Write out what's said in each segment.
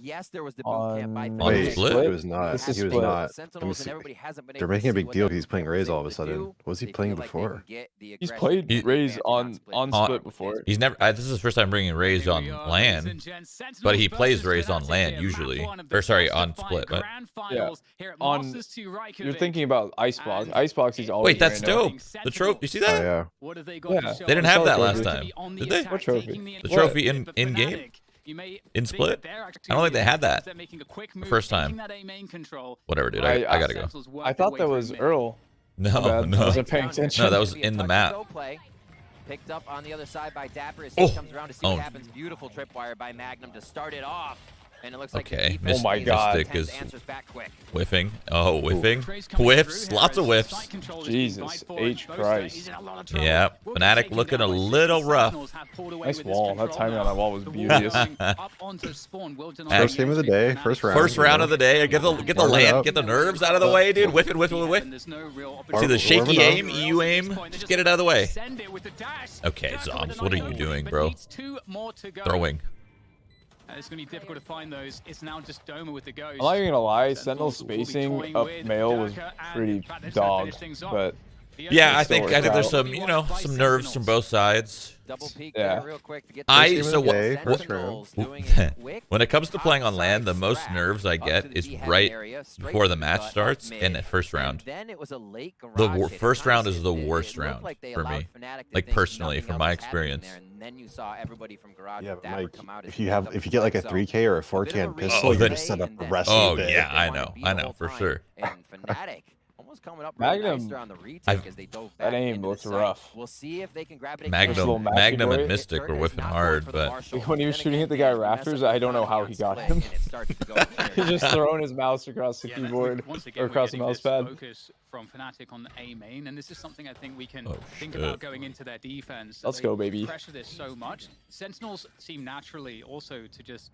Yes, there was the boot camp by Wait, Split? he was not. This is He was Split. not. Sentinels and everybody hasn't been They're able to making a see big what deal that because he's playing was Raze all able of a to sudden. do. What was he They playing feel like they before? can get the He's aggression played and Raze advantage on Split. Split before. He's never. This is his first time bringing Raze on LAN, but he plays Raze on LAN usually. Or sorry, on Split. But Yeah. On. You're thinking about Icebox. Icebox, he's always. wait, that's ran out. dope. The trophy. You see Oh that? yeah. Yeah. They didn't I have saw that the last trophy. time, did they? What trophy? The trophy in game. In Split? I don't think they had that the first time. Whatever, dude. I gotta go. I thought that was Earl. No, I no. wasn't paying attention. No, that was in the map. Picked up on the other side by Dapper as Oh. he comes around to see what happens. Beautiful tripwire by Magnum to start it off. And it looks like Okay, the defense Oh my God. Mystic is answers back quick. whiffing. Oh, whiffing. Whiffs. Lots of whiffs. Jesus H. Christ. Yeah. Fnatic looking a little rough. Nice wall. That timing on that wall was beauteous. First game of the day. First round. First round of the day. Get the Warm it land, up. get the nerves out of the way, dude. Whiff it, whiff it, whiff. See the shaky Warm it up. aim, EU aim. Just get it out of the way. Okay, Zombs, what are you doing, bro? Throwing. It's going to be difficult to find those. It's now just Doma with the ghost. I'm not even gonna lie, Sentinel spacing up male was pretty dog, but Yeah, I Still think works there's out. some, some nerves from both sides. Double peek Yeah. there real quick to get I First game so of the day, what, first round. doing it quick. when it comes to playing on Outside land, the most Shroud nerves I up get to the is B-heavy right area, straight before the to match gut, starts mid, in the first round. and then it was a late The garage hit. first round is Honestly, the it worst looked round like they for allowed me. Fnatic to Like think personally, nothing from else my was happening experience. there, and then you saw everybody from garage Yeah, and but Dapper Mike, come out as if you they have picked up if you get like a the 3K or a bit of 4K a pistol, Oh, you're then- gonna set up and the then- rest Oh, of the day. yeah, They I wanna know, be I the know, whole for time, sure. And Fnatic almost coming up really Magnum- nice there on the retake I've- as they dove That back aim into the looked site. rough. We'll see if they can grab it again. Little Magnum, matching Magnum boy. and Mystic were whiffing hard, but when he was shooting at the guy rafters, I don't know how he got him. He's just throwing his mouse across the Yeah, keyboard once or again, we're across the getting mouse this pad. focus from Fnatic on the A main, and this is something I think we can Oh, think shit. about going into their defense. Let's They go, baby. Pressure this so much. Sentinels seem naturally also to just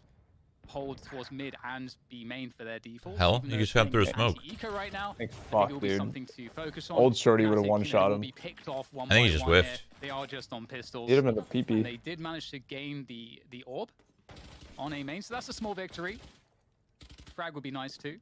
hold towards mid and B main for their default. Hell, even you though just come through a playing smoke. anti-eco right now, Like, I think fuck, it will be dude. something to focus on. Old Shorty would've Fnatic, one-shot will him. be picked off one I think he by just one whiffed. here. They are just on pistols. Hit him in the And pee-pee. they did manage to gain the orb on A main, so that's a small victory. Frag would be nice too.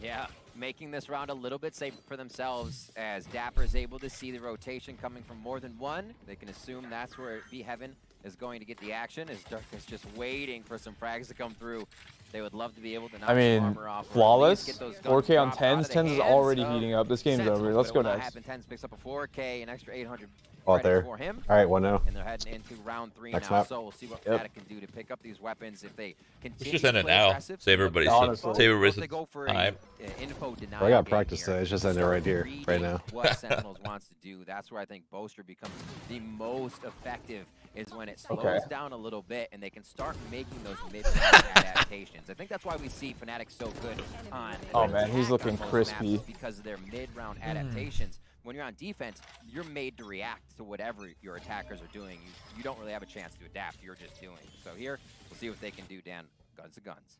Yeah, making this round a little bit safer for themselves as Dapper is able to see the rotation coming from more than one. They can assume that's where B Heaven is going to get the action, as Dirk is just waiting for some frags to come through. They would love to be able to knock I mean, some armor off, or at flawless. least get those guns 4K on dropped out of 10s. the 10s is hands already of heating up. This game's Sentinels, over. Let's but go it will not next. happen. 10s picks up a 4K, an extra 800 Oh, credits there. for him. All right, 1-0. And they're heading into round 3 Next now, map. so we'll see what Yep. Fnatic can do to pick up these weapons if they continue just to end it play now. aggressive. Save everybody's Honestly. save Or if everybody's they go for time. info denial Well, I got game practice here. today. It's just ending right here, right now. What Sentinels wants to do. That's where I think Boaster becomes the most effective, is when it slows Okay. down a little bit and they can start making those mid-round adaptations. I think that's why we see Fnatic so good on Oh, man, he's attack looking on most crispy. maps, because of their mid-round adaptations. When you're on defense, you're made to react to whatever your attackers are doing. You don't really have a chance to adapt. You're just doing. So here, we'll see what they can do, Dan. Guns to guns.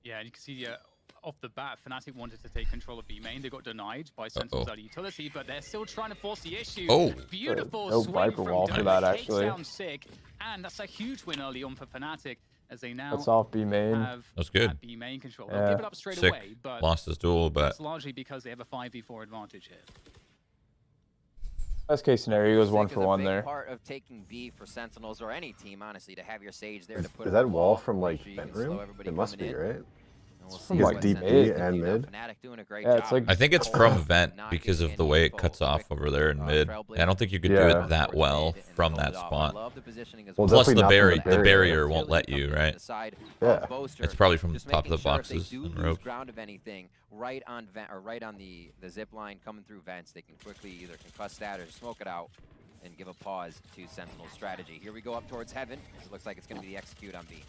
Yeah, and you can see off the bat, Fnatic wanted to take control of B main. They got denied by Sentinels out of utility, but they're still trying to force the issue. Oh. Beautiful No swing Viper from wall for Doma. that, Takes actually. down Sick, and that's a huge win early on for Fnatic as they now That's off B main. have That's good. that B main control. They'll Yeah. give it up straight Sick. away, but Lost his duel, but that's largely because they have a 5v4 advantage here. Best case scenario goes 1 Sick for is a 1 big there. part of taking B for Sentinels or any team, honestly, to have your Sage there to put Is up that a wall from make like sure you can vent room? slow everybody It must coming be, in. right? And we'll from see like what deep Sentinels mid can and do. mid. Fnatic doing a great Yeah, it's job. like- I think it's of from vent not because giving of the any way it info cuts off quick. over there in mid. Trailblazer I don't think you could do Yeah. it that well Mid and from pulled that it off. I spot. love the positioning as Well, well. Plus the definitely not from barrier, the the barrier. barrier won't let you, right? Yeah. It's probably from the Just top of the making sure if they boxes do and lose ropes. ground of anything, right on vent or right on the zip line coming through vents, they can quickly either concuss that or smoke it out and give a pause to Sentinel's strategy. Here we go up towards Heaven. It looks like it's going to be the execute on B.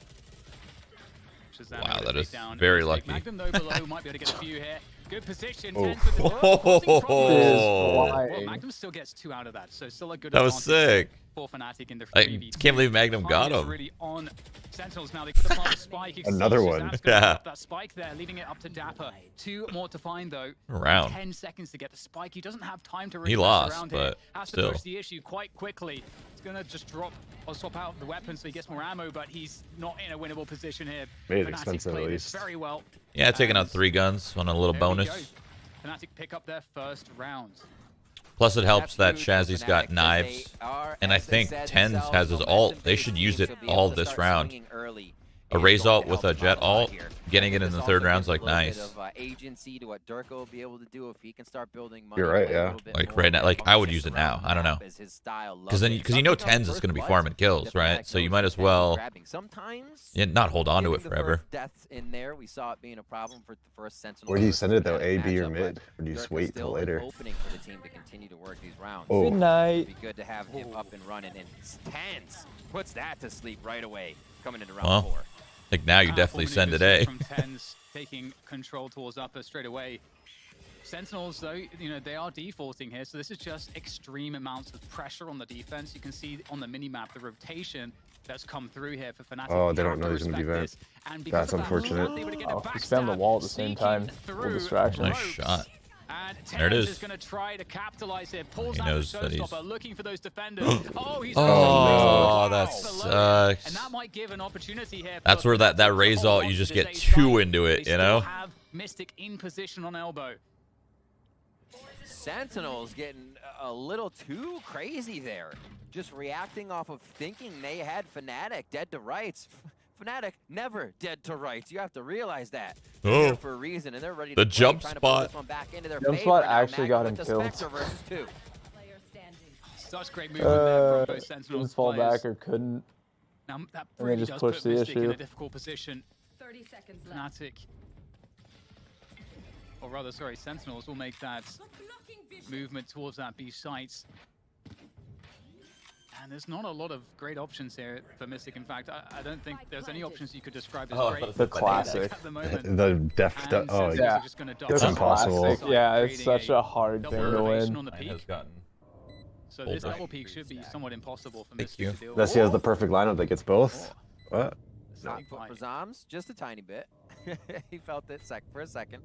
Shazam Wow, able to that take is down very Mystic. lucky. Magnum though below might be able to get a few here. Good position. Oh. Tens with the work, causing problems. This is Well, flying. Magnum still gets 2 out of that, so still a good That was advantage. sick. for Fnatic in the I 3v2. can't believe Magnum got him. Really on Sentinels now. They could have the spike. Another one. Yeah. That spike there, leaving it up to Dapper. 2 more to find though. Around. 10 seconds to get the spike. He doesn't have time to. He lost, around but here. Has still. to push the issue quite quickly. He's gonna just drop or swap out the weapon so he gets more ammo, but he's not in a winnable position here. Made it Fnatic expensive at played it least. very well. Yeah, taking out 3 guns on a little There we bonus. go. Fnatic pick up their first round. Plus, it helps that That's huge for Shazzy's got Fnatic, 'cause knives, they are, and I as they think said Tens themselves, has his ult. They should use it to be able all to this start round. swinging early A is Raze going ult to with help a them out Jet a lot ult, here. getting it in This the also 3rd round's gives like a little bit nice. of, agency to what Durko will be able to do if he can start building money. You're right, play a yeah. little bit Like more right now, like I would focused use it around now. I don't the know. map as his style Because loves then, it. because you know Something on Tens is going to be first farming bloods kills, that right? Fnatic So you knows might that as Tens is well grabbing. Sometimes not hold on to it giving the forever. first deaths in there, we saw it being a problem for the first Sentinel. Where do you versus send it though? Fnatic A, B, or matchup, mid? but Or do you just Durka's wait till still an later? opening for the team to continue to work these rounds. Oh. Good night. It'd be good to have him up and running, and Tens puts that to sleep right away, coming into round Well, 4. I think now you definitely send it A. From Tens taking control towards upper straight away. Sentinels, though, you know, they are defaulting here, so this is just extreme amounts of pressure on the defense. You can see on the mini-map the rotation that's come through here for Fnatic. Oh, they don't know he's gonna be there. That's unfortunate. Oh, he spammed the wall at the same time. Full distraction. Nice shot. And There it Tens is. is going to try to capitalize here. Pulls He out knows the that he's- showstopper, looking for those defenders. Oh, he's Oh, that below it. sucks. And that might give an opportunity here. That's for where that Fnatic to Raze hold ult, on you to just this get A 2 side. into it, They you still know? have Mystic in position on elbow. Sentinels getting a little too crazy there. Just reacting off of thinking they had Fnatic dead to rights. Fnatic never dead to rights. You have to realize that. They're Oh. here for a reason, and they're ready to The play, jump trying to pull spot. this one back into their Jump favor. spot Now actually got Magnum him with the killed. Spectre versus 2. Such great movement there from both Sentinels Didn't fall players. back or couldn't. Now, that they really just does pushed put the Mystic in issue. a difficult position. 30 seconds left. Fnatic, or rather, sorry, Sentinels will make that movement towards that B site. And there's not a lot of great options here for Mystic. In fact, I don't think there's any options you could describe as great. The classic. At the moment. The def. And Oh, Sentinels yeah. are just gonna double That's down impossible. on the side, Yeah, it's creating such a hard double thing to rotation win. on the Mine peak. has gotten So this older. double peak should be somewhat impossible for Thank Mystic you. to deal Unless with. he has the perfect lineup that gets both. What? Not for Zams, just a tiny bit. He felt it for a second.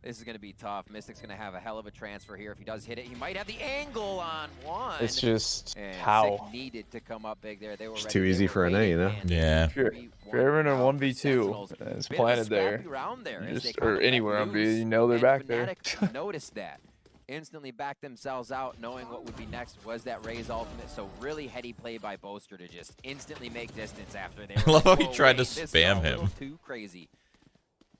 This is going to be tough. Mystic's going to have a hell of a transfer here. If he does hit it, he might have the angle on one. It's just And how. Sick needed to come up big there. They were It's ready. too They easy were for an A, waiting, you know? and Yeah. If you're 3-1 ever in a round 1v2 Sentinels. and it's Bit of a planted there, scrappy round there as just- they kinda or let anywhere on B, loose, you know they're and back there. Fnatic noticed that. Instantly backed themselves out, knowing what would be next was that Raze ultimate. So really heady play by Boaster to just instantly make distance after they were I love like, how he "Whoa, tried to wait, this is spam a little him." Too crazy.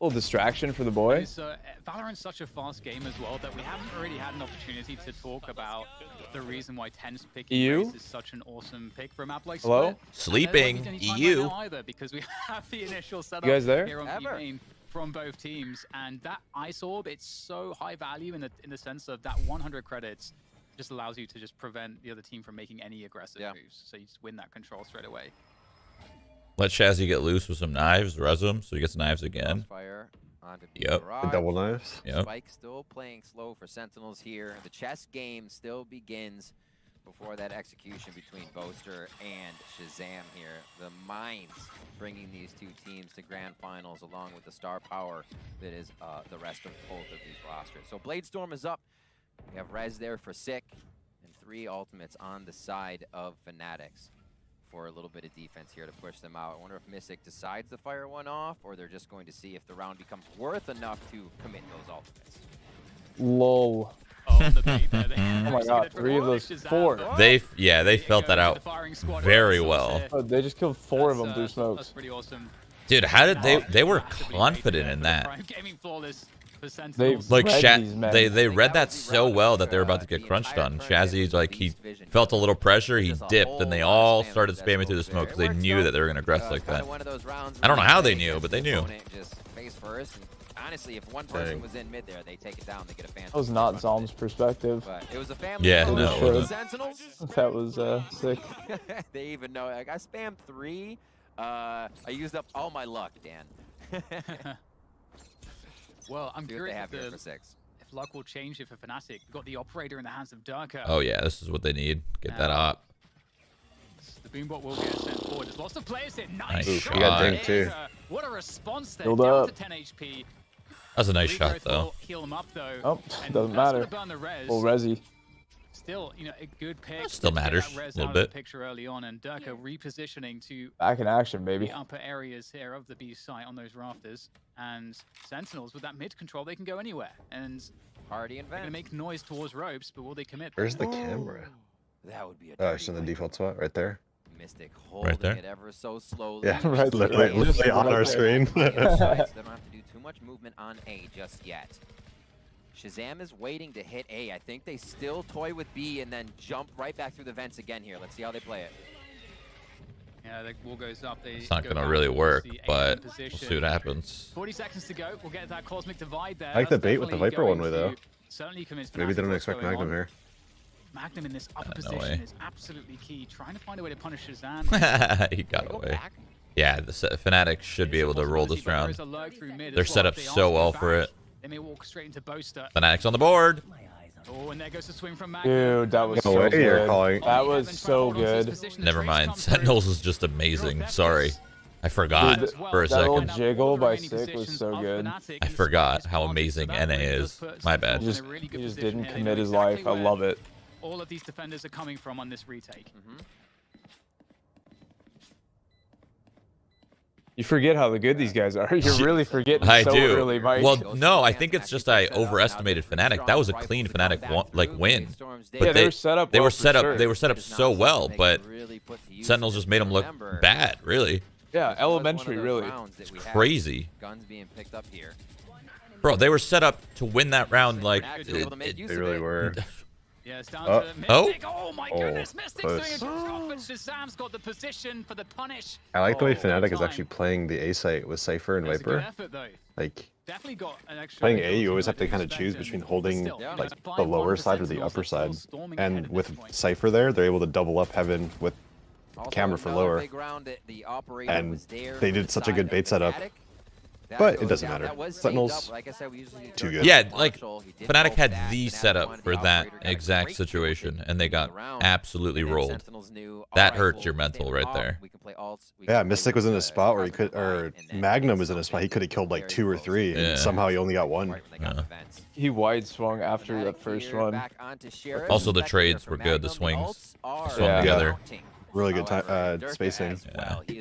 Little distraction for the boy. It's, Valorant's such a fast game as well that we haven't really had an opportunity to talk about the reason why Tens picking EU? Raze is such an awesome pick for a map like Hello? Split. Sleeping, And there wasn't any time EU. right now either, because we have the initial setup guys there? here on Ever. B-main from both teams, and that Ice Orb, it's so high value in the sense of that 100 credits just allows you to just prevent the other team from making any aggressive moves, so you just win that control straight away. Let Shazzy get loose with some knives, res him, so he gets knives again. Fire onto Yep. The double knives. Yep. Spike still playing slow for Sentinels here. The chess game still begins before that execution between Boaster and Shazam here. The minds bringing these two teams to grand finals along with the star power that is the rest of both of these rosters. So Bladestorm is up. We have Rez there for Sick and 3 ultimates on the side of Fanatics for a little bit of defense here to push them out. I wonder if Mystic decides to fire one off, or they're just going to see if the round becomes worth enough to commit those ultimates. Lol. Oh, the bait there. Oh my god, 3 of those 4. They felt that out very well. Oh, they just killed 4 of them through That's smokes. pretty awesome. Dude, how did they were confident in that. Gaming flawless for They Sentinels. Like read these men. they read that so well that they were about to get crunched on. Shazzy's like he felt a little pressure, he dipped, and they all started spamming through the smoke because they knew that they were gonna aggress like that. I don't know how they knew, but they knew. Just face first. And honestly, if one person was in mid there, they take it down, they get a fancy. That was not Zalm's perspective. But it was a family. Yeah, photo no, of it the wasn't. Sentinels. That was sick. They even know. Like, I spammed 3. I used up all my luck, Dan. Well, I'm See what they curious have here if, for 6. if luck will change here for Fnatic. We've got the operator in the hands of Durka. Oh yeah, this is what they need. Get that op. The Boombot will get sent forward. There's lots of players here. Nice Nice shot. shot. You got dinked, too. What a response there. Build Down up. to 10 HP. That's a nice shot, Regrowth though. will heal him up, though. Oh, And doesn't that's matter. gonna burn the res. Full resi. Still, you know, a good pick. That still to get matters that res a little out of the bit. picture early on, and Durka repositioning to Back in action, baby. the upper areas here of the B site on those rafters. And Sentinels, with that mid control, they can go anywhere. And Party and they're going to make noise towards ropes, but will they commit? Where's the camera? That would be a Oh, dirty it's in the win. default spot right there. Mystic holding there? it ever so slowly. Yeah, Right, literally on our screen. They don't have to do too much movement on A just yet. Shazam is waiting to hit A. I think they still toy with B and then jump right back through the vents again here. Let's see how they play it. Yeah, the wall goes up. They It's not go gonna back really towards work, the but A we'll position. see what happens. 40 seconds to go. We'll get that cosmic divide there. I like the That's bait with the definitely Viper one going way, though. to certainly convince Maybe they Fnatic don't what's expect going Magnum on. here. Magnum in this upper no position way. is absolutely key. Trying to find a way to punish Shazam. He got Go away. back. Yeah, the Fnatic should be able to roll this round. They're They're set up so well for it. They may walk straight into Boaster. Fnatic's on the board. Oh, and there goes the swing from Magnum. Dude, that was No so way you're good. calling. That was so good. Never mind. Sentinels is just amazing. Sorry. I forgot Dude, for a that little second. jiggle by Sick was so good. I forgot how amazing NA is. My bad. He just didn't commit his life. I love it. All of these defenders are coming from on this retake. You forget how good these guys are. You're really forgetting I so do. early, Mike. Well, no, I think it's just I overestimated Fnatic. That was a clean Fnatic win. But yeah, they were set up. They well were for set up. sure. They were set up so well, but Sentinels just made them look bad. Really Yeah, elementary, really. crazy, Guns being picked up here. bro. They were set up to win that round. Like They really were. Yeah, it's down Oh. to Oh. Mystic. Oh my goodness, Mystic's doing close. a good job, but Shazam's got the position for the punish. I like the way Oh, Fnatic is time. actually playing the A site with Cypher and That's a good Viper. effort, though. Like, Definitely got an extra. playing build A, you to always what have to they kind of expect, choose and between holding still, you know, like it's the 5-1 lower for side or the Sentinels, upper they're still side. storming ahead And at with this point. Cypher there, they're able to double up Heaven with camera for lower. And they did such a good bait setup. But it doesn't matter. Sentinels, too good. yeah, like Fnatic had the setup for that exact situation, and they got absolutely rolled. That hurts your mental right there. Yeah, Mystic was in a spot where he could, or Magnum was in a spot he could have killed like 2 or 3, and Yeah. somehow he only got 1. He wide swung after that first one. Also, the trades were good. The swings swung Yeah. together. Really good time, spacing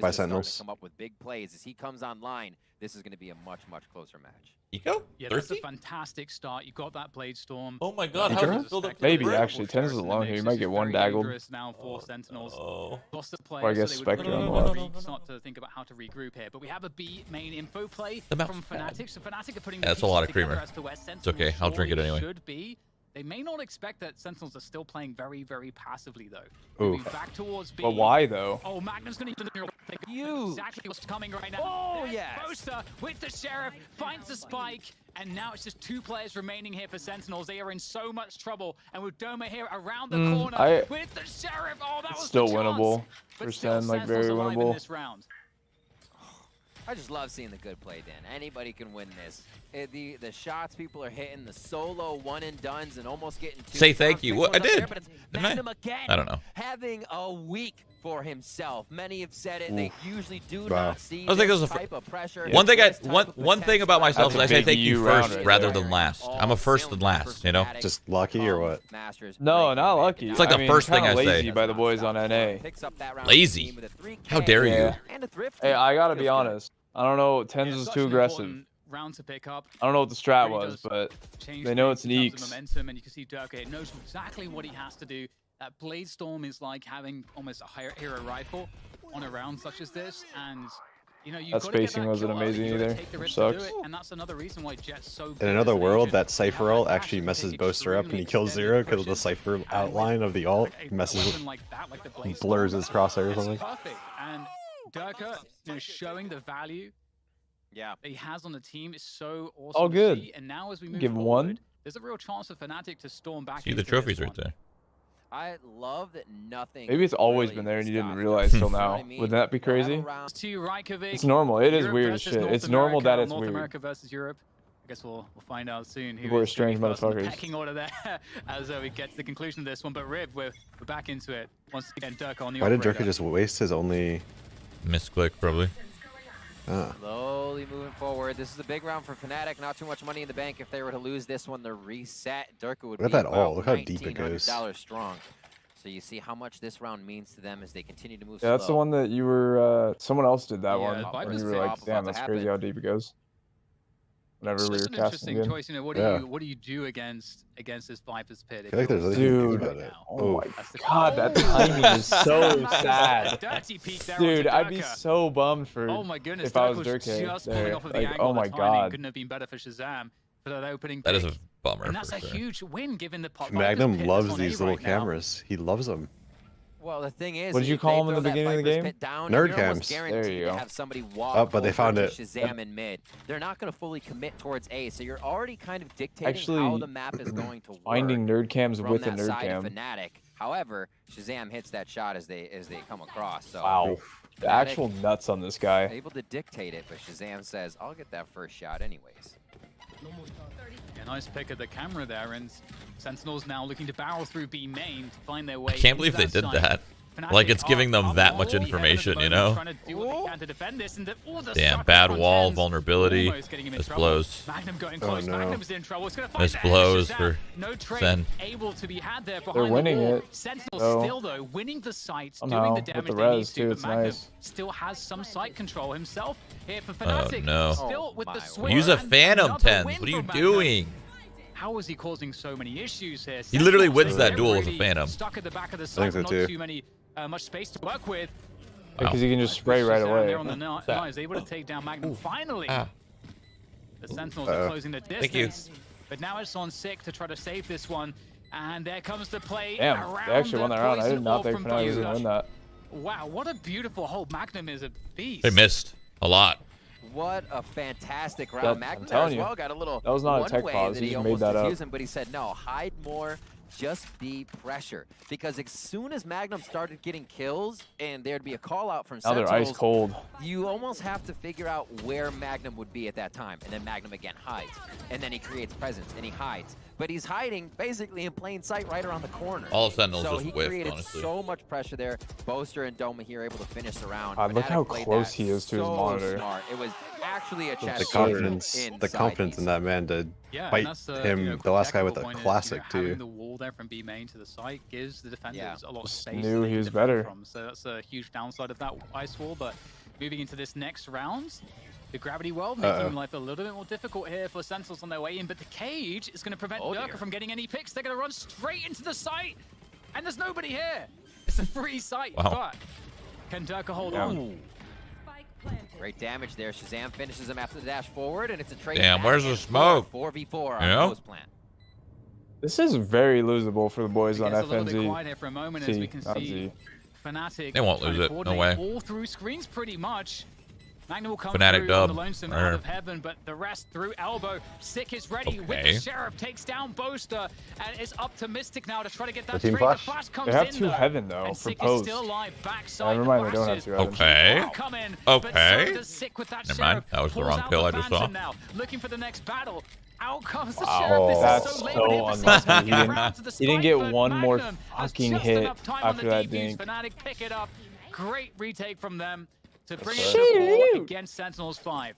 by Sentinels. Come up with big plays as he comes online. This is going to be a much closer match. Eco? Yeah, that's a fantastic start. You got that Blade Storm. Oh my God! How is it filled up? Maybe, actually. 10 is alone here. You might get one daggled. Now for Sentinels. Oh. Lost the Or I guess so they would Spectre really on the want left. to start to think about how to regroup here. But we have a B main info play The mouse from pad. Fnatic. So Fnatic are putting That's the a lot pieces of creamer. together as to where It's okay. Sentinels I'll drink it surely anyway. should be. They may not expect that Sentinels are still playing very passively, though. Oof. Moving back towards B. But why, though? Oh, Magnum's going to Huge. exactly what's coming right now. Oh, There's yes. Boaster with the Sheriff, finds the spike, and now it's just 2 players remaining here for Sentinels. They are in so much trouble, and with Doma here around the corner with the Sheriff. Oh, that was Still the chance. winnable. But For still, Sen, like, very Sentinels alive in winnable. this round. I just love seeing the good play, Dan. Anybody can win this. The shots people are hitting, the solo one and dones, and almost getting 2. Say thank you. What I did? But it's Didn't I? Magnum again. I don't know. Having a week for himself. Many have said it. They usually do Wow. not see I was thinking this it was a type of pressure. One thing this type of one thing about potential. myself is I That's a say big thank you EU round first right rather there. than last. I'm a first and last, you know? Just lucky or what? No, not lucky. It's like the I mean, first thing kinda I say. lazy by the boys on NA. Lazy? How dare you? Yeah. And a thrift Hey, I gotta feels be good. honest. I don't know. Yeah, Tens was such too an aggressive. important round to pick up. I don't know what the strat Really was, does but change they know things it's in terms Neeks. of momentum, and you can see Durka here knows exactly what he has to do. That Blade Storm is like having almost a hero rifle on a round such as this, and you know, That spacing wasn't amazing either, which sucks. And that's another reason why Jet's so good In as another an world, agent. that Cypher They have ult that actually dash messes to take Boaster up and he kills extremely Zero because of the pushes, Cypher and outline of the ult a messes weapon like that, like the Blade blurs Storm, his crosshair or it's something. perfect. And Durka, you know, showing the value Yeah. that he has on the team is so awesome. All to good. see. And now as we move Give him forward, one. there's a real chance for Fnatic to storm back. See the into this trophies right one. there. I love that nothing. Maybe it's always really been there and you didn't stops realize them. till You know now. what I mean? Wouldn't that be crazy? Battle rounds. To Reykjavik. It's normal. It is Europe weird as versus shit. North It's normal that America, it's North weird. America versus Europe. guess we'll find out soon. People are strange motherfuckers. Pecking order there as we get to the conclusion of this one. But Rib, we're back into it. Once again, Durka on the Why did operator. Durka just waste his only... Misclick, probably. Slowly moving forward. This is a big round for Fnatic. Not too much money in the bank. If they were to lose this one, the reset, Durka would Look be at that all. about Look how deep it goes. $1,900 strong. So you see how much this round means to them as they continue to move Yeah, that's the one that you were, someone else did that one. Viper's And you were flop like, damn, about to that's crazy how happen. deep it goes. Whenever It's we were just an casting interesting again. choice. You know, what do you do against this Viper's Pit? I feel like there's other Dude, things about it. Oh my That's the god, that timing is so sad. Dirty peek there Dude, onto I'd be Durka. so bummed for Oh my goodness, if I was Durka Durka just there. pulling off of the Like, angle. oh my The timing god. couldn't have been better for Shazam for that opening That is pick. a bummer. And that's for a sure. huge win given the pop. Magnum loves these little cameras. He loves them. Well, the thing is, What did you if call they them in the throw that beginning of the Viper's game? Pit down, Nerd you're almost cams. guaranteed There you to go. have somebody walk Oh, but they over found to it. Shazam in mid. They're not going to fully commit towards A, so you're already kind of dictating Actually, how the map is going to work. Finding nerd cams from with a that nerd side cam. of Fnatic. However, Shazam hits that shot as they come across. So Wow. The Fnatic actual nuts on this guy. able to dictate it, but Shazam says, "I'll get that first shot anyways." Yeah, nice pick of the camera there, and Sentinels now looking to barrel through B main to find their way. I can't believe they into did site. that. Fnatic Like, it's giving them are that much all information, the you know? trying to do what they can to defend this, and the Damn, sucker bad front wall, ends vulnerability. almost getting him in This trouble. blows. Magnum going Oh, close. no. Magnum's in trouble. It's gonna find This that blows Shazam. for no trade Sen. able to be had there behind They're winning the wall. it, Sentinels so- still though winning the sites, Somehow, doing the with damage the they need res, to, too, but it's Magnum nice. still has some site control himself here for Fnatic. no. Still with Oh the my swing Use a and Phantom another 10s. win What are you from Magnum. doing? How is he causing so many issues here? He literally Sentinels, wins that they're duel with a really Phantom. Stuck at the back of the I site, think so not too. too many much space to work with. Because he can just spray right Shazam away. there on the knives, able to take down Magnum finally. Ah. The Sentinels are closing the Thank you. distance, but now it's on Sick to try to save this one. And there comes the play. Damn, around they actually won the that round. I poison did not orb think from Fnatic was going to Blue. win that. Wow, what a beautiful hold. Magnum is a beast. They missed a lot. What a fantastic That- round. I'm Magnum telling as you, well got a little that was not a one tech way pause. that He he just made almost that up. confused him, but he said, no, hide more, just be pressure. Because as soon as Magnum started getting kills and there'd be a call out from Now they're Sentinels, ice cold. you almost have to figure out where Magnum would be at that time. And then Magnum again hides. And then he creates presence and he hides. But he's hiding basically in plain sight right around the corner. All of Sentinels So just he whiffed, created honestly. so much pressure there. Boaster and Doma here able to finish the round. God, look Fnatic how played close that he is to his so monitor. Smart. It was actually a chess The game confidence, in the confidence side in that man to Yeah, fight and that's, him, you know, the last guy with a technical point is, classic having too. the wall there from B main to the site gives the defenders a lot of Just space. knew they he can was defend better. From. So that's a huge downside of that ice wall. But moving into this next round, the gravity world making life a little bit more difficult here for Sentinels on their way in. But the cage is going to prevent Durka from getting any picks. They're going to run straight into the site, and there's nobody here. It's a free site. Wow. But can Durka hold on? Great damage there. Shazam finishes him after the dash forward, and it's a trade. Damn, back where's the and smoke? 4v4 on Yeah. post plant. This is very losable for the boys on It's a little bit FNZ. quiet here for a moment as we can not see Z. Fnatic. They won't trying lose to it, no coordinate way. all through screens pretty much. Magnum will come Fnatic through on dub. the lonesome Or- out of heaven, but the rest through elbow. Sick is ready with the Okay. Sheriff, takes down Boaster, and it's up to Mystic now to try to get that team straight. flash? The flash comes They have in, two though, heaven, though, and for Sick post. is still alive. Backside Never mind, they don't have flashes. two heaven. Okay. Will come in, Okay. But so does Sick with that Never mind, Sheriff. that was the Pulls wrong out pill the I just saw. Phantom now, looking for the next battle. Out comes the Wow. Sheriff. This is That's so late so with him, but unlucky. Sick's gonna He get didn't- around to the he didn't spike, get but one more Magnum has fucking just hit enough time on after the that defuse. dink. Fnatic pick it up. Great retake from them to bring it That's to right. 4 against Sentinels 5.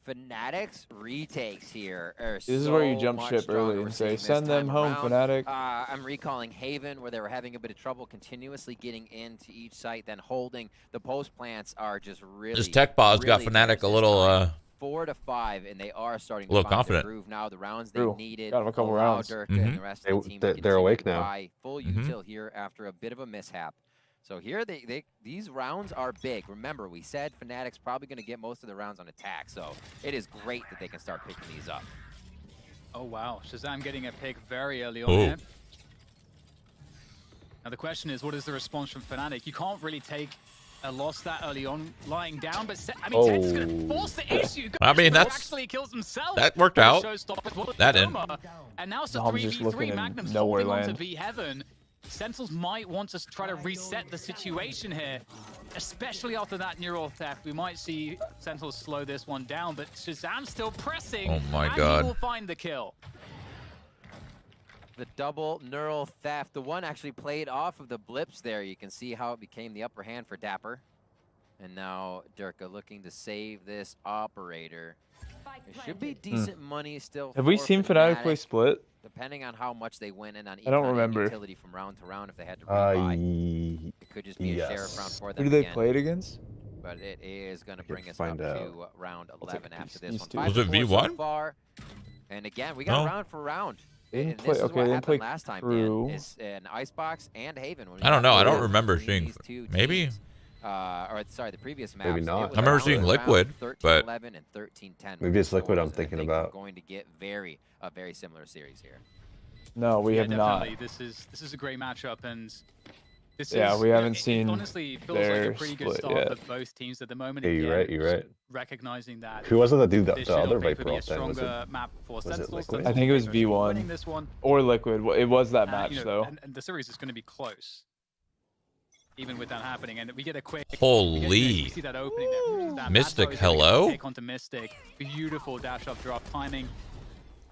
Fnatic's retakes here are This is where you so jump much ship stronger. early We're and seeing say, this send them time home, around. Fnatic. I'm recalling Haven, where they were having a bit of trouble continuously getting into each site, then holding. The post plants are just really. This tech pause got really Fnatic close a this little time. 4 to 5, and they are starting to a little find confident. their groove now. The rounds they True. needed. Got 'em a couple allow rounds. Durka Mhm. and the rest of the team to They're continue awake to now. buy full Mhm. util here after a bit of a mishap. So here, these rounds are big. Remember, we said Fnatic's probably going to get most of the rounds on attack, so it is great that they can start picking these up. Oh, wow. Shazam getting a pick very early on Ooh. here. Now, the question is, what is the response from Fnatic? You can't really take a loss that early on lying down, but Ted's going to force the issue. I mean, Goes, that's- actually kills himself. that worked out. Showstoppers, well, That in. And now it's a Dom's just 3v3. looking in Magnum's nowhere holding on to land. B Heaven. Sentinels might want to try to reset the situation here, especially after that neural theft. We might see Sentinels slow this one down, but Shazam's still pressing. Oh my and God. He will find the kill. The double neural theft. The one actually played off of the blips there. You can see how it became the upper hand for Dapper. And now Durka looking to save this operator. It should be decent money still. Have we seen Fnatic play split? Depending on how much they win and on I don't remember. utility from round to round if they had to rebuy. It could just be a sheriff round for them. Who do they again. play it against? But it is going to bring us up to round 11 after this one. Was it V1? So far. And again, we got round for round. They And didn't play, this is okay, what they didn't play happened last time, Crew. Dan, is an Icebox and Haven. When I don't know. I don't got remember between seeing. these two Maybe. teams, or sorry, the previous match. Maybe not. It was I remember around seeing Liquid, 13-11 but- and 13-10. Maybe it's Liquid I'm scores. I thinking think about. We're going to get a very similar series here. No, we have not. Definitely. This is a great matchup, and this Yeah, is, we haven't it seen honestly feels like a their pretty good split start yet. for both teams at the moment. Yeah, you're Again, right, you're right. Recognizing that Who was it that did this the should other hopefully Viper be a off then? Was stronger it? map for it Sentinels. Liquid? I think it was Sentinels V1. winning this one. Or Liquid. It was that match, You know, though. and the series is going to be close, even with that happening. And we get a quick. Holy. We see that opening there. That Mystic, Matzo is gonna hello? Take onto Mystic. Beautiful dash up drop timing.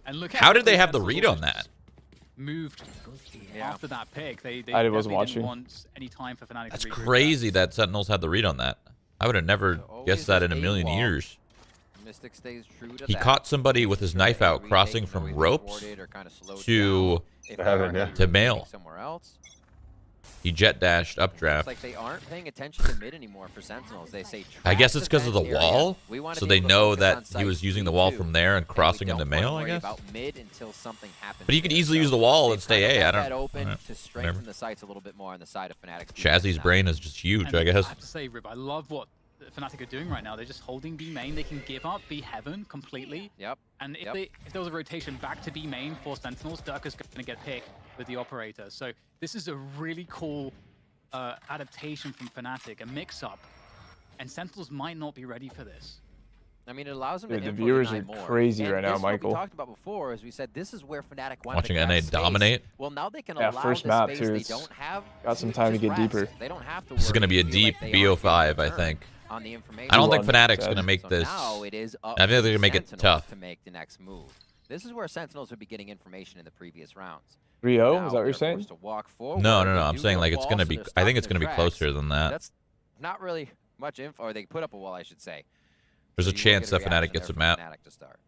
And look How did they quickly have the Sentinels read on also that? just Moved after that pick. They I wasn't definitely watching. didn't want any time for Fnatic That's to regroup crazy that Sentinels had the read on that. I would have never guessed that in a million years. Mystic stays true to He that. caught somebody with his knife out crossing from ropes to mail. Somewhere else. He jet dashed It's updraft. like they aren't paying attention to mid anymore for Sentinels. They say I guess trap it's because of the defense area. wall, We wanna so be they able to know focus that on he site was using the 3 wall too. from there and And we crossing don't into wanna mail, I worry guess. about mid until something happens But he could there. easily So use the wall they've and stay kinda A. I left don't. that open alright, to strengthen whatever. the sites a little bit more on the side of Fnatic's. Shazzy's brain is just huge, And I guess. I have to say, Rib, I love what Fnatic are doing right now. They're just holding B main. They can give up B heaven completely. Yep. And if there was a rotation back to B main for Sentinels, Durka's going to get picked with the operator. So this is a really cool adaptation from Fnatic, a mix-up. And Sentinels might not be ready for this. I mean, it allows them Dude, to the info viewers deny are more. crazy And right now, this is what Michael. we talked about before, as we said, this is where Fnatic wanted Watching to grab NA space. dominate. Well, now they can Yeah, allow first the map, space too, they it's don't have. got some time to just get rest. deeper. They don't have to This is worry going to be a and feel deep like they aren't BO5, being I think. on the information. I don't think One Fnatic's said. going to make So this. now it is up I think they're to gonna make it Sentinels tough. to make the next move. This is where Sentinels would be getting information in the previous rounds. 3-0? Now Is that what they're you're saying? forced to walk forward. No, no, They no. I'm do saying get a like it's wall, going to so be. they're I think stopping it's going to their be tracks. closer than that. That's not really much info. Or they put up a wall, I should say. There's a So you will chance get that Fnatic reaction gets a there map. from Fnatic to start.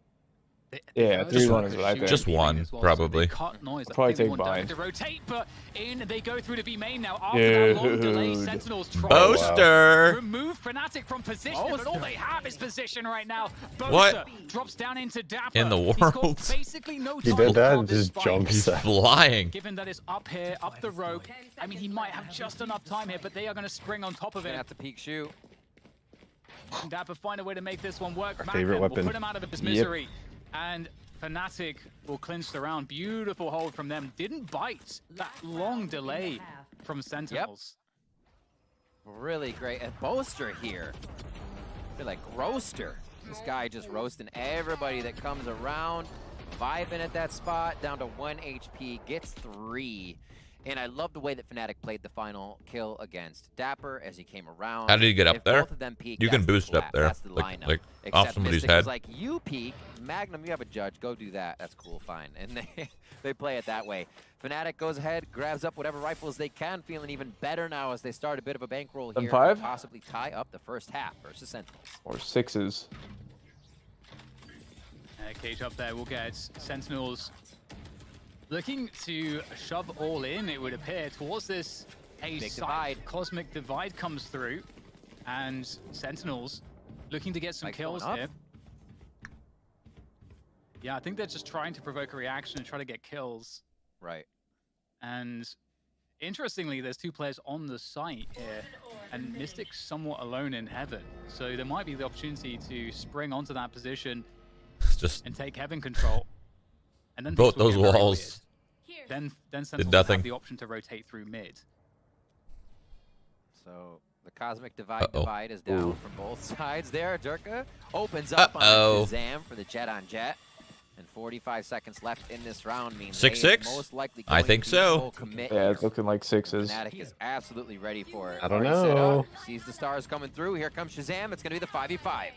Yeah, Just 3-1 is what I think. Just one, probably. Probably take Vine. To rotate, but in they go through to B main now. After that long delay, Dude. Sentinels try to Boaster. remove Fnatic from position, but all they have is position right now. What? Boaster drops down into Dapper. In the He's got world? basically no He time did to that drop and this just spike. jumps. He's flying. Given that it's up here, up the rope, I mean, he might have just enough time here, but they are going to spring on top of Gonna it. have to peek shoot. Dapper find a way to make this one work. Our favorite Macklin will weapon. put him out of his misery. And Fnatic will clinch the round. Beautiful hold from them. Didn't bite that long delay from Sentinels. Really great. And Boaster here. I feel like roaster. This guy just roasting everybody that comes around. Vibing at that spot. Down to 1 HP. Gets 3. And I love the way that Fnatic played the final kill against Dapper as he came around. How did he get up If there? both of them peek, You can that's the boost up clap. there, That's the like- lineup. like Except off somebody's Mystic head. was like, you peek. Magnum, you have a judge. Go do that. That's cool. Fine. And they play it that way. Fnatic goes ahead, grabs up whatever rifles they can, feeling even better now as they start a bit of a bankroll here. 7-5? And possibly tie up the first half versus Sentinels. Or 6s. Cage up there. We'll get Sentinels looking to shove all in, it would appear, towards this Big side. divide. Cosmic divide comes through. And Sentinels looking to get some Like kills going up? here. Yeah, I think they're just trying to provoke a reaction and try to get kills. Right. And interestingly, there's 2 players on the site here, and Mystic's somewhat alone in Heaven. So there might be the opportunity to spring onto that position It's just and take Heaven control. And then both things will those get very walls. weird. Then Sentinels will nothing. have the option to rotate through mid. So the Cosmic divide is down Ooh. from both sides there. Durka opens up on Shazam for the jet on jet. And 45 seconds left in this round means 6-6? most likely I think so. Yeah, it's looking like 6s. Fnatic is absolutely ready for it. I don't Already set know. up, sees the stars coming through. Here comes Shazam. It's going to be the 5v5.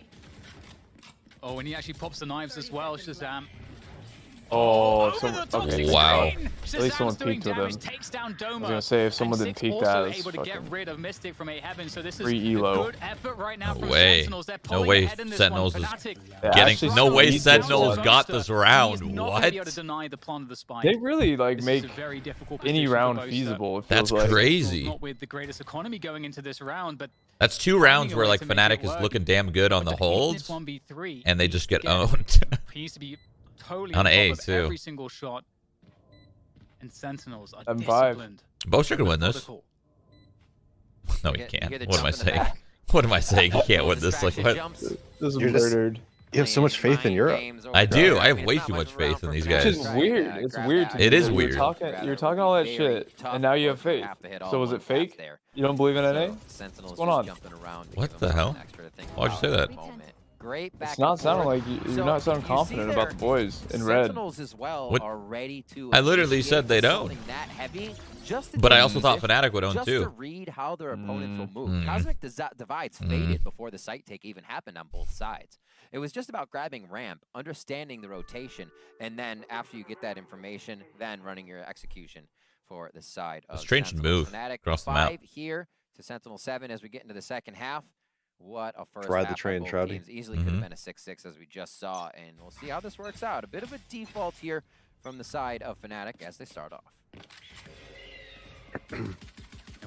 Oh, and he actually pops the knives as well, Shazam. Oh, okay. Wow. At least someone peeked with him. Takes down Doma. I was gonna say, if someone didn't peek that, it's able to get fucking rid of Mystic from 8 Heaven, so this is free elo. good effort right now No from way. Sentinels. They're No pulling way ahead in this Sentinels one. is Fnatic Actually, no way lead this Sentinels one. got this round. He is not What? gonna be able to deny the plant of the spike. They really like This make is a very difficult any position for round Boaster. feasible. It That's feels like. crazy. Not with the greatest economy going into this round, but That's 2 rounds where like Fnatic is looking damn good on the holds, 1v3, and they just get owned. he needs to be totally On on A, top of too. every single shot. And Sentinels are M5. disciplined. Boaster can win this. methodical. No, he You can't. get a What am I jump in the saying? back. What am I saying? He can't win this. Like Distraction what? jumps. This is You're just- murdered. You have so much faith in Europe. I do. I have mean, way it's not too much much around faith in for these Fnatic. Which guys. is Try weird. to It's grab weird. that. To It me is that weird. You're talking all that Very shit, tough and now you have for faith. Cap to hit all So was one it fake? tap there. You don't believe in NA? So Sentinels What's going just on? jumping around to What give the them hell? an extra to think Why'd you say about that? at the moment. Great back It's not and sounding forth. like you're So, not sounding you confident see about there, the boys in red. Sentinels as well What? are ready to I literally initiate said they don't. something that heavy, just to But I take also thought position, Fnatic would own just to too. read how their opponents will move. Mm. Cosmic Divides faded before the site take even happened on both sides. It was just about grabbing ramp, understanding the rotation, and then after you get that information, then running your execution for the side of Strange Sentinels. move Fnatic across the map. 5 here to Sentinel 7 as we get into the second half. What a first Ride the half by train, both Shroudy. teams. Easily could have been a 6-6 as we just saw, and we'll see how this works out. A bit of a default here from the side of Fnatic as they start off. And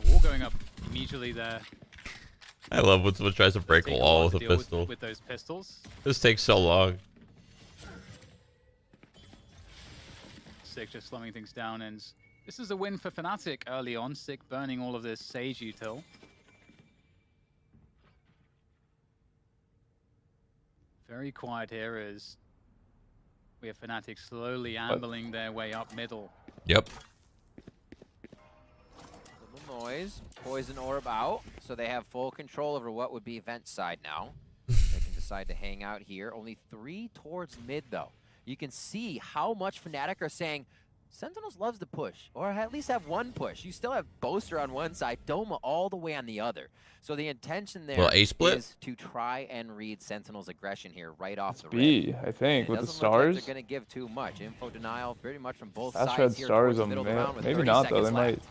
Wall going up immediately there. I love when someone tries to break a Take wall while with to a deal pistol. with those pistols. This takes so long. Sick just slowing things down, and this is a win for Fnatic early on. Sick burning all of this Sage util. Very quiet here as we have Fnatic slowly ambling their way up middle. Yep. Little noise, poison orb out, so they have full control over what would be vent side now. They can decide to hang out here. Only 3 towards mid though. You can see how much Fnatic are saying Sentinels loves to push, or at least have one push. You still have Boaster on one side, Doma all the way on the other. So the intention there Well, A split? is to try and read Sentinels' aggression here right off the B, rip. I think, It with the doesn't look like stars. they're going to give too much. Info denial pretty much from both That's sides red here stars towards the on middle of the round with maybe 30 not though. They seconds might. left.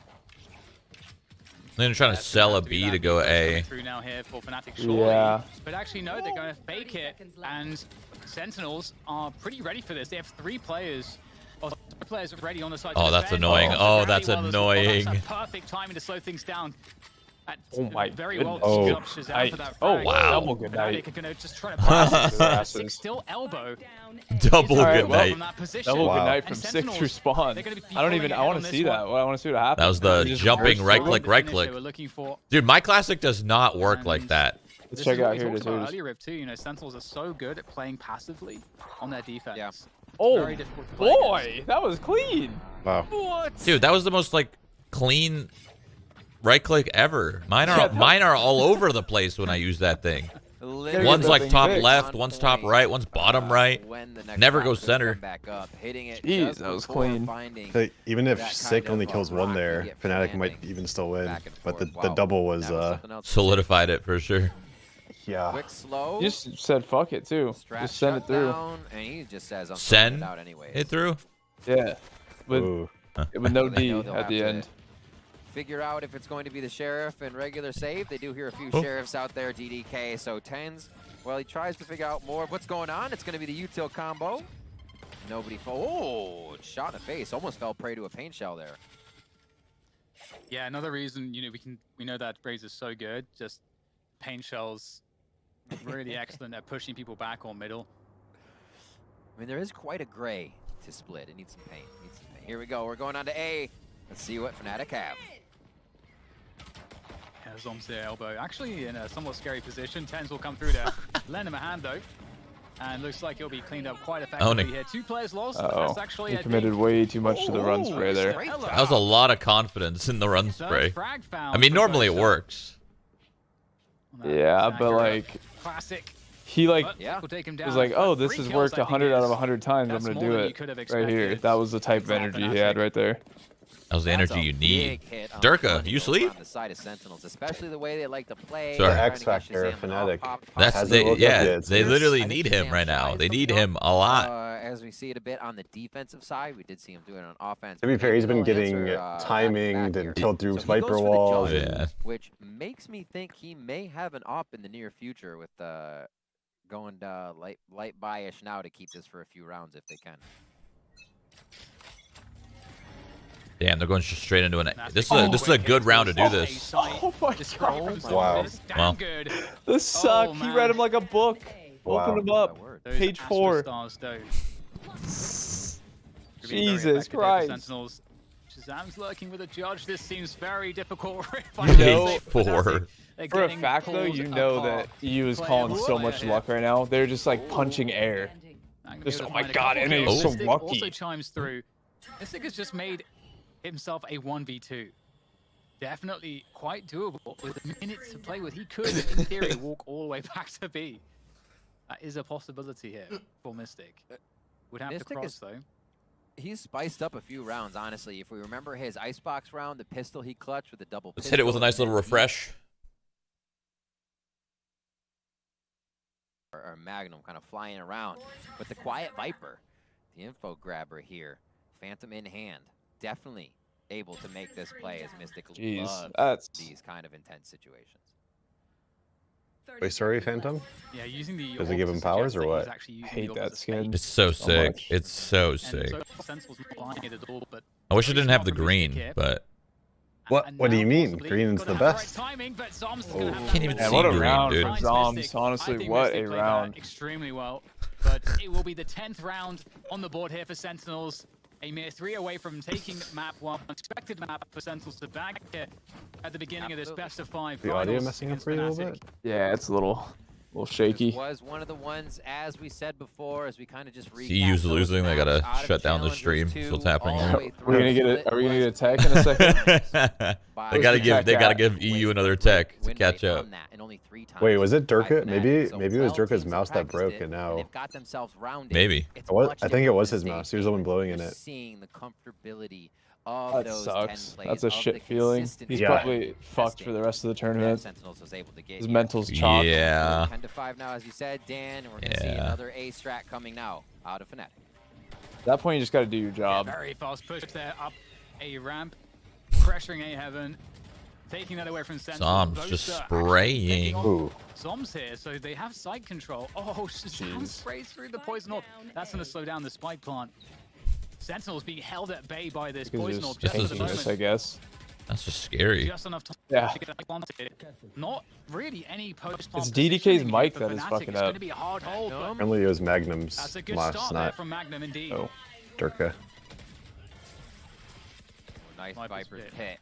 They're trying to That's sell gonna a have to B be to that go defense A. coming through now here for Fnatic surely. Yeah. But actually, no, they're going to fake it, and Sentinels are pretty ready for this. They have 3 players. Or 3 players ready on the side. to Oh, that's defend. annoying. Oh, Oh, that's Rally well as well. That's annoying. a perfect timing to slow things down. Oh my Very goodness. well Oh, teamed up Shazam for that oh frag. wow. Double good Fnatic night. are going to just try to pass Their it. asses. Six still elbow. Double Alright, good well, night. From that position. Double Wow. good night And from 6 Sentinels, respawn. they're gonna be I don't even. pulling I ahead want on to this see that. one. I want to see what happens. That was the They just jumping burst right through. click, right Finish click. they were looking for. Dude, my classic does not work like And that. Let's This check is what out we here. talked about This earlier, Riv, too. You know, Sentinels are so good at playing passively on their defense. Yeah. It's Oh very difficult to play boy, against. that was clean. Wow. What? Dude, that was the most like clean right click ever. Mine Yeah, are that- mine are all over the place when I use that thing. Literally One's that like thing top fixed. left, one's top right, one's bottom right. When the next Never round goes could center. come back up, hitting it Jeez, just that was before clean. finding So even if that Sick kind only of, kills rock one you there, get for Fnatic might landing even still win. back and But forth. the Wow. double was That something else to Solidified it for sure. yeah. Quick slow. You just said fuck it too. Strat Just send it through. shutdown, and he just says I'm Sen throwing it out anyways. Hit through. Yeah, with Ooh. no They D know they'll at have the to end. Figure out if it's going to be the Sheriff and regular save. They do hear a few Oh. Sheriffs out there, DDK, so 10s. Well, he tries to figure out more of what's going on. It's going to be the util combo. Nobody oh, shot in the face. Almost fell prey to a paint shell there. Yeah, another reason, you know, we know that Raze is so good. Just paint shells, really excellent at pushing people back or middle. I mean, there is quite a gray to split. It needs some paint. Here we go. We're going on to A. Let's see what Fnatic have. Yeah, Zom's their elbow. Actually, in a somewhat scary position. 10s will come through to lend him a hand, though. And looks like it'll be cleaned up quite effectively Owning. here. 2 players lost. Uh-oh. That's actually He a committed deep way too much to the run spray there. Straight That That was a lot of confidence in the run third spray. frag found I mean, for normally it Boaster. works. On that Yeah, but Sakura like classic He like We'll take him down. was like, oh, this Three has kills, worked I think 100 out of is- 100 times. I'm that's gonna more do than you it could have right here. expected. That was the type of energy he had right there. That was the That's energy a you need. big hit on Durka, the you over sleep? on the side of Sentinels, especially the way they like to play. Sorry. The trying X to get factor of Shazam Fnatic. That's Hasn't they, woke up yeah. yet, They so literally I think need him Shazam right now. tries They from need jump, him a lot. As we see it a bit on the defensive side, we did see him do it on offense. To be fair, he's been Maybe they'll getting answer, back to timinged back and here. killed through So he Viper goes for the walls. jump, Yeah. which makes me think he may have an op in the near future with going light buy-ish now to keep this for a few rounds if they can. Damn, they're going straight into an. This is a good round to do this. Oh my god! Wow. Well. This sucked. He read him like a book. Wow. Open him up. Page 4. Jesus Christ. Sentinels. Shazam's lurking with a judge. This seems very difficult. You know, For a fact though, you know that EU is calling so much luck right now. They're just like punching air. Just, oh my god, and it's so Mystic lucky. also chimes through. Mystic has just made himself a 1v2. Definitely quite doable. With minutes to play with, he could, in theory, walk all the way back to B. That is a possibility here for Mystic. Would have Mystic to cross, is- though. He's spiced up a few rounds, honestly. If we remember his icebox round, the pistol he clutched with the double let's pistol. hit it with a nice little and then refresh. or Magnum kind of flying around. But the Quiet Viper, the info grabber here, Phantom in hand, definitely able to make this play as Mystic Jeez, loves that's these kind of intense situations. Wait, sorry, Phantom? Yeah, using the Does it give him powers or what? Hate that skin. It's so sick. much. It's so sick. Sentinel's not buying it at all, but I wish it didn't have the green, but What do you mean? Green's the best. can't even Man, see what a green, round dude. for Zoms. Honestly, what a round. Extremely well, but it will be the 10th round on the board here for Sentinels. A mere 3 away from taking map 1. Expected map for Sentinels to bag here at the beginning of this best of 5 The audio finals messing up against for you a little Fnatic. bit? Yeah, it's a little shaky. This was one of the ones, as we said before, as we kind of just CU's losing. They gotta shut down the stream. That's what's happening here. Are we gonna get a tech in a second? They gotta give EU another tech to catch up. Wait, was it Durka? Maybe it was Durka's mouse that broke, and now Maybe. I think it was his mouse. He was the one blowing in it. Seeing the comfortability of That those sucks. 10 plays, That's a of shit the feeling. consistent He's Yeah. probably fucked for the rest of the tournament. Sentinels was able to get His here. mental's chalked. Yeah. 10 to 5 now, as you said, Dan, and we're gonna see Yeah. another A strat coming now out of Fnatic. At that point, you just gotta do your job. Very fast push there up a ramp, pressuring A Heaven, taking that away from Sentinel. Zom's just spraying. Ooh. Zom's here, so they have side control. Oh, Shazam Jeez. sprays through the poison orb. That's going to slow down the spike plant. Sentinel's being held at bay by this Because poison there's orb just at the tankiness, I moment. guess. That's just scary. Just enough time Yeah. to get it planted. Not really any post It's DDK's mic that is fucking It's going up. to be a hard hold, but Apparently it was Magnum's that's a good mouse, start there not from Magnum indeed. Oh. Durka. Nice Viper's Viper's pit. pit.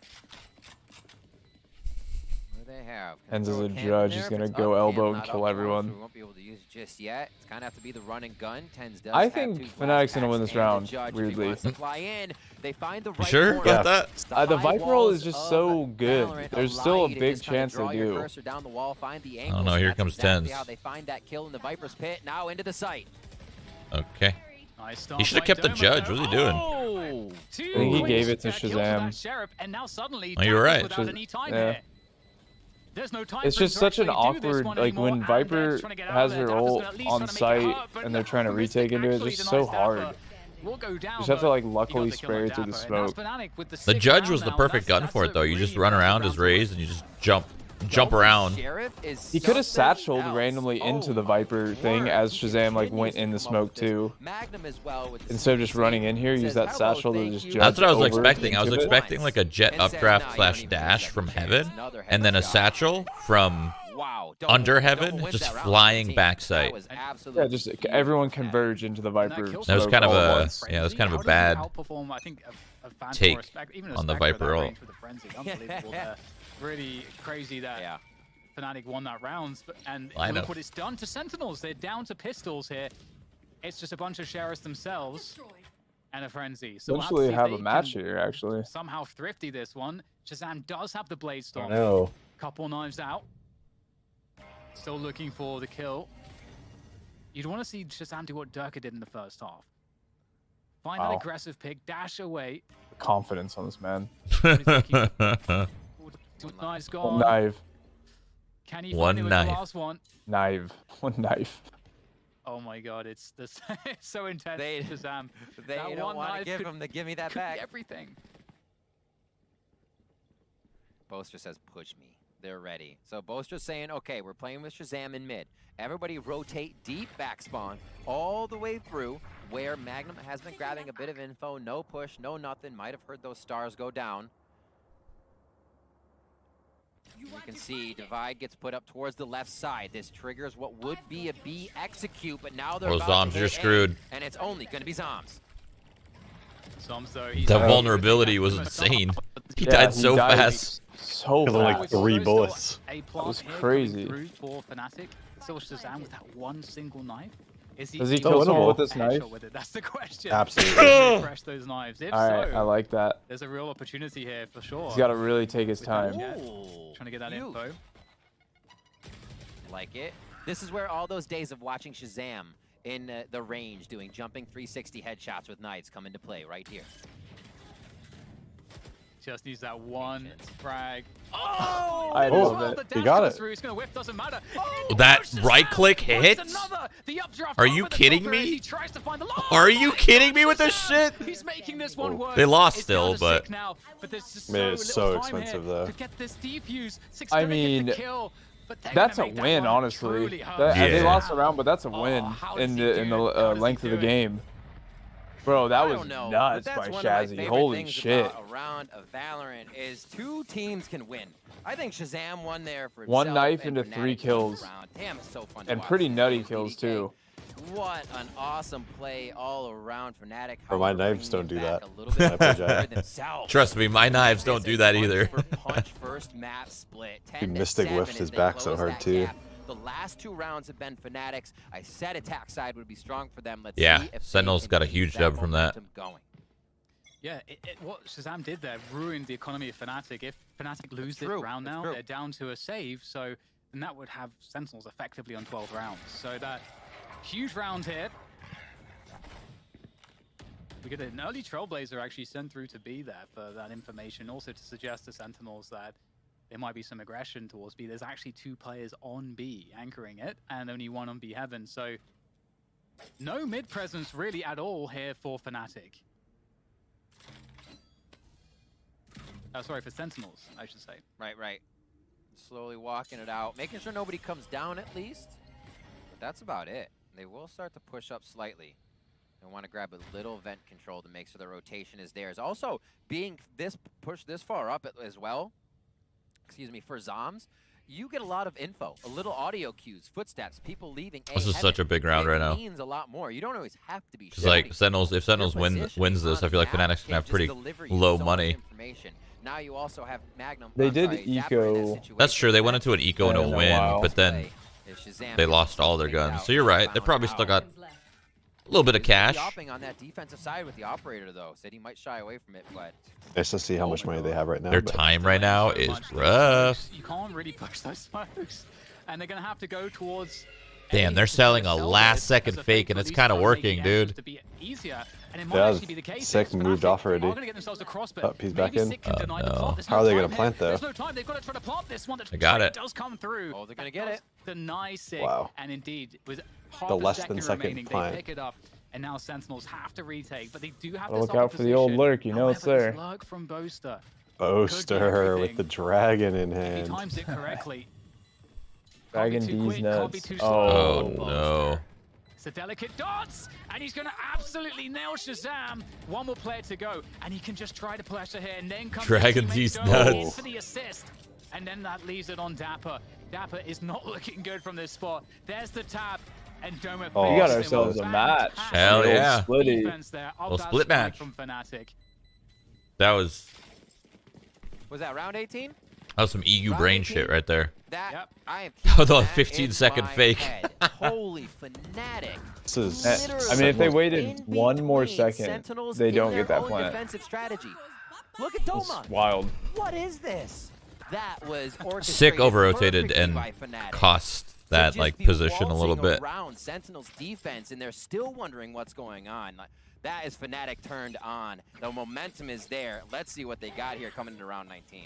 What do they have? Enz is Throw a cam judge. there, He's if gonna it's go up, elbow cam and not kill up, everyone. so we won't be able to use it just yet. It's kind of have to be the run and gun. Tens does I have think two Fnatic's flash gonna win packs this and the round, judge, if he weirdly. wants to fly in, they find the You right sure corner. about that? The high Viper roll walls is just of so good. Valorant There's allow still a you to big just kinda chance draw they your do. cursor down the wall, find the don't know, angles, here that's comes exactly Tens. how they find that kill in the Viper's pit. Now into the site. Okay. Nice start He should have by kept the Doma, judge. though. What's he doing? Oh, two I think he quick gave it to kills with that Shazam. Sheriff, and now suddenly Oh, you're right. without any time Yeah. here. There's no time It's for him just to such an actually do this awkward, one like anymore, when and Dad's Viper trying to get out has of there. her Dapper's ult gonna at least on trying to make it site hurt, but and they're trying to Mystic retake into it, actually it's just so denies hard. Dapper. Will go down, just have to but like he got luckily the kill spray on it through the Dapper, and now smoke. Fnatic with the The sixth judge round was the now. perfect gun That's for a it, though. You just really run good around round as to raised and you just jump around. He could have satcheled randomly into the Viper thing as Shazam like went in the smoke too. Instead of just running in here, use that satchel to just jump. That's what I was over expecting. I was into it. expecting like a jet updraft / dash from heaven, and then a satchel from under heaven, just flying backside. Yeah, just everyone converge into the Viper. That That was smoke kind of all at a once. that was kind of a How does he bad outperform, I think, a Phantom take or a Spectre, even a on the Spectre at Viper that ult. range with the frenzy. Unbelievable there. Really crazy that Fnatic won that round. And Lineup. look what it's done to Sentinels. They're down to pistols here. It's just a bunch of Sheriffs themselves and a frenzy. So we'll have to Eventually see if have they a match can here, actually. somehow thrifty this one. Shazam does have the Blade Storm. No. Couple knives out. Still looking for the kill. You'd want to see Shazam do what Durka did in the first half. Find that aggressive pick, dash away. Confidence on this man. Nice gone. One knife. Can he find it with the last one? One knife. Oh my god, it's this it's so intense. Shazam. They don't want to give him the give me that back. Everything. Boaster says push me. They're ready. So Boaster's saying, okay, we're playing with Shazam in mid. Everybody rotate deep back spawn all the way through where Magnum has been grabbing a bit of info. No push, no nothing. Might have heard those stars go down. You can see Divide gets put up towards the left side. This triggers what would be a B execute, but now they're about to Zombs, you're screwed. And it's only going to be Zombs. The vulnerability was insane. He died so fast. So fast. Like 3 bullets. That was crazy. For Fnatic, still Shazam with that one single knife. Does he kill someone with this knife? That's the question. Absolutely. Fresh those knives. If Alright, so, I like that. there's a real opportunity here for sure. He's got to really take his time. Trying to get that info. Like it. This is where all those days of watching Shazam in the range doing jumping 360 headshots with knives come into play right here. Just needs that one frag. Oh! I love it. He got it. He's gonna whiff, doesn't matter. That right click hits? Are you kidding me? Are you kidding me with this shit? He's making this one work. They lost still, but Man, it's so expensive though. I mean, that's a win, honestly. They lost a round, but that's a win in the length of the game. Bro, that was nuts by Shazzy. Holy shit. A round of Valorant is 2 teams can win. I think Shazam won there for one himself knife and into 3 kills. Damn, it's so fun and to pretty watch. nutty kills too. What an awesome play all around Fnatic. Or my knives don't do that. Trust me, my knives don't do that either. Punch first map split. Mystic whiffed his back so hard too. The last 2 rounds have been Fnatic's. I said attack side would be strong for them. Let's yeah, see if Sentinel's got a huge dub from that. Going. Yeah, what Shazam did there ruined the economy of Fnatic. If Fnatic lose this round now, they're down to a save, so then that would have Sentinels effectively on 12 rounds. So that huge round here. We get an early Trailblazer actually sent through to B there for that information, also to suggest to Sentinels that there might be some aggression towards B. There's actually 2 players on B anchoring it, and only 1 on B Heaven. So no mid presence really at all here for Fnatic. Sorry, for Sentinels, I should say. Right. Slowly walking it out, making sure nobody comes down at least. But that's about it. They will start to push up slightly. They want to grab a little vent control to make sure the rotation is theirs. Also, being pushed this far up as well, excuse me, for Zombs, you get a lot of info, a little audio cues, footsteps, people leaving. This is such a big round right now. It means a lot more. You don't always have to be. It's like Sentinels. If Sentinels wins this, I feel like Fnatic's gonna have pretty low money. Now you also have Magnum. They did eco. That's true. They went into an eco and a win, but then they lost all their guns. So you're right. They probably still got a little bit of cash. Shopping on that defensive side with the operator though, said he might shy away from it, but nice to see how much money they have right now. Their time right now is rough. You can't really push those smokes, and they're gonna have to go towards. Damn, they're selling a last-second fake, and it's kind of working, dude. Yeah, Sick moved off already. Oh, he's back in. No. How are they gonna plant though? I got it. Oh, they're gonna get it. Deny Sick, wow. and indeed with the less than second remaining, plant. they pick it up, and now Sentinels have to retake, but they do have to look out for the old lurk, you know it's there. Lurk from Boaster. Boaster with the dragon in hand. If he times it correctly. Dragon D's nuts. Oh no. It's a delicate dance, and he's going to absolutely nail Shazam. 1 more player to go, and he can just try to pressure here, and then comes Dragon D's nuts. For the assist, and then that leaves it on Dapper. Dapper is not looking good from this spot. There's the tap, and Doma. We got ourselves a match. Hell yeah. Well, split match. From Fnatic. That was that round 18? That was some EU brain shit right there. That I have the 15-second fake. Holy Fnatic. This is, I mean, if they waited 1 more second, they don't get that plant. Defensive strategy. Look at Doma. It's wild. What is this? That was Sick over-rotated and cost that like position a little bit. Around Sentinel's defense, and they're still wondering what's going on. That is Fnatic turned on. The momentum is there. Let's see what they got here coming into round 19.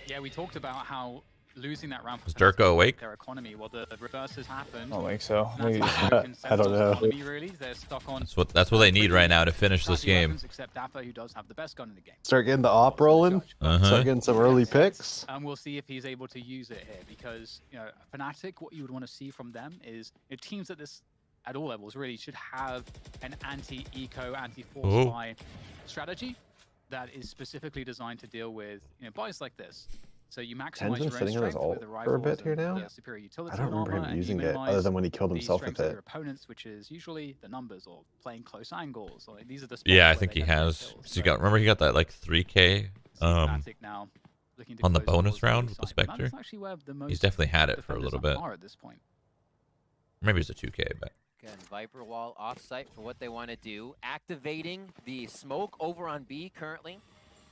Yeah, we talked about how losing that round was Durko awake? Their economy. Well, the reverse has happened. I don't think so. I don't know. Really. They're stuck on That's what they need right now to finish this game. Except Dapper, who does have the best gun in the game. Start getting the op rolling. Start getting some early picks. And we'll see if he's able to use it here, because Fnatic, what you would want to see from them is teams at all levels really should have an anti-eco, anti-force buy strategy that is specifically designed to deal with buys like this. So you maximize your sitting on his ult for a bit here now. I don't remember him using it other than when he killed himself with it. Your opponents, which is usually the numbers or playing close angles. Like, these are the yeah, I think he has. So remember he got that like 3K on the bonus round with the Spectre. He's definitely had it for a little bit. At this point. Maybe it's a 2K, but. Again, Viper Wall off-site for what they want to do. Activating the smoke over on B currently.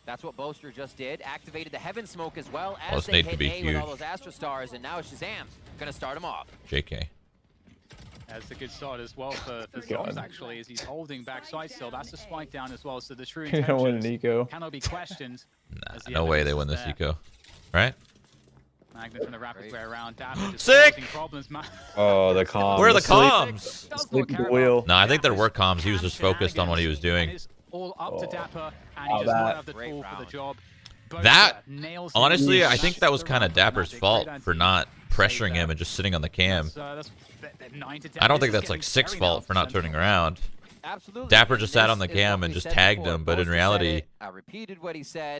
That's what Boaster just did. Activated the Heaven Smoke as well as they hit A with all those Astra Stars, and now Shazam's going to start him off. JK. That's a good start as well for Zoms, actually, as he's holding backside still. That's a spike down as well, so the true intentions cannot be questioned. Nah, no way they win this eco. Right? Magnet from the rapid way around. Sick! Oh, the comms. Where are the comms? No, I think there were comms. He was just focused on what he was doing. All up to Dapper, and he just won't have the tool for the job. That, honestly, I think that was kind of Dapper's fault for not pressuring him and just sitting on the cam. I don't think that's like Sick's fault for not turning around. Absolutely. Dapper just sat on the cam and just tagged him, but in reality, he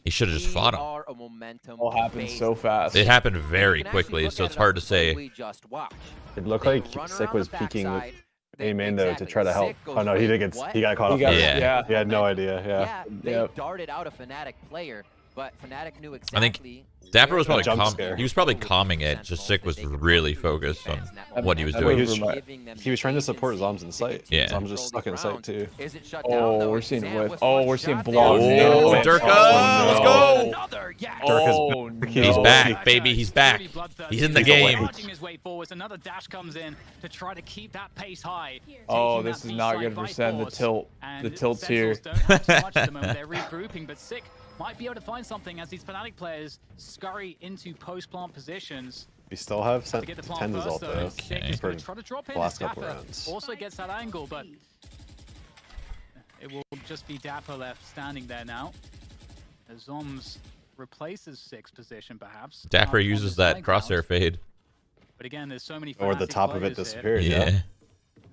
should have just fought him. All happened so fast. It happened very quickly, so it's hard to say. It looked like Sick was peeking with A main though to try to help. Oh no, he didn't get. He got caught off. Yeah. He had no idea. Yeah. They darted out a Fnatic player, but Fnatic knew exactly. I think Dapper was probably he was probably calming it. Just Sick was really focused on what he was doing. He was trying to support Zoms in sight. Yeah. Zoms just stuck in sight too. Oh, we're seeing whiff. Oh, we're seeing block. Oh, Durka, let's go. Oh, no. He's back, baby. He's back. He's in the game. Another dash comes in to try to keep that pace high. Oh, this is not good for Sen. The tilt's here. They're regrouping, but Sick might be able to find something as these Fnatic players scurry into post-plant positions. We still have Ten's result though. Okay. For the last couple rounds. Also gets that angle, but it will just be Dapper left standing there now. As Zoms replaces Sick's position, perhaps. Dapper uses that crosshair fade. But again, there's so many. Or the top of it disappeared. Yeah.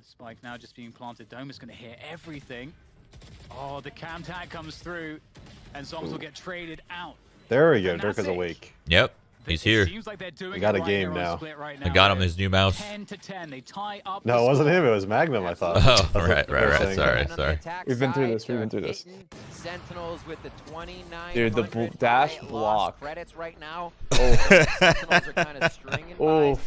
Spike now just being planted. Dome is going to hear everything. Oh, the cam tag comes through, and Zoms will get traded out. There we go. Durka's awake. Yep. He's here. We got a game now. I got him his new mouse. 10-10. They tie up. No, it wasn't him. It was Magnum, I thought. Oh, right. Sorry. We've been through this. Sentinels with the 29. Dude, the dash block. Credits right now. Oh,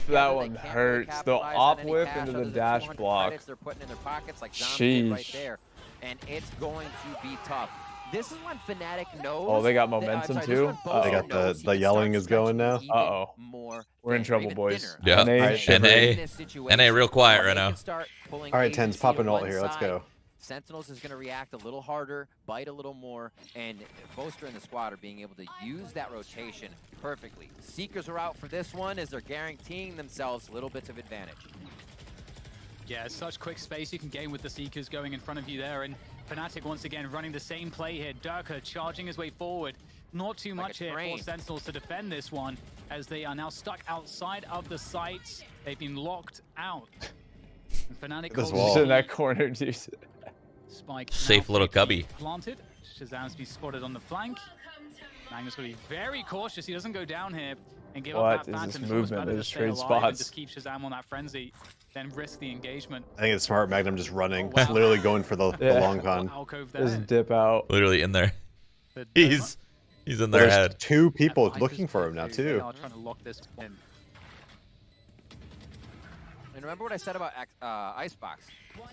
that one hurts. The op whip into the dash block. They're putting in their pockets like Sheesh. right there, and it's going to be tough. This is when Fnatic knows. Oh, they got momentum too. They got the yelling is going now. We're in trouble, boys. Yeah. NA real quiet right now. All right, Ten's popping ult here. Let's go. Sentinels is going to react a little harder, bite a little more, and Boaster and the squad are being able to use that rotation perfectly. Seekers are out for this one as they're guaranteeing themselves little bits of advantage. Yeah, such quick space you can gain with the Seekers going in front of you there, and Fnatic once again running the same play here. Durka charging his way forward. Not too much here for Sentinels to defend this one, as they are now stuck outside of the sites. They've been locked out. And Fnatic just in that corner, dude. Spike safe little cubby. Planted. Shazam's be spotted on the flank. Magnus will be very cautious. He doesn't go down here and give up that Phantom. What is this movement? They just trade spots. spots. Just keep Shazam on that frenzy, then risk the engagement. I think it's smart. Magnum just running, literally going for the long con. Just dip out. Literally in there. He's in their head. There's two people looking for him now too. Trying to lock this in. And remember what I said about Icebox,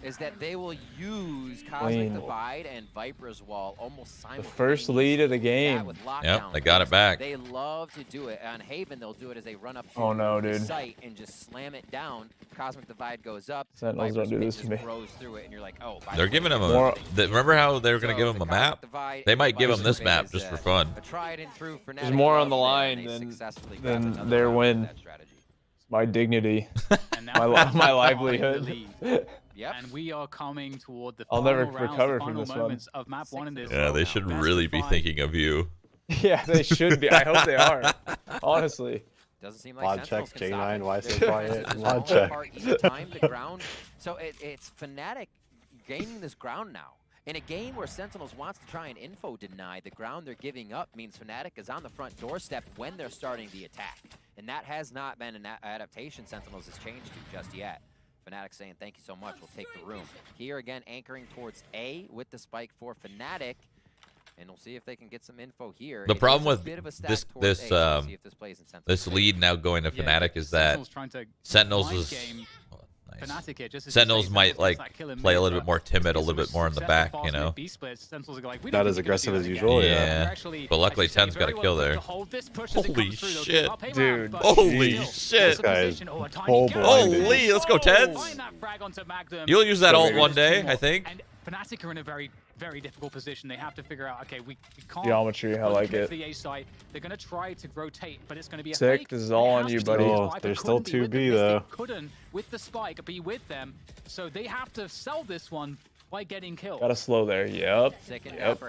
is that they will use Cosmic Divide and Viper's Wall almost simultaneously. The first lead of the game. Yep, they got it back. They love to do it. On Haven, they'll do it as they run up to the site and just slam it down. Cosmic Divide goes up. Sentinels don't do this to me. Grows through it, and you're like, oh, they're giving him a. Remember how they were going to give him a map? They might give him this map just for fun. There's more on the line than their win. My dignity, my livelihood. Yep. And we are coming toward the I'll final never rounds, recover the from final this moments of map 1 in this. Yeah, they should really be thinking of you. Yeah, they should be. I hope they are. Honestly. Doesn't seem like Mod check, Sentinels J9, why so quiet? Mod check. Time the ground. So it's Fnatic gaining this ground now. In a game where Sentinels wants to try and info deny, the ground they're giving up means Fnatic is on the front doorstep when they're starting the attack. And that has not been an adaptation Sentinels has changed to just yet. Fnatic saying, thank you so much, we'll take the room. Here again, anchoring towards A with the spike for Fnatic. And we'll see if they can get some info here. The problem with this lead now going to Fnatic is that Sentinels is... Sentinels might like play a little bit more timid, a little bit more in the back, you know. Not as aggressive as usual. Yeah. But luckily, Ten's got a kill there. Holy shit, dude! Holy shit! This guy is holy! Let's go, Tens! You'll use that ult one day, I think. Fnatic are in a very difficult position. They have to figure out, okay, we can't. Geometry, I like it. The A site. They're going to try to rotate, but it's going to be a sick. Fake. This is all on you, buddy. Oh, they're still 2B though. Couldn't with the spike be with them, so they have to sell this one by getting killed. Gotta slow there. Yep.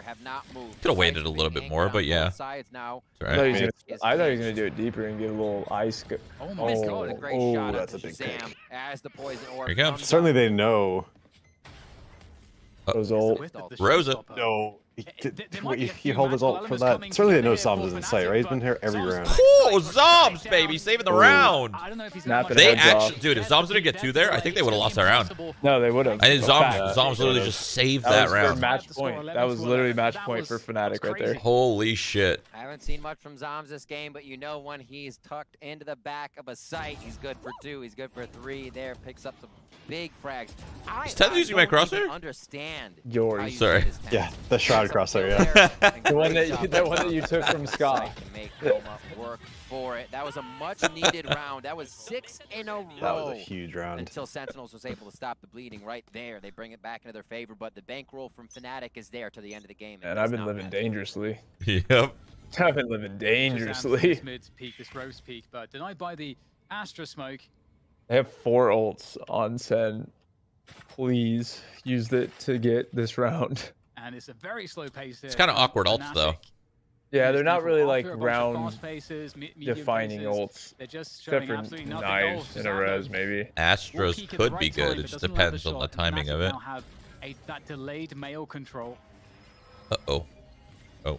Have not moved. Could have waited a little bit more, but yeah. Now. I thought he was gonna do it deeper and get a little ice. Oh my god! A great shot. That's a big pick. As the poison orb Here he comes. Certainly they know. Rosa. No, he held his ult for that. Certainly they know Zombs is in sight, right? He's been here every round. Oh, Zombs, baby, saving the round. I don't know if he's They actually, dude, if Zombs didn't get 2 there, I think they would have lost that round. No, they would have. I think Zombs literally just saved that round. Match point. That was literally match point for Fnatic right there. Holy shit. I haven't seen much from Zombs this game, but you know when he's tucked into the back of a site, he's good for 2, he's good for 3 there, picks up some big frags. Is Tens using my crosshair? Understand yours. Sorry. Yeah, the Shroud crosshair, yeah. the one that you took from Scott. Work for it. That was a much-needed round. That was 6 in a row. That was a huge round. Until Sentinels was able to stop the bleeding right there. They bring it back into their favor, but the bankroll from Fnatic is there to the end of the game. And I've been living dangerously. Yep. I've been living dangerously. Mid peak, this Rose peak, but denied by the Astra smoke. I have 4 ults on SEN. Please use it to get this round. And it's a very slow pace here. It's kind of awkward ults, though. Yeah, they're not really like round-defining ults. They're just except for knives in a res, maybe. Astros could be good. It just depends on the timing of it. That delayed mail control. Uh-oh. Oh,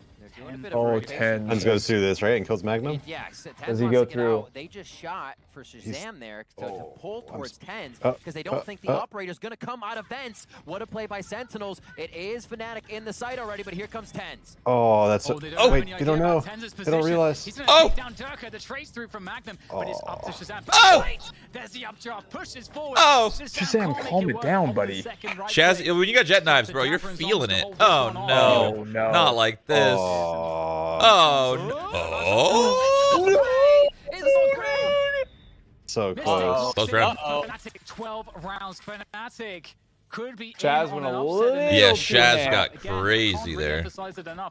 Tens goes through this, right? And kills Magnum? Yeah, does he go through? They just shot for Shazam there to pull towards Tens because they don't think the operator's going to come out of vents. What a play by Sentinels. It is Fnatic in the site already, but here comes Tens. Oh, that's wait, you don't know. They don't realize. He's gonna take down Durka, the trace through from Magnum, but it's up to Shazam. There's the updraft, pushes forward. Shazam, calm it down, buddy. Shaz, when you got jet knives, bro, you're feeling it. Oh, no. Not like this. Oh, no. So close. Close round. Fnatic 12 rounds. Fnatic could be Shaz went a little. Yeah, Shaz got crazy there.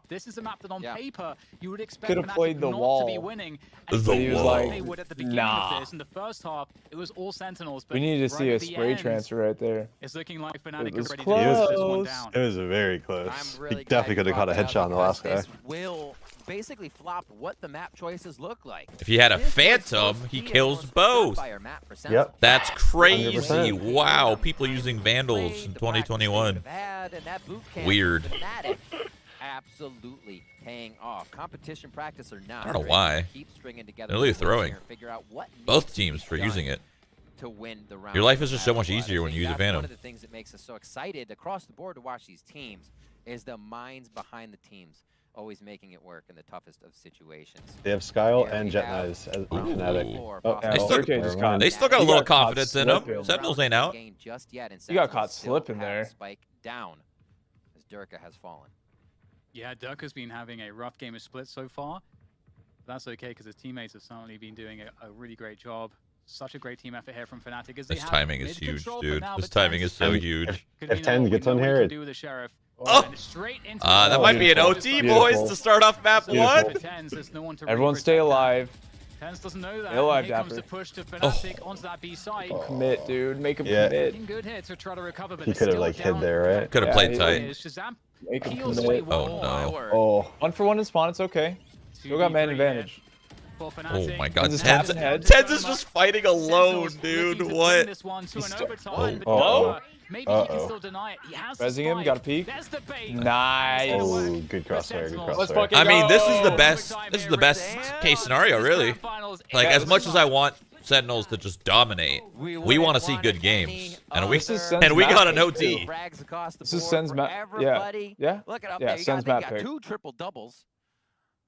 This is a map that on paper you would expect could have played the wall. To be winning. The wall. They would at the beginning of this. In the first half, it was all Sentinels. But we need to see a spray transfer right there. It's looking like Fnatic are ready close. to this one down. It was very close. He definitely could have caught a headshot on the last guy. This will basically flop what the map choices look like. If he had a Phantom, he kills both. Yep. That's crazy. 100%. Wow, people using Vandals in 2021. Weird. Absolutely paying off. Competition practice or not. I don't know why. They're really throwing. Both teams for using it. To win the round. Your life is just so much easier when you use a Phantom. One of the things that makes us so excited across the board to watch these teams is the minds behind the teams. always making it work in the toughest of situations. They have Skyle and Jet Knives as Fnatic. They still got a little confidence in them. Sentinels ain't out. You got caught slipping there. Spike down as Durka has fallen. Yeah, Durka's been having a rough game of split so far. That's okay because his teammates have certainly been doing a really great job. Such a great team effort here from Fnatic. As this timing is huge, dude. This timing is so huge. If 10 gets on here, that might be an OT, boys, to start off map 1. Everyone stay alive. Tens doesn't know that. Stay alive, Here comes the push to Fnatic onto that B side. Commit, dude. Make him commit. Good here to try to recover, but he could have like hid there, right? Could have played tight. Make him commit. Oh no. Oh, 1-for-1 in spawn. It's okay. Still got man advantage. Oh my god, Tens is just fighting alone, dude. What? Maybe he can still deny it. He has Rezzing him, got a peek. Nice. Oh, good crossfire, good crossfire. I mean, this is the best case scenario, really. Like, as much as I want Sentinels to just dominate, we want to see good games, and we got an OT. This is Sen's map. Yeah. Look it up Yeah, there. Sen's map pick. 2 triple doubles.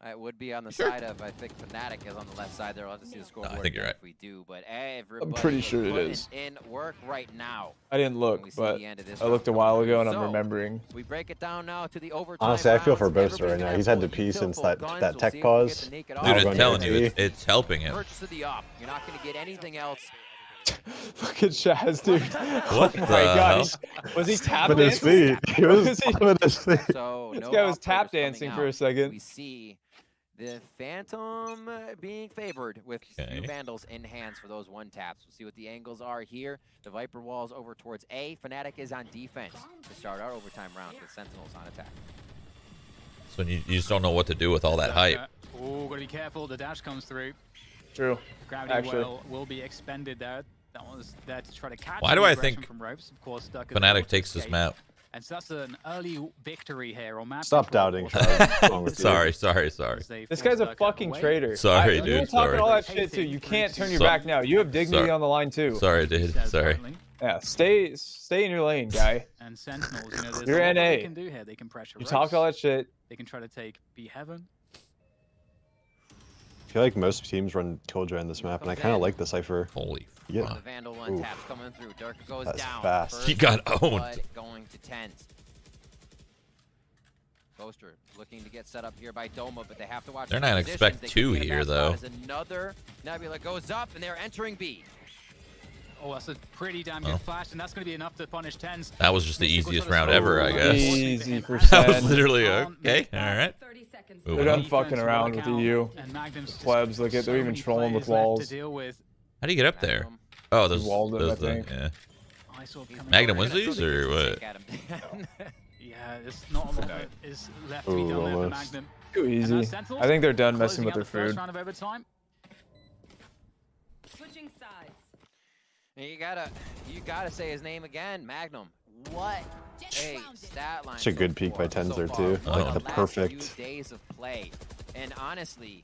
It would be on the side of, I think Fnatic is on the left side there. I'll have to see the scoreboard. I think you're right. If we do, but everybody I'm pretty sure it is. in work right now. I didn't look, but I looked a while ago and I'm remembering. We break it down now to the overtime. Honestly, I feel for Boaster right now. He's had to pee since that tech pause. Dude, I'm telling you, it's helping him. Purchase of the op. You're not going to get anything else. Look at Shaz, dude. What the hell? Was he tap with his dancing? feet? He was with his feet. So this guy was tap dancing for a second. We see the Phantom being favored with new Vandals in hands for those 1-taps. We'll see what the angles are here. The Viper wall's over towards A. Fnatic is on defense to start our overtime round with Sentinels on attack. So you just don't know what to do with all that hype. Oh, gotta be careful. The dash comes through. True. Gravity will be expended there. That was there to try to catch. Why do I think from ropes? Of course, Fnatic takes this map? And so that's an early victory here on map. Stop doubting, Shroud. Sorry. This guy's a fucking traitor. Sorry, dude. You're talking all that shit too. You can't turn your back now. You have dignity on the line too. Sorry, dude. Sorry. Yeah, stay in your lane, guy. And Sentinels, you know, there's you're NA. they can do here. They can pressure. You talk all that shit. They can try to take B Heaven. I feel like most teams run Killjoy on this map, and I kind of like the Cypher. Holy yeah. The Vandal 1 taps coming through. Durka goes That's down. fast. He got owned. Going to 10. Ghoster looking to get set up here by Doma, but they have to watch. They're not expect 2 here, though. Another Nebula goes up, and they're entering B. Oh, that's a pretty damn good flash, and that's going to be enough to punish Tens. That was just the easiest round ever, I guess. Easy for That was literally okay. All right. They're done fucking around with EU. Plebs, look at they're even trolling with walls. How do you get up there? Oh, there's walled them, I think. Yeah. Magnum wins these or what? Yeah, it's not a lot is left to be done there for Magnum. Too easy. I think they're done messing with their food. Switching sides. You gotta say his name again, Magnum. What a stat line. Such a good peak by Tens there too. Like the perfect days of play, and honestly,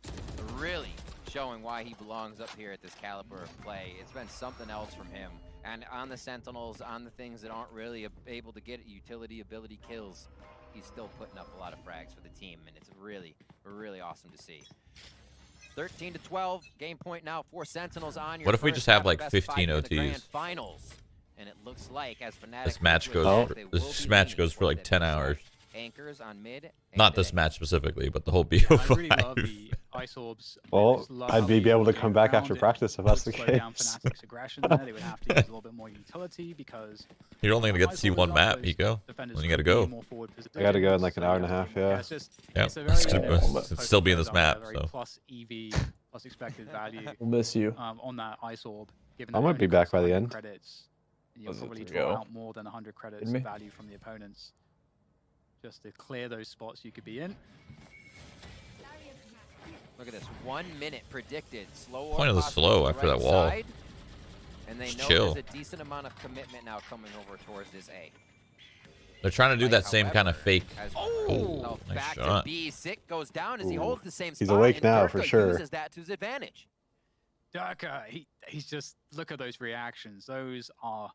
really showing why he belongs up here at this caliber of play. It's been something else from him. And on the Sentinels, on the things that aren't really able to get utility ability kills, he's still putting up a lot of frags for the team, and it's really, really awesome to see. 13-12, game point now for Sentinels on your. What if we just have like 15 OTs? Finals, and it looks like as Fnatic this match goes for like 10 hours. Anchors on mid. Not this match specifically, but the whole BO5. I really love the Ice Orbs. Well, I'd be able to come back after practice if that's the case. Aggression there. They would have to use a little bit more utility because you're only gonna get to see 1 map, Hiko. When you gotta go. I gotta go in like an hour and a half. Yeah. It's still be in this map. So. Plus EV, plus expected value. We'll miss you. On that Ice Orb. I might be back by the end. Credits, you'll probably draw out more than 100 credits of value from the opponents. Just to clear those spots you could be in. Look at this, 1 minute predicted. Slow. Point of the slow after that wall. And they know there's a decent amount of commitment now coming over towards this A. They're trying to do that same kind of fake. Oh, nice back shot. To B. Sick goes down as he holds the same spot. He's awake now for sure. Uses that to his advantage. Durka, he's just look at those reactions. Those are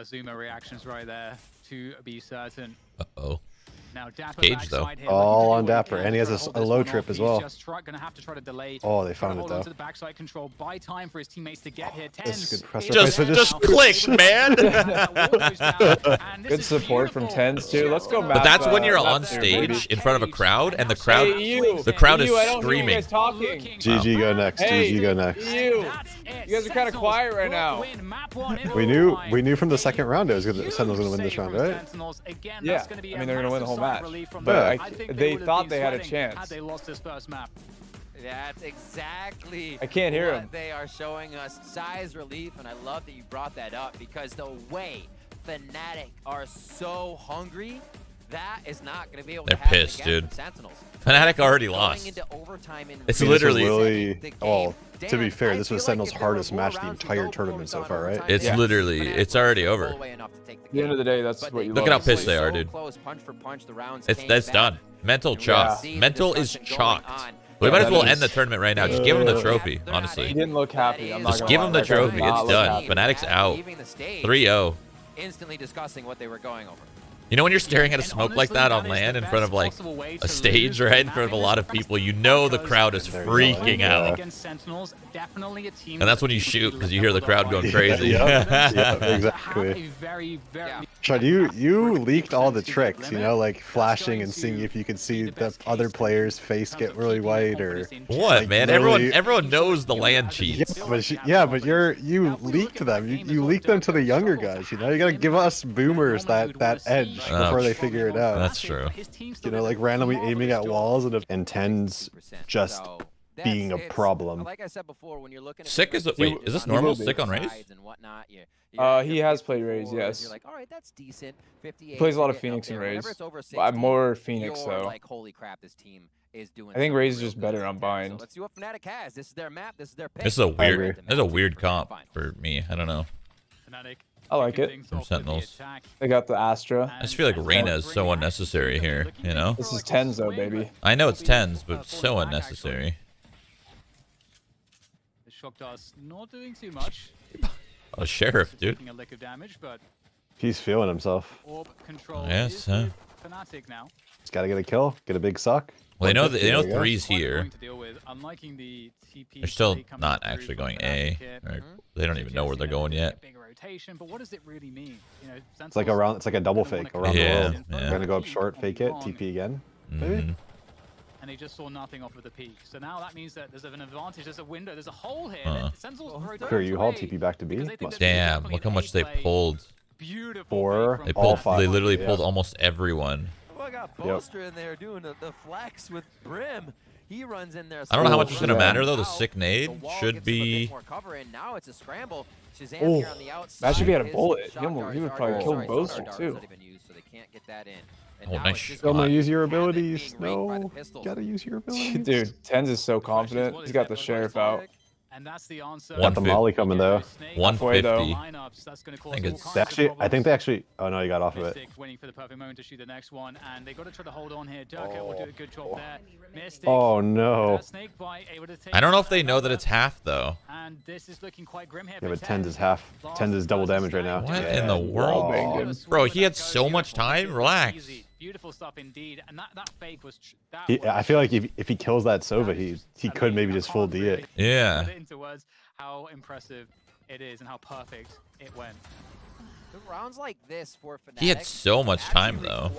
Zuma reactions right there, to be certain. Uh-oh. Cage, though. All on Dapper, and he has a low trip as well. Oh, they found it, though. This is good pressure. Just click, man. Good support from Tens, too. Let's go, But that's when you're on stage in front of a crowd, and the crowd is screaming. GG go next. GG go next. You guys are kind of quiet right now. We knew from the second round it was Sentinel's gonna win this round, right? Yeah, I mean they're gonna win the whole match, but they thought they had a chance. That's exactly I can't hear what him. They are showing us size relief, and I love that you brought that up because the way Fnatic are so hungry, that is not going to be able to happen pissed, dude. Sentinels. Fnatic already lost. It's literally. Well, to be fair, this was Sentinel's hardest match the entire tournament so far, right? It's literally. It's already over. At the end of the day, that's what you look at how pissed they are, dude. That's done. Mental chalk. Mental is chalked. We might as well end the tournament right now. Just give him the trophy, honestly. He didn't look happy. Just give him the trophy. It's done. Fnatic's out. 3-0. Instantly discussing what they were going over. You know when you're staring at a smoke like that on land in front of like a stage, right? In front of a lot of people, you know the crowd is freaking out. And that's when you shoot because you hear the crowd going crazy. Yeah, exactly. Shroud, you leaked all the tricks, you know, like flashing and seeing if you could see the other player's face get really white or what, like, man? really... Everyone knows the land cheats. But you leaked them. You leaked them to the younger guys. You know, you gotta give us boomers that edge before they figure it out. That's true. You know, like randomly aiming at walls and Tens just being a problem. Like I said before, when you're looking at Sick is this normal? Sick on Raze? He has played Raze, yes. You're like, all right, that's decent. He plays a lot of Phoenix and Raze. I'm more Phoenix though. Like, holy crap, this team is doing. I think Raze is just better on bind. So let's see what Fnatic has. This is their map. This is their pick. This is a weird comp for me. I don't know. I like it. From Sentinels. They got the Astra. I just feel like Reyna is so unnecessary here, you know? This is Tens though, baby. I know it's Tens, but it's so unnecessary. The shock does not doing too much. A sheriff, dude. He's feeling himself. Yes, huh? He's got to get a kill, get a big suck. Well, they know three's here. They're still not actually going A. Or they don't even know where they're going yet. But what does it really mean? You know, it's like a double fake around the world. Yeah. We're gonna go up short, fake it, TP again. Maybe. And they just saw nothing off of the peak. So now that means that there's an advantage. There's a window. There's a hole here. Clear, you haul TP back to B. Damn, look how much they pulled. Four. They literally pulled almost everyone. Oh, I got Poster in there doing the flex with Brim. He runs in there. I don't know how much it's gonna matter though. The sick nade should be. Now it's a scramble. Oh, imagine if he had a bullet. He would probably kill Boaster too. Oh, nice. Still no use your abilities. No, gotta use your abilities. Dude, Tens is so confident. He's got the sheriff out. And that's the answer. Got the molly coming though. 150. I think they actually. Oh no, you got off of it. Waiting for the perfect moment to shoot the next one, and they got to try to hold on here. Durka will do a good job there. Oh no. I don't know if they know that it's half though. And this is looking quite grim here. Yeah, but Tens is half. Tens is double damage right now. What in the world, bro? He had so much time. Relax. Beautiful stuff indeed, and that fake was. I feel like if he kills that Sova, he could maybe just full D it. Yeah. Into words how impressive it is and how perfect it went. The rounds like this for Fnatic. He had so much time though,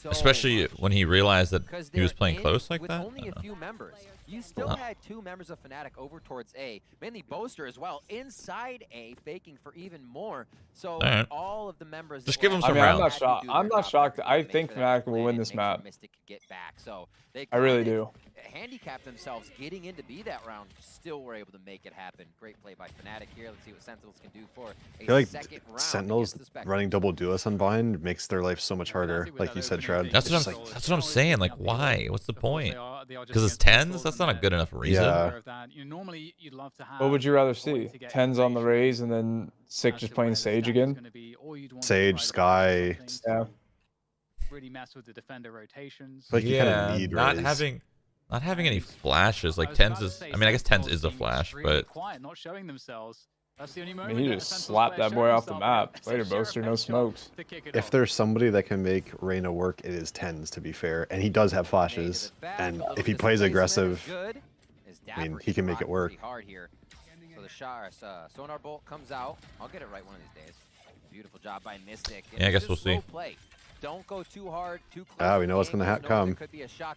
especially when he realized that he was playing close like that. With only a few members. You still had two members of Fnatic over towards A, mainly Boaster as well, inside A, faking for even more. So all of the members. Just give him some rounds. I'm not shocked. I think Fnatic will win this map. I really do. Handicap themselves getting in to be that round, still were able to make it happen. Great play by Fnatic here. Let's see what Sentinels can do for a I feel like second round. Sentinels running double duelist on bind makes their life so much harder, like you said, Shroud. That's what I'm saying. Like, why? What's the point? Because it's Tens. That's not a good enough reason. Yeah. What would you rather see? Tens on the Raze and then Sick just playing Sage again? Sage, Sky. Yeah. Really mess with the defender rotations. Like you kind of need Raze. Not having any flashes like Tens is. I mean, I guess Tens is a flash, but quiet, not showing themselves. That's the only I moment. mean, he just slapped that boy off the map. Later, Boaster, no smokes. If there's somebody that can make Reyna work, it is TenZ, to be fair. And he does have flashes. And if he plays aggressive, I mean, he can make it work. So the sonar bolt comes out. I'll get it right one of these days. Beautiful job by Mystic. Yeah, I guess we'll see. Don't go too hard, too close. Ah, we know what's gonna come.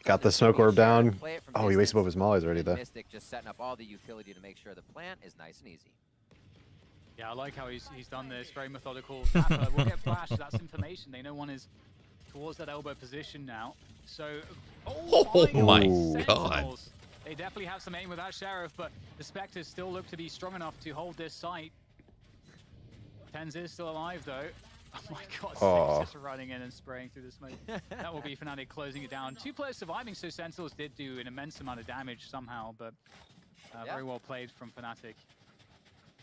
Got the smoke orb down. Oh, he wasted both his mollies already, though. Mystic just setting up all the utility to make sure the plant is nice and easy. Yeah, I like how he's done this. Very methodical. Dapper will get flashed. That's information. They know one is towards that elbow position now. So, oh my god. They definitely have some aim with that Sheriff, but the Spectres still look to be strong enough to hold this site. TenZ is still alive, though. Oh my god, Six just running in and spraying through the smoke. That will be Fnatic closing it down. 2 players surviving, so Sentinels did do an immense amount of damage somehow, but very well played from Fnatic.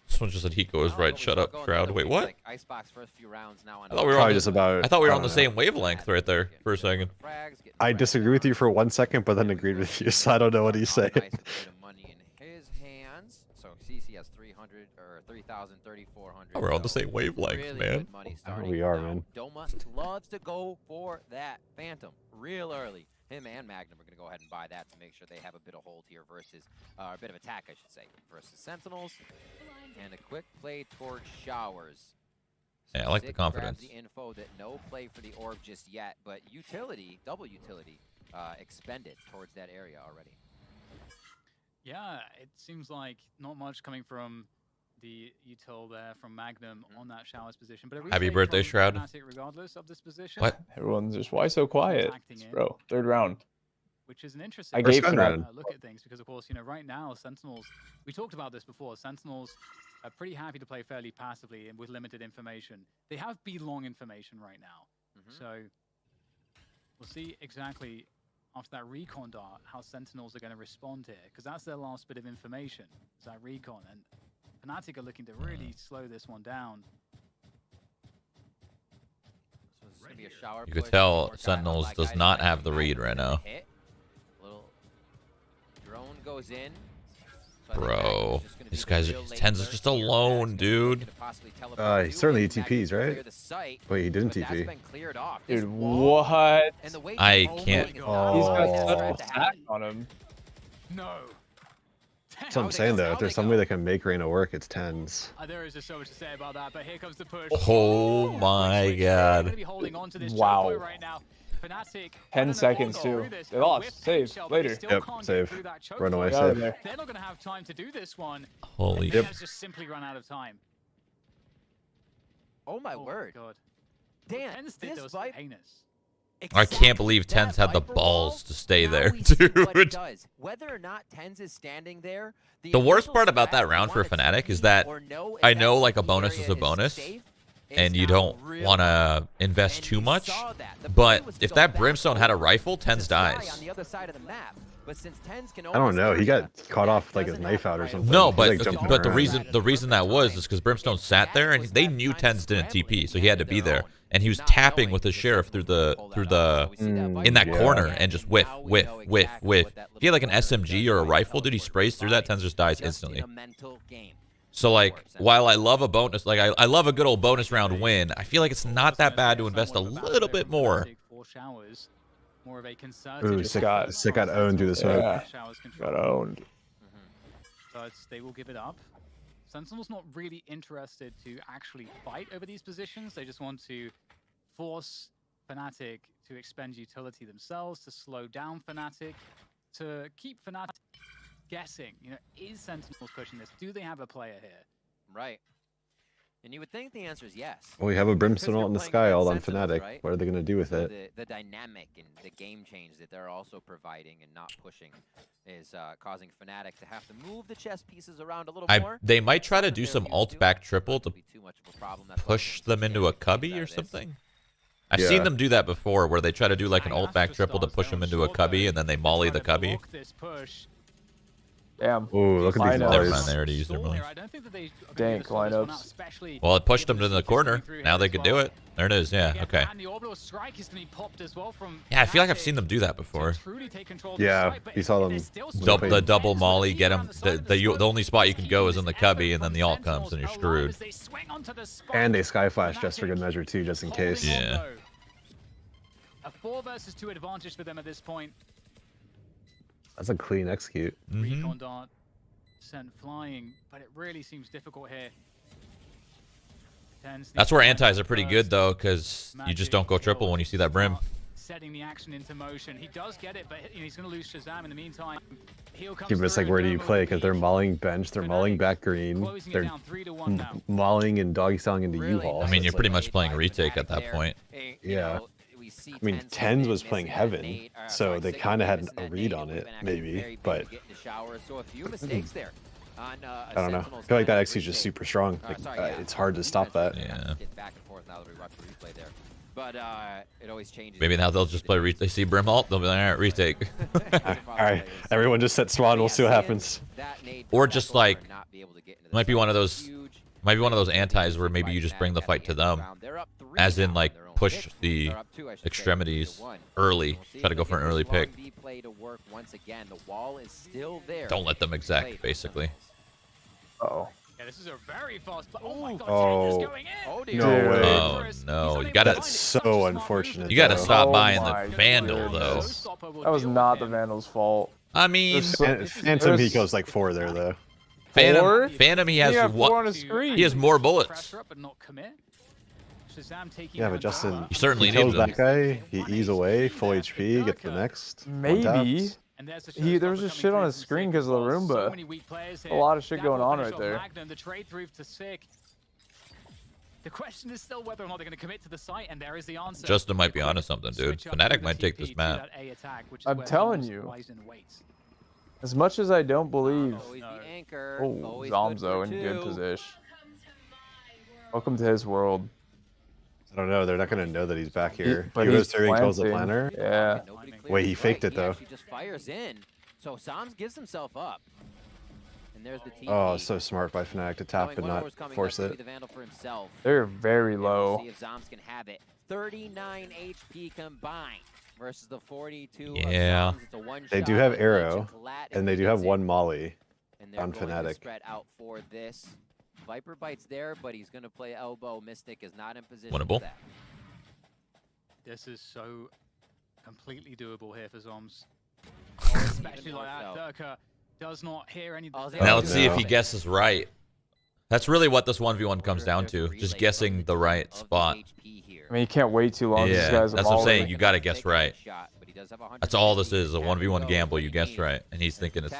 This one just said Hiko is right. Shut up, Shroud. Wait, what? Icebox first few rounds now. I thought we were on the same wavelength right there for a second. I disagree with you for 1 second, but then agreed with you, so I don't know what he's saying. CC has 300 or 3,000, 3,400. Oh, we're on the same wavelength, really man. Oh, we are, man. Doma loves to go for that Phantom real early. Him and Magnum are going to go ahead and buy that to make sure they have a bit of hold here versus, a bit of attack, I should say, versus Sentinels. And a quick play towards Showers. Yeah, I like the confidence. The info that no play for the orb just yet, but utility, double utility, expended towards that area already. Yeah, it seems like not much coming from the util there from Magnum on that Showers position. But happy birthday, Shroud. Regardless of this position. What? Everyone's just, why so quiet? Bro, 3rd round. Which is an interesting I gave look at things because, of course, you know, right now, Sentinels, we talked about this before, Sentinels are pretty happy to play fairly passively and with limited information. They have B-long information right now. So we'll see exactly after that recon dart how Sentinels are going to respond here, because that's their last bit of information, is that recon, and Fnatic are looking to really slow this one down. So this is gonna be a shower you could tell Sentinels does not have the read right now. Little drone goes in. Bro, these guys are TenZ is just alone, dude. He certainly TPs, right? Wait, he didn't TP. Dude, what? I can't. Oh. He's got such a stack on him. No. That's what I'm saying, though. If there's somebody that can make Reyna work, it's TenZ. There is just so much to say about that, but here comes the push. Oh my god. Wow. Right now. Fnatic, 10 seconds too. They lost. Save later. Yep, save. Run away, save. They're not going to have time to do this one. Holy shit. Just simply run out of time. Oh my word. God. Damn, this fight. I can't believe TenZ had the balls to stay there, dude. Whether or not TenZ is standing there, the worst part about that round for Fnatic is that I know like a bonus is a bonus, and you don't want to invest too much, but if that Brimstone had a rifle, TenZ dies. I don't know. He got caught off like his knife out or something. No, but the reason that was is because Brimstone sat there and they knew TenZ didn't TP, so he had to be there, and he was tapping with his Sheriff through the in that corner and just whiff. If he had like an SMG or a rifle, dude, he sprays through that, TenZ just dies instantly. So like, while I love a bonus, like I love a good old bonus round win, I feel like it's not that bad to invest a little bit more. Ooh, Sick got owned through the smoke. Yeah, got owned. But they will give it up. Sentinel's not really interested to actually fight over these positions. They just want to force Fnatic to expend utility themselves, to slow down Fnatic, to keep Fnatic guessing, you know, is Sentinels pushing this? Do they have a player here? Right. And you would think the answer is yes. Well, we have a Brimstone out in the sky all on Fnatic. Right? What are they going to do with so it? The dynamic and the game change that they're also providing and not pushing is causing Fnatic to have to move the chess pieces around a little more. They might try to do some alt back triple to push them into a cubby or something. I've seen them do that before, where they try to do like an alt back triple to push them into a cubby, and then they molly the cubby. Damn. Ooh, look at these Never mind, mollies. they already used their mollies. Dank lineups. Well, it pushed them to the corner. Now they could do it. There it is. Yeah. Okay. Yeah, I feel like I've seen them do that before. Yeah, you saw them. The double molly, get them. The only spot you can go is in the cubby, and then the ult comes, and you're screwed. And they sky flash just for good measure too, just in case. Yeah. A 4 versus 2 advantage for them at this point. That's a clean execute. Recon dart sent flying, but it really seems difficult here. That's where antis are pretty good though, because you just don't go triple when you see that brim. Setting the action into motion. He does get it, but he's going to lose Shazam in the meantime. It's like, where do you play? Because they're mauling bench, they're mauling back green, they're mauling and doggy styling into U-Haul. I mean, you're pretty much playing retake at that point. Yeah. I mean, Tens was playing Heaven, so they kind of had a read on it, maybe, but I don't know. I feel like that X is just super strong. Like, it's hard to stop that. Yeah. But it always changes. Maybe now they'll just play retake. They see brim ult, they'll be like, all right, retake. Alright, everyone just set Swan, we'll see what happens. Or just like, might be one of those antis where maybe you just bring the fight to them. As in, like, push the extremities early. Try to go for an early pick. Don't let them exec, basically. Uh-oh. Yeah, this is a very fast. Oh my God! Oh, going in. no way. Oh no! You gotta. That's so unfortunate. You gotta though. stop Oh buying my the Vandal though. That was not the Vandal's fault. I mean, Phantom he goes like 4 there though. Phantom he has four on his screen. He has more bullets. Yeah, but Justin, You certainly he kills need them. that guy, he ease away, full HP, gets the next. Maybe. There was just shit on his screen because of the Roomba. A lot of shit going on right there. The question is still whether or not they're going to commit to the site, and there is the answer. Justin might be onto something, dude. Fnatic might take this map. I'm telling you. As much as I don't believe. Oh, Zomzo in good position. Welcome to his world. I don't know, they're not going to know that he's back here. But he he's goes through and kills the planner. Yeah. Wait, he faked it though. He just fires in. So Sams gives himself up. And there's the team. Oh, so smart by Fnatic to tap and not force it. They're very low. See if Zomz can have it. 39 HP combined versus the 42. Yeah. They do have arrow, and they do have 1 molly on Fnatic. Spread out for this. Viper bites there, but he's going to play elbow. Mystic is not in position. Winnable. This is so completely doable here for Zoms. Especially like that. Durka does not hear any. Now let's see if he guesses right. That's really what this 1v1 comes down to. Just guessing the right spot. I mean, you can't wait too long. Yeah, that's what I'm saying. You got to guess right. That's all this is, a 1v1 gamble. You guess right. And he's thinking it's...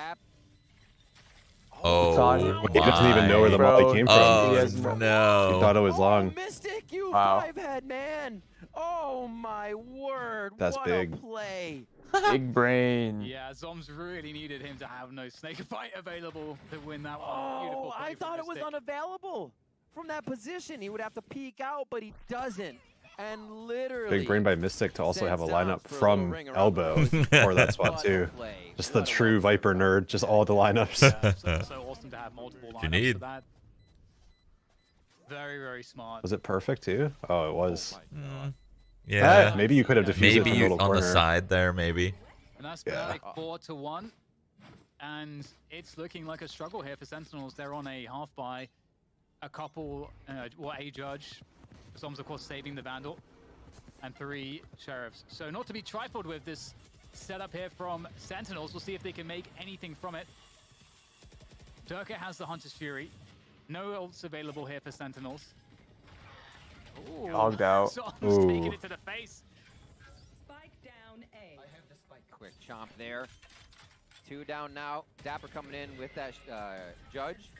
Oh, he doesn't even know where the molly came from. Oh, no. He thought it was long. Mystic, you wow. 5-head man. Oh, my word. That's what big. A play. Big brain. Yeah, Zoms really needed him to have no snake bite available to win that one. Oh, I thought it was unavailable. From that position, he would have to peek out, but he doesn't. And literally... Big brain by Mystic to also have a lineup from elbow for that spot too. Just the true Viper nerd, just all the lineups. Yeah, so awesome to have multiple lineups you need. for that. Very, very smart. Was it perfect too? Oh, it was. Yeah. Maybe you could have defused it from the little on corner. the side there, maybe. And that's like 4-1. And it's looking like a struggle here for Sentinels. They're on a half buy. A couple, a judge. Zoms, of course, saving the Vandal. And 3 sheriffs. So not to be trifled with, this setup here from Sentinels. We'll see if they can make anything from it. Durka has the Hunter's Fury. No ults available here for Sentinels. Hogged out. Zoms taking it to the face. Spike down A. I have the spike. Quick chomp there. 2 down now. Dapper coming in with that judge.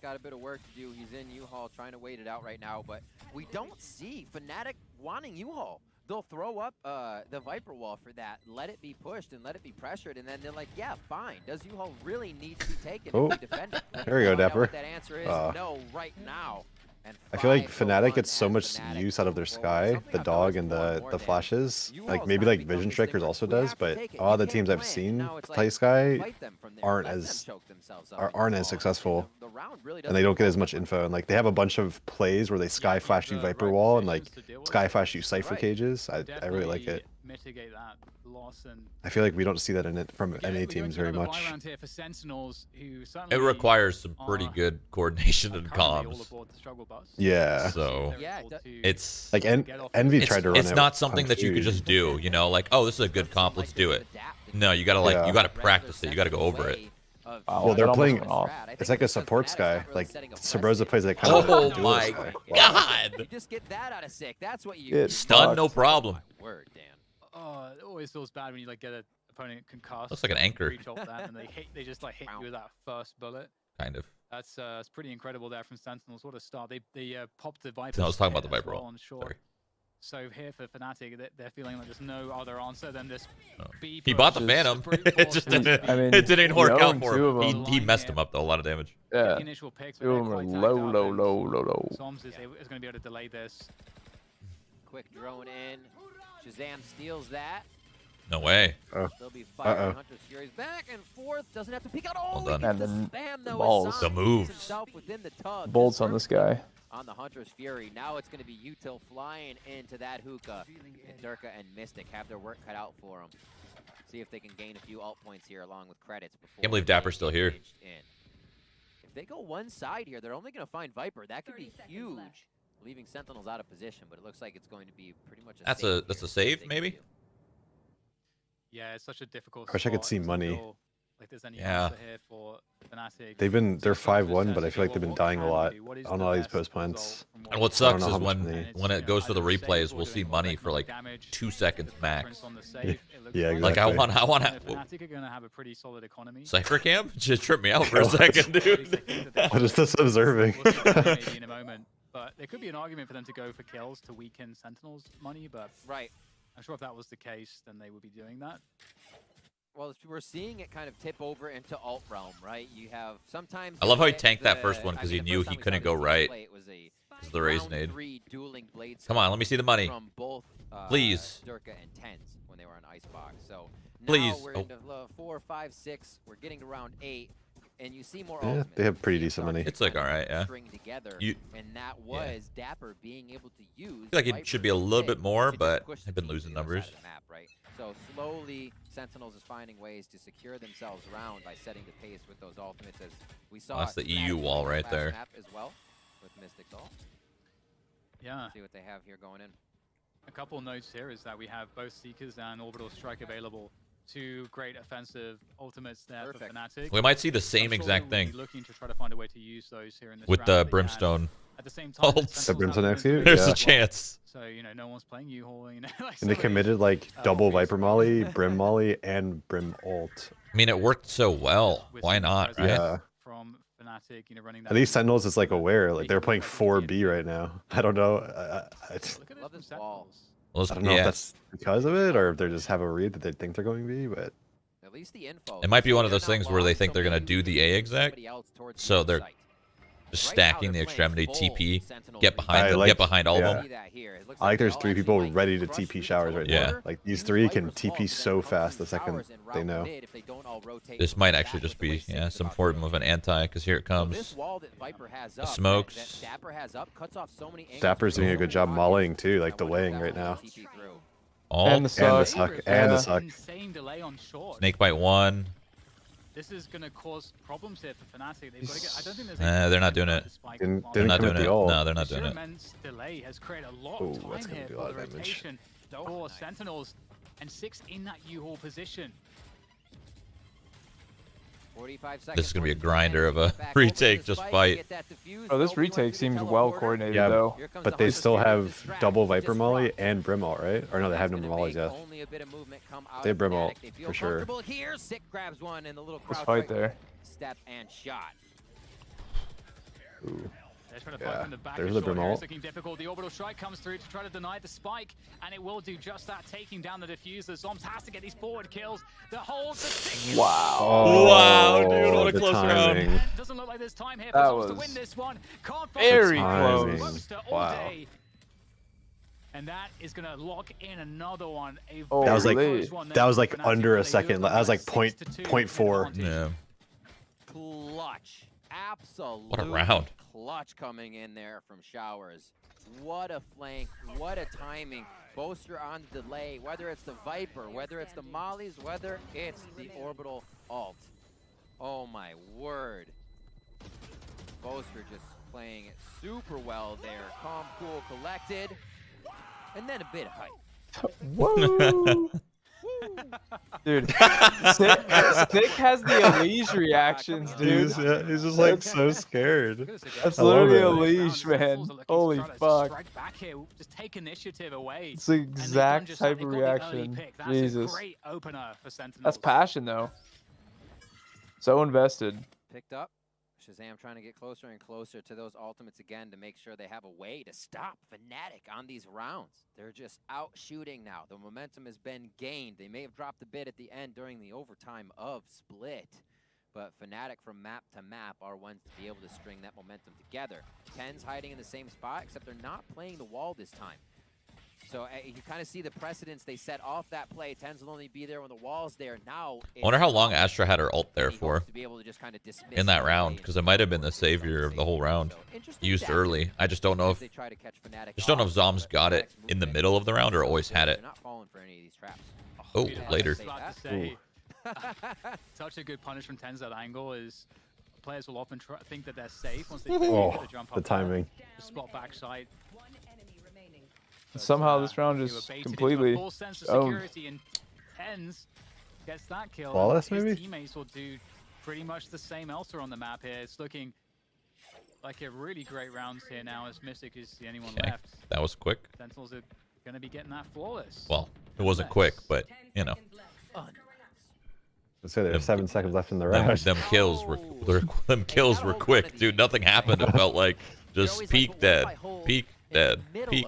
Got a bit of work to do. He's in U-Haul trying to wait it out right now, but we don't see Fnatic wanting U-Haul. They'll throw up the Viper wall for that, let it be pushed and let it be pressured, and then they're like, yeah, fine. Does U-Haul really need to be taken if we defend it? There you go, Dapper. That answer is no right now. And I feel like Fnatic gets so much use out of their Sky, the dog and the flashes. Like maybe like Vision Strikers also does, but all the teams I've seen play Sky aren't as successful. and they don't get as much info. And like they have a bunch of plays where they sky flash you Viper wall and like sky flash you Cypher cages. I really like it. Mitigate that loss, and I feel like we don't see that in it from NA teams very much. It requires some pretty good coordination and comms. Yeah. So it's like Envy tried to run it. It's not something that you could just do, you know, like, oh, this is a good comp, let's do it. No, you gotta like you gotta practice it. You gotta go over it. Well, they're playing. It's like a support Sky. Like Sabrosa plays that kind of. Oh my god! You just get that out of sick. That's what you stun, no problem. Word, Dan. Oh, it always feels bad when you like get an opponent concussed. Looks like an anchor. And they just like hit you with that first bullet. Kind of. That's pretty incredible there from Sentinels. What a start. They popped the Viper. No, I was talking about the Viper roll. Sorry. So here for Fnatic, they're feeling like there's no other answer than this. He bought the Phantom. It just didn't. It didn't work out for him. He messed him up though. A lot of damage. Yeah. Two of them are low. Soms is going to be able to delay this. Quick drone in. Shazam steals that. No way. They'll be fighting Hunter's Fury's back and forth. Doesn't have to peek out. Well done. And then the balls. The moves. Bolts on this guy. On the Hunter's Fury. Now it's going to be Util flying into that hookah. And Durka and Mystic have their work cut out for them. See if they can gain a few alt points here along with credits. Can't believe Dapper's still here. If they go one side here, they're only going to find Viper. That could be huge. Leaving Sentinels out of position, but it looks like it's going to be pretty much a that's a save, maybe? Yeah, it's such a difficult I wish I could see money. Like there's any yeah. Here for Fnatic. They're 5-1, but I feel like they've been dying a lot on all these post plants. And what sucks is when it goes to the replays, we'll see money for like 2 seconds max. Yeah, exactly. Like I want Fnatic are gonna have a pretty solid economy. Cypher Camp just tripped me out for a second, dude. I'm just observing. In a moment. But there could be an argument for them to go for kills to weaken Sentinels' money, but I'm sure if that was the case, then they would be doing that. Well, we're seeing it kind of tip over into alt realm, right? You have sometimes. I love how he tanked that first one because he knew he couldn't go right. Because the raise nade. Come on, let me see the money. From both, please. Durka and Tens when they were on Icebox. So now please. We're into 4, 5, 6. We're getting to round 8. And you see more ultimates. They have pretty decent money. It's like alright, yeah. Together, and that was Dapper being able to use. I feel like it should be a little bit more, but I've been losing numbers. Map, right? So slowly, Sentinels is finding ways to secure themselves around by setting the pace with those ultimates. As we saw, that's the EU wall right there. Map as well with Mystic's ult. Yeah. See what they have here going in. A couple notes here is that we have both Seekers and Orbital Strike available. 2 great offensive ultimates there for Fnatic. We might see the same exact thing. Looking to try to find a way to use those here in this with the Brimstone. At the same time, the Brimstone execute. There's a chance. So no one's playing U-Haul. Like and they committed like double Viper Molly, Brim Molly, and Brim ult. I mean, it worked so well. Why not? Right? Yeah. From Fnatic, running that. At least Sentinels is like aware. Like they're playing 4B right now. I don't know. Love this wall. I don't know if that's because of it or if they just have a read that they think they're going B, but at least the info. It might be one of those things where they think they're gonna do the A exec, so they're just stacking the extremity TP, get behind them, get behind all of them. I like there's 3 people ready to TP showers right now. Like these 3 can TP so fast the second they know. This might actually just be some form of an anti, because here it comes. The smokes. Dapper's doing a good job mollying too, like delaying right now. And the suck. And the suck. Insane delay on short. Snakebite 1. This is going to cause problems here for Fnatic. They've got to get, I don't think there's they're not doing it. They're not doing it. No, they're not doing it. Immense delay has created a lot of time here for the rotation for Sentinels, and 6 in that U-Haul position. 45 seconds. This is going to be a grinder of a retake, just fight. Oh, this retake seems well coordinated, though. But they still have double Viper Molly and Brim ult, right? Or no, they have no Mollies yet. They have Brim ult, for sure. Let's fight there. Step and shot. Ooh. They're trying to fight from the back. There's the Brim ult. It's looking difficult. The orbital strike comes through to try to deny the spike, and it will do just that, taking down the diffuser. Zoms has to get these forward kills. The hold, the wow. Oh, wow, dude, what a close timing. round. Doesn't look like there's time here for Zoms to win this one. Can't very close. Wow. And that is going to lock in another one. That was like under a second. That was like 0.4. Yeah. Clutch. absolute What a round. clutch coming in there from Showers. What a flank, what a timing. Boaster on the delay, whether it's the Viper, whether it's the Mollies, whether it's the orbital alt. Oh my word. Boaster just playing it super well there. Calm, cool, collected, and then a bit of hype. Woo! Dude, Sick has the Elise reactions, dude. He's just like so scared. That's I love literally it. Elise, man. Holy fuck. Strike back here, just take initiative away. It's the And they've done exact just that. type They've of got the early reaction. pick. That's Jesus. a great opener for Sentinels. That's passion, though. So invested. Picked up. Shazam trying to get closer and closer to those ultimates again to make sure they have a way to stop Fnatic on these rounds. They're just out shooting now. The momentum has been gained. They may have dropped a bit at the end during the overtime of Split, but Fnatic from map to map are ones to be able to string that momentum together. 10's hiding in the same spot, except they're not playing the wall this time. So you kind of see the precedence they set off that play. 10's will only be there when the wall's there. Now, I wonder how long Astra had her ult there for to be able to just kind of in that round, because it might have been the savior of the whole round. Used early. I just don't know if Zom's got it in the middle of the round or always had it. Oh, later. Such a good punish from 10's that angle is players will often think that they're safe once they get the jump up. The timing. The spot backside. Somehow this round is completely full sense of owned. security, and 10's gets that kill. Flawless, His maybe? teammates will do pretty much the same elsewhere on the map here. It's looking like a really great round here now as Mystic is the only one left. That was quick. Sentinels are going to be getting that flawless. Well, it wasn't quick, but, you know. Let's say there's 7 seconds left in the round. Them kills were quick, dude. Nothing happened. It felt like just peak dead, peak dead, peak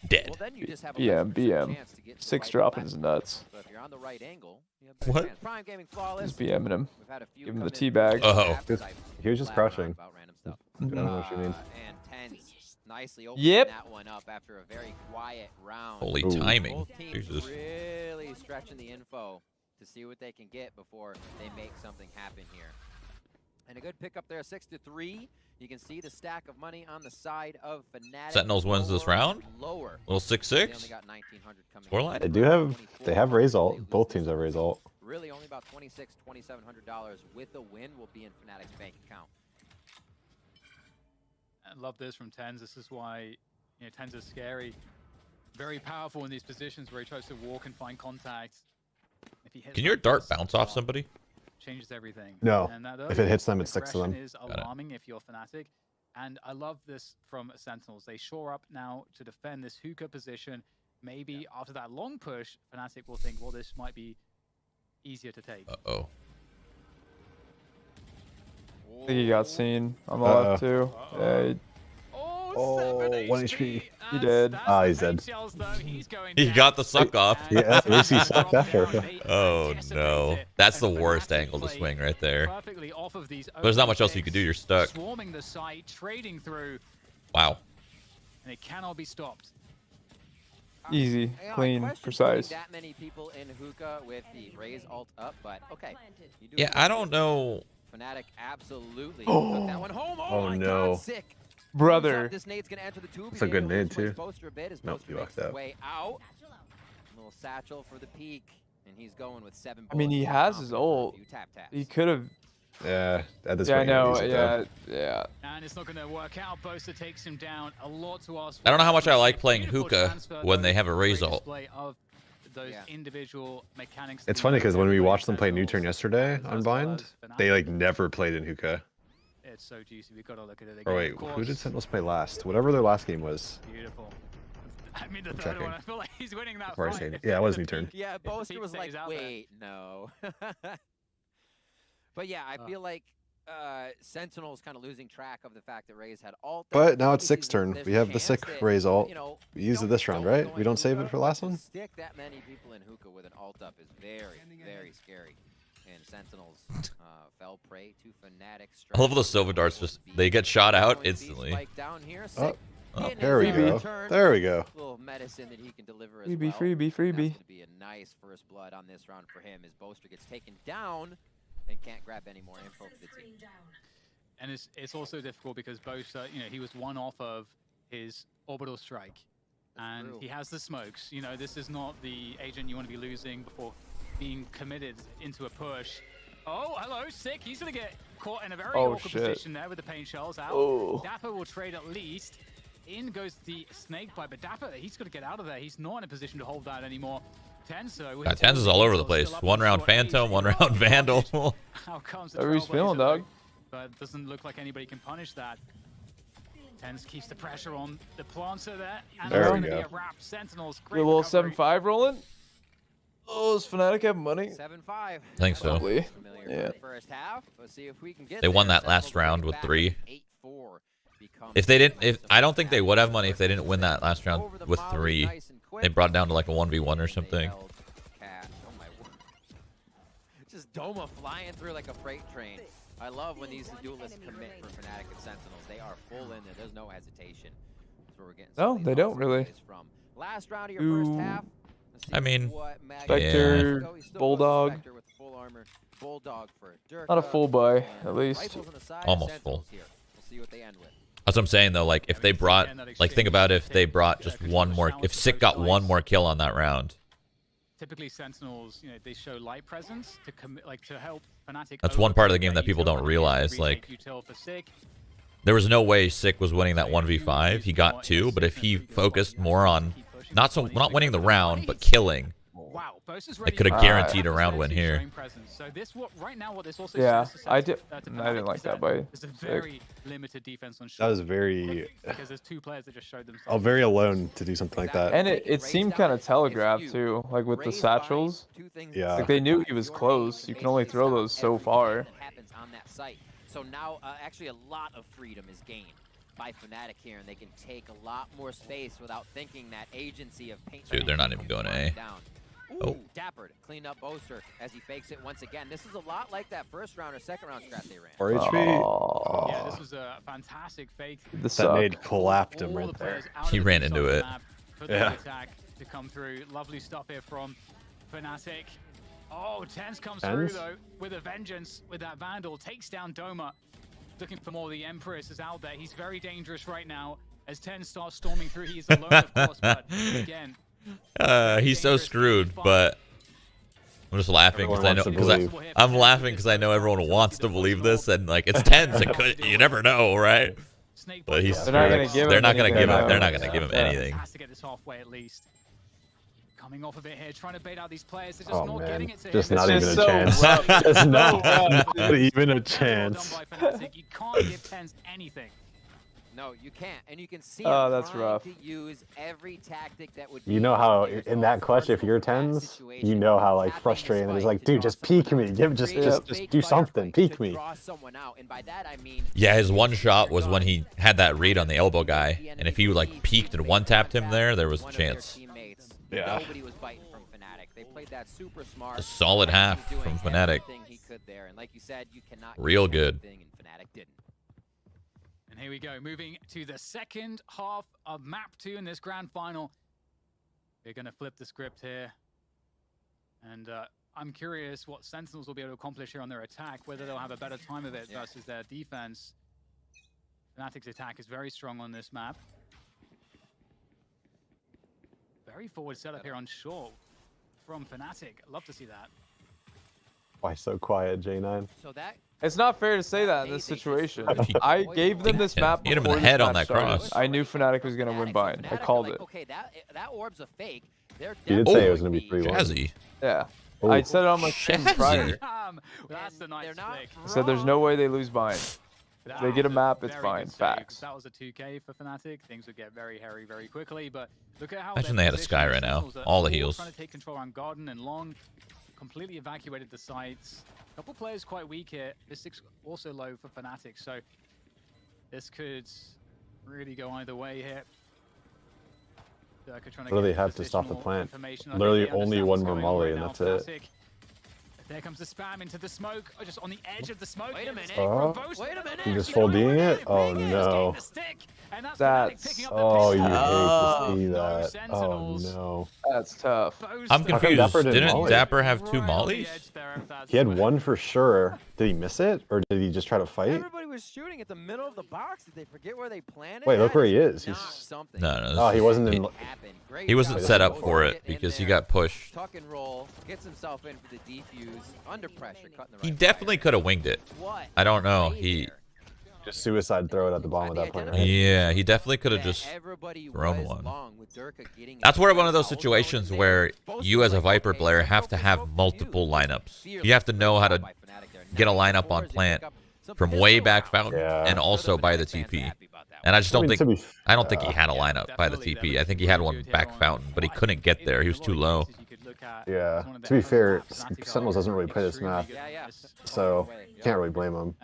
dead. BM. 6 dropping is nuts. So if you're on the right angle, you have What? chance. Prime Gaming Flawless. Just BMing him. We've had a few Give him the come in teabag. Oh. He was just crouching. about random stuff. I don't know what you mean. And 10's nicely opening Yep. that one up after a very quiet round. Holy Ooh. timing. Both teams Jesus. really stretching the info to see what they can get before they make something happen here. And a good pickup there, 6-3. You can see the stack of money on the side of Fnatic. Sentinels wins this round? Lower. Little They 6-6. only got 1900 coming Scoreline? in. They have raise ult. Both teams have raise ult. Really only about $2,700 with a win will be in Fnatic's bank account. I love this from 10's. This is why 10's is scary. Very powerful in these positions where he tries to walk and find contact. If he hits Can your that dart first bounce off spot, somebody? changes everything. No. And that If it hits them, it sticks to them. aggression is alarming if you're Fnatic. And I love this from Sentinels. They shore up now to defend this hookah position. Maybe after that long push, Fnatic will think, well, this might be easier to take. Uh-oh. I think he got seen on the left, too. Yeah, Oh, 7 1 HP. He did. That's He's dead. shells, though. He's going He down. got the suck off. Yeah, at least he sucked after. Oh, no. That's the worst angle to swing right there. Perfectly off of these There's not much open else you could do. picks, You're stuck. Swarming the site, trading through, Wow. and it cannot be stopped. Easy, clean, precise. That many people in hookah with the raise alt up, but okay. You do Yeah, it I don't know. Fnatic absolutely took that one home. Oh, my no. God, sick. Brother. This nade's gonna enter the tube. It's a good nade, too. Boaster a bit as Nope, Boaster he makes walked his out. way out. Little satchel for the peak, and he's going with 7 I mean, he bullets. has his ult. Tap taps. He could have. Yeah, at this Yeah, I point, know. he's a dub. Yeah. And it's not going to work out. Boaster takes him down. A lot to ask for. I don't know how much I like playing Beautiful hookah transfer, when though. they have a raise Great ult. display of those Yeah. individual mechanics. It's funny because when we watched them play New Turn yesterday on Bind, they like never played in hookah. It's so juicy. We've got to look at it again. Or wait, of who course. did Sentinels play last? Whatever their last game was. Beautiful. I mean, the I'm third checking. one. I feel like he's winning that Before I fight. say it. If Yeah, it the was New peak- Turn. Yeah, if the Boaster peak was like, stays out there. wait, no. But yeah, I feel like Sentinel's kind of losing track of the fact that Raze had alt. But now it's Obviously, 6 turn. there's We a have the chance sick that, raise ult. you know, We used it this round, right? We don't save it for last one? Stick that many people in hookah with an alt up is very, very scary. And Sentinels fell prey to Fnatic. I love the Sova darts. Just they get shot out instantly. Down here, Oh, Sick there we in go. return. There we go. Little medicine that he can deliver as Freebie, well. freebie, That's freebie. going to be a nice first blood on this round for him as Boaster gets taken down and can't grab any more info for the team. And it's also difficult because both, you know, he was one off of his orbital strike. And he has the smokes. You know, this is not the agent you want to be losing before being committed into a push. Oh, hello, Sick. He's going to get caught in a very awkward position there with the paint shells out. Oh. Dapper will trade at least. In goes the snake bite, but Dapper, he's got to get out of there. He's not in a position to hold that anymore. Tenzo. Tenz is all over the place. One round Phantom, one round Vandal. How comes How he's feeling, dog? But it doesn't look like anybody can punish that. Tenz keeps the pressure on the planter there. And there we go. Be a wrap. Sentinels, Great a little 7-5 rolling. Oh, does Fnatic have money? 7-5. I think so. Probably. Yeah. First half. Let's see if we can get They won that last round with 3. If they didn't, I don't think they would have money if they didn't win that last round with 3. They brought it down to like a 1v1 or something. Just Doma flying through like a freight train. I love when these duelists commit for Fnatic and Sentinels. They are full in there. There's no hesitation. That's where we're getting. No, they don't really. From. Last round of your first half. I mean, Spectre, Bulldog. Spectre with full armor. Bulldog for Dirk. Not a full buy, at least. Almost full. We'll see what they end with. That's what I'm saying though. Like if they brought, like think about if they brought just one more. If Sick got one more kill on that round. Typically, Sentinels, you know, they show light presence to to help Fnatic. That's one part of the game that people don't realize. Like, there was no way Sick was winning that 1v5. He got 2, but if he focused more on not winning the round, but killing, it could have guaranteed a round win here. So this right now what this also I didn't like that by There's a very limited defense on That was very because there's 2 players that just showed themselves. very alone to do something like that. And it seemed kind of telegraphed too, like with the satchels. Yeah. Like they knew he was close. You can only throw those so far. So now actually a lot of freedom is gained by Fnatic here, and they can take a lot more space without thinking that agency of paint. Dude, they're not even going A. Ooh, Dapper to clean up Oster as he fakes it once again. This is a lot like that first round or second round strat they ran. 4 HP. Oh. Yeah, this was a fantastic fake. That nade collapsed him right there. He ran into it. Yeah. Attack to come through. Lovely stuff here from Fnatic. Oh, Tenz comes through though with a vengeance with that Vandal. Takes down Doma. Looking for more. The Empress is out there. He's very dangerous right now as Tenz starts storming through. He's alone, of course, but again. He's so screwed, but I'm just laughing because I know I'm laughing because I know everyone wants to believe this, and like it's Tenz. You never know, right? But he's they're not gonna give him. They're not gonna give him anything. Has to get this halfway at least. Coming off a bit here, trying to bait out these players. They're just not getting it to just him. not even a chance. Just not even a chance. You can't give Tenz anything. No, you can't, and you can see. Oh, that's rough. To use every tactic that would. You know how in that clutch, if you're Tenz, you know how like frustrating it is. Like, dude, just peek me. Just do something. Peek me. Yeah, his one shot was when he had that read on the elbow guy, and if he like peeked and one tapped him there, there was a chance. Yeah. Nobody was biting from Fnatic. They played that super smart. A solid half from Fnatic. He could there, and like you said, you cannot. Real good. Fnatic didn't. And here we go, moving to the second half of map 2 in this grand final. We're going to flip the script here. And I'm curious what Sentinels will be able to accomplish here on their attack, whether they'll have a better time of it versus their defense. Fnatic's attack is very strong on this map. Very forward setup here on short from Fnatic. Love to see that. Why so quiet, J9? So that. It's not fair to say that in this situation. I gave them this map Hit him in before the this head on match that started. cross. I knew Fnatic was going to win bind. I called it. Okay, that orb's a fake. You did say it was going to be 3-1. Jazzy. Yeah. I said it on my stream prior. That's the nice flick. I said there's no way they lose bind. If they get a map, it's fine. Facts. If that was a 2K for Fnatic, things would get very hairy very quickly. But look at how Imagine they had a Sky right now. All the heals. Trying to take control around Garden and Long. Completely evacuated the sites. A couple players quite weak here. Mystic's also low for Fnatic, so this could really go either way here. What do they have to stop the plant? Literally only one more molly and that's it. There comes the spam into the smoke, just on the edge of the smoke. Wait a minute. Wait a minute. You just full D'ing it? Oh no. That's oh, you hate to see that. Oh no. That's tough. I'm confused. Dapper didn't Didn't molly? Dapper have 2 mollies? He had one for sure. Did he miss it, or did he just try to fight? was shooting at the middle of the box. Did they forget where they planted? Wait, look where he is. He's no. Oh, he wasn't in. He wasn't set up for it because he got pushed. Tuck and roll, gets himself in for the defuse, under pressure, cutting the right. He definitely could have winged it. I don't know. He just suicide throw it at the bottom of that point, right? Yeah, he definitely could have just thrown one. That's where one of those situations where you as a Viper player have to have multiple lineups. You have to know how to get a lineup on plant from way back fountain and also by the TP. And I just don't think he had a lineup by the TP. I think he had one back fountain, but he couldn't get there. He was too low. Yeah. To be fair, Sentinels doesn't really play this map, so can't really blame him.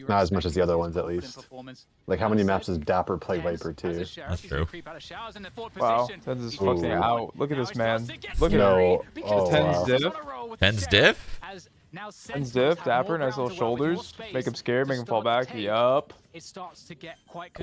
Not as much as the other ones, at least. Like, how many maps does Dapper play Viper too? That's true. Wow, Tens is fucking out. Look at this man. Look at him. Oh, Tens diff. Tens diff? Tens diff. Dapper, nice little shoulders. Make him scared. Make him fall back. Yup.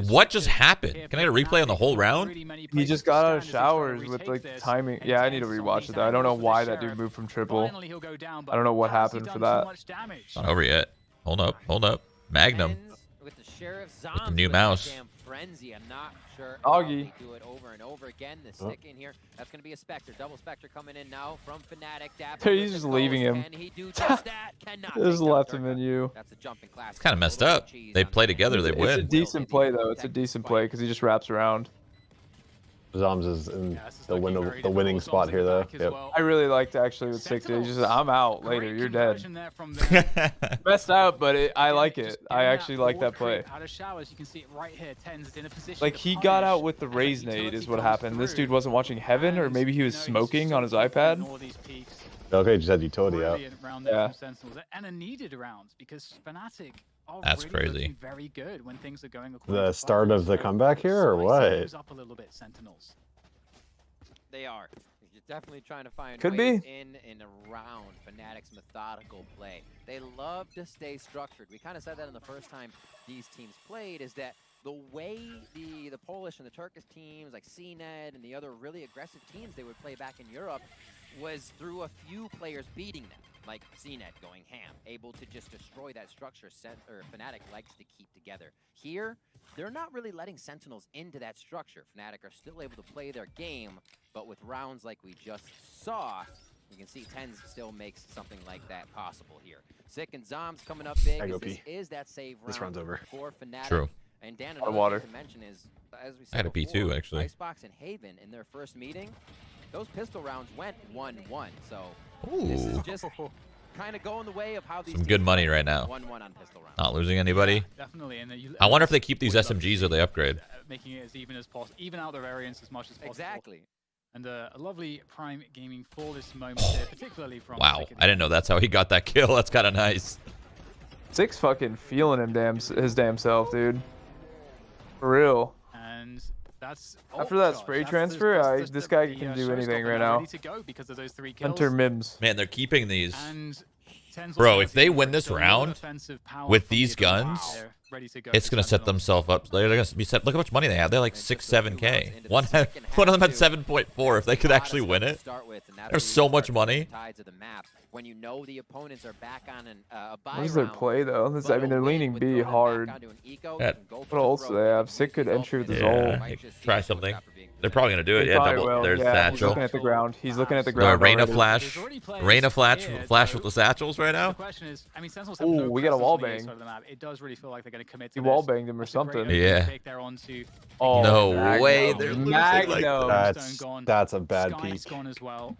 What just happened? Can I get a replay on the whole round? He just got out of showers with like timing. Yeah, I need to rewatch it though. I don't know why that dude moved from triple. I don't know what happened for that. It's not over yet. Hold up. Hold up. Magnum. With the new mouse. Frenzy. I'm not sure. Augie. Do it over and over again. The stick in here. That's going to be a Spectre. Double Spectre coming in now from Fnatic. He's just leaving him. Can he do just that? Cannot. Just left him in you. That's a jumping class. It's kind of messed up. They play together. They win. It's a decent play though. It's a decent play because he just wraps around. Zoms is in the winning spot here, though. Yep. I really liked actually with 60. He just said, I'm out later. You're dead. Messed up, but I like it. I actually like that play. Like, he got out with the Raze nade is what happened. This dude wasn't watching Heaven, or maybe he was smoking on his iPad. Okay, just had utility out. Yeah. And a needed round because Fnatic are That's really crazy. very good when things are going The start of the comeback here, or what? Up a little bit, Sentinels. They are. You're definitely trying to find Could ways be. in and around Fnatic's methodical play. They love to stay structured. We kind of said that in the first time these teams played, is that the way the Polish and the Turkish teams like CNED and the other really aggressive teams they would play back in Europe was through a few players beating them, like CNED going ham, able to just destroy that structure Fnatic likes to keep together. Here, they're not really letting Sentinels into that structure. Fnatic are still able to play their game, but with rounds like we just saw, you can see Tens still makes something like that possible here. Sick and Zoms coming up big. This is that save round. This round's over. For Fnatic. True. And Dan, water. to mention is, as we said I had a before, P2 actually. Icebox and Haven in their first meeting, those pistol rounds went 1-1. So Ooh. this is just kind of going the way of how these Some good money right now. 1-1 on pistol rounds. Not losing anybody. Definitely. And I wonder if they keep these SMGs or they upgrade. Making it as even as possible, even out their variants as much as possible. Exactly. And a lovely Prime Gaming for this moment here, particularly from. Wow, I didn't know that's how he got that kill. That's kind of nice. Six fucking feeling his damn self, dude. For real. And that's after that spray transfer, this guy can do anything right now. Hunter Mims. Man, they're keeping these. Bro, if they win this round with these guns, it's gonna set themselves up. They're gonna be set. Look how much money they have. They're like 6-7K. One of them had 7.4. If they could actually win it, there's so much money. When you know the opponents are back on a buy What is their play though? I mean, they're leaning B hard. What else do they have? Sick could entry with his ult. Try something. They're probably gonna do it. Yeah, double. There's Satchel. He's looking at the ground. He's looking at the ground. Reyna flash. Reyna flash with the satchels right now. Ooh, we got a wall bang. It does really feel like they're going to commit to He wall banged him or something. Yeah. Oh, no way. They're losing like that. That's a bad peak.